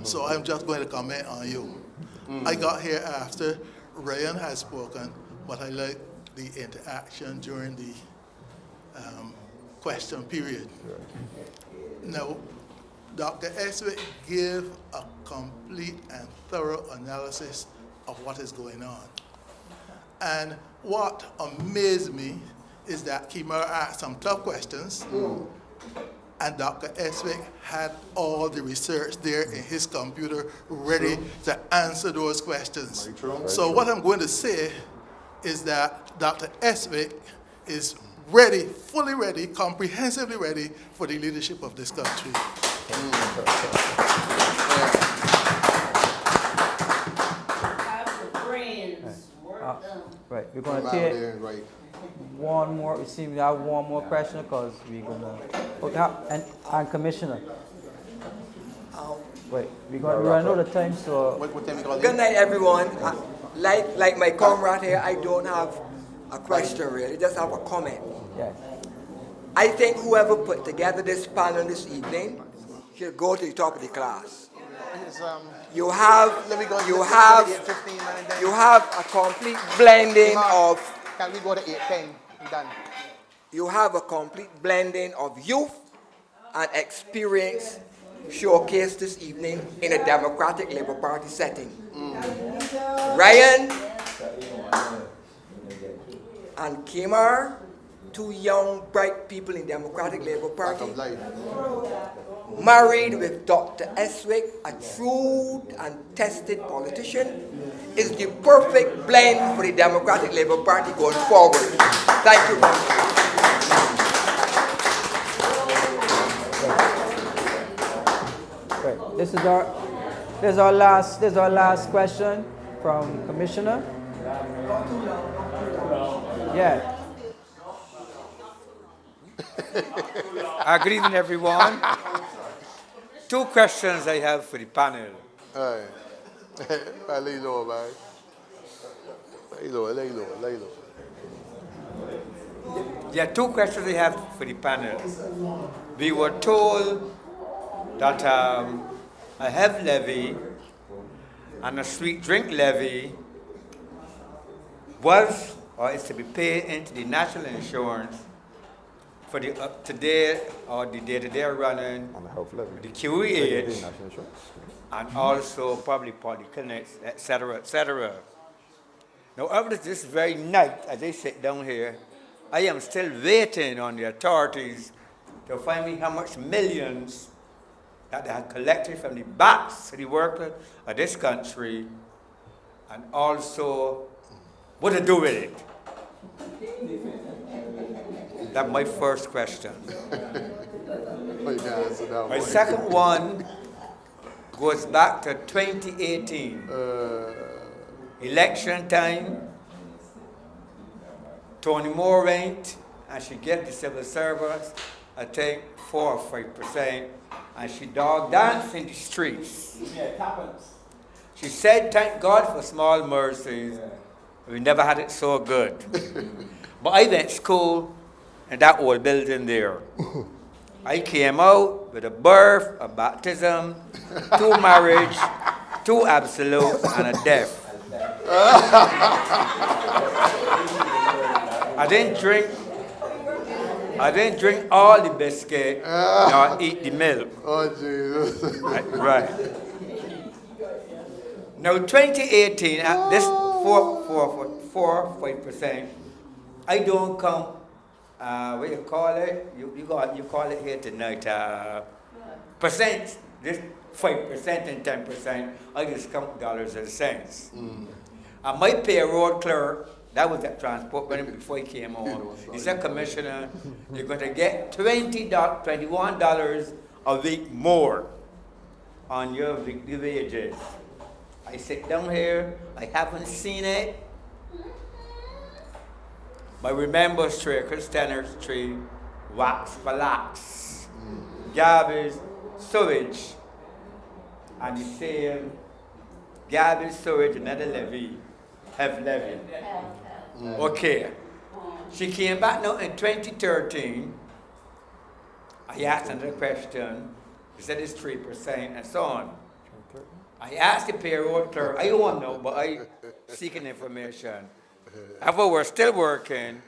So I'm just going to comment on you. I got here after Ryan has spoken, but I like the interaction during the question period. Now, Dr. Estwick gave a complete and thorough analysis of what is going on. And what amazed me is that Kemar asked some tough questions, and Dr. Estwick had all the research there in his computer ready to answer those questions. So what I'm going to say is that Dr. Estwick is ready, fully ready, comprehensively ready for the leadership of this country. Right, we're going to take one more. We see we have one more question because we're going to. Okay, and Commissioner. Wait, we're going to run out of time, so. Good night, everyone. Like my comrade here, I don't have a question really, just have a comment. Yeah. I think whoever put together this panel this evening should go to the top of the class. You have a complete blending of. Can we go to 8:10? Done. You have a complete blending of youth and experience showcased this evening in a Democratic Labour Party setting. Ryan and Kemar, two young, bright people in Democratic Labour Party, married with Dr. Estwick, a true and tested politician, is the perfect blend for the Democratic Labour Party going forward. Thank you. Right. This is our last question from Commissioner. Yeah. Good evening, everyone. Two questions I have for the panel. Lay low, man. Lay low. There are two questions I have for the panel. We were told that a health levy and a street drink levy was or is to be paid into the national insurance for the today or the day-to-day running, the QEH, and also probably polyclinics, etc., etc. Now, after this very night, as I sit down here, I am still waiting on the authorities to find me how much millions that they had collected from the backs of the workers of this country, and also what to do with it. That's my first question. My second one goes back to 2018. Election time. Tony Moore went, and she gave the civil servants, I think, 4 or 5%, and she dog danced in the streets. She said, thank God for small mercies. We never had it so good. But I went to school in that old building there. I came out with a birth, a baptism, 2 marriage, 2 absolutes, and a death. I didn't drink all the biscuit, nor eat the milk. Oh, Jesus. Right. Now, 2018, at this 4.5%, I don't come, what you call it? You call it here tonight, percent, this 5% and 10%, I just count dollars and cents. And my payroll clerk, that was at transport when before he came on, he said, Commissioner, you're going to get $21 a week more on your weekly wages. I sit down here, I haven't seen it. But remember, Strikers, Tenors, Tree, Wax, Palax, Garbage, Sewage, and the same garbage, sewage, another levy, have levy. Okay. She came back now in 2013. I asked another question. He said it's 3% and so on. I asked the payroll clerk, I don't want to know, but I seeking information. If I were still working,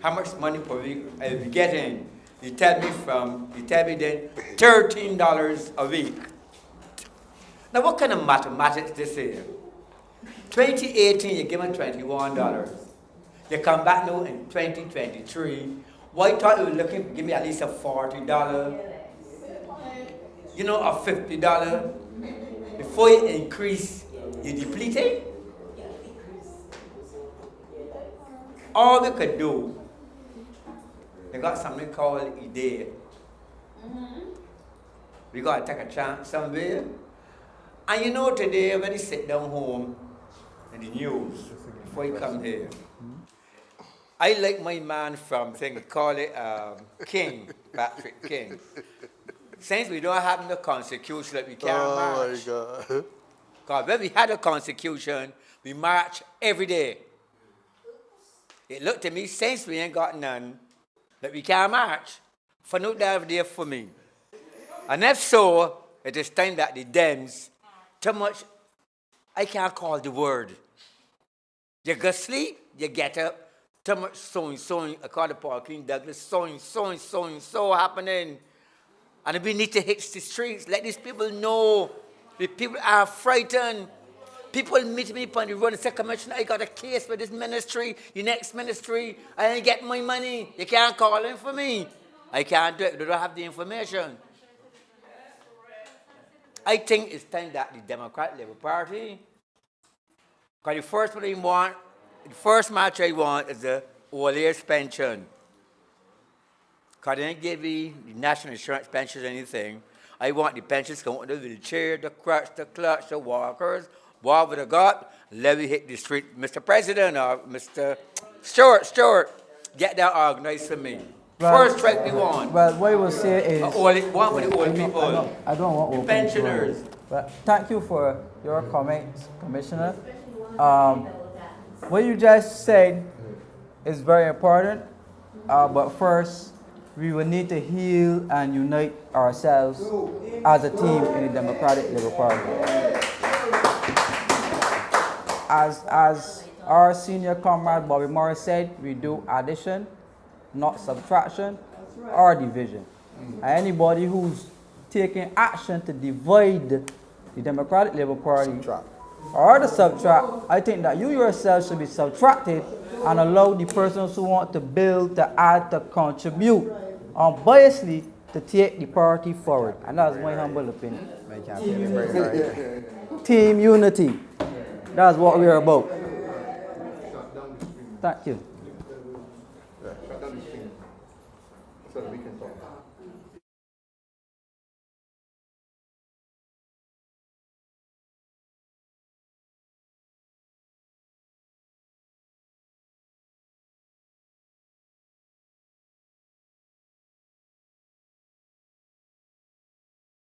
how much money per week I'll be getting? He tell me then $13 a week. Now what kind of mathematics this is? 2018, you give them $21. You come back now in 2023. Why thought you were looking to give me at least a $40? You know, a $50? Before you increase, you deplete it? All we could do, they got something called idea. We got to take a chance somewhere. And you know today, when you sit down home in the news, before you come here, I like my man from, call it King, Patrick King. Since we don't have no constitution that we can't march. Oh my God. Because when we had a constitution, we march every day. It looked to me, since we ain't got none, that we can't march. For no damn day for me. And if so, it is time that the Dems, too much, I can't call the word. You go sleep, you get up, too much sewing, I call the Parkinson Douglas, sewing happening. And we need to hit the streets, let these people know. The people are frightened. People meet me on the road and say, Commissioner, I got a case with this ministry, the next ministry, I ain't get my money. You can't call in for me. I can't do it, they don't have the information. I think it's time that the Democratic Labour Party, because the first one I want, the first match I want is the old age pension. Because they didn't give me the national insurance pensions or anything. I want the pensions come on the wheelchair, the crutch, the clutch, the walkers, what would have got, let me hit the street. Mr. President or Mr. Stuart, get that organized for me. Well, first strike we want. Well, what I will say is... One with the old people. I don't want old pensioners. But thank you for your comments, Commissioner. What you just said is very important. But first, we will need to heal and unite ourselves as a team in the Democratic Labour Party. As our senior comrade Bobby Morris said, we do addition, not subtraction or division. And anybody who's taking action to divide the Democratic Labour Party or to subtract, I think that you yourself should be subtracted and allow the persons who want to build, to add, to contribute unbiasedly to take the party forward. And that's my humble opinion. Team unity. That's what we're about. Thank you.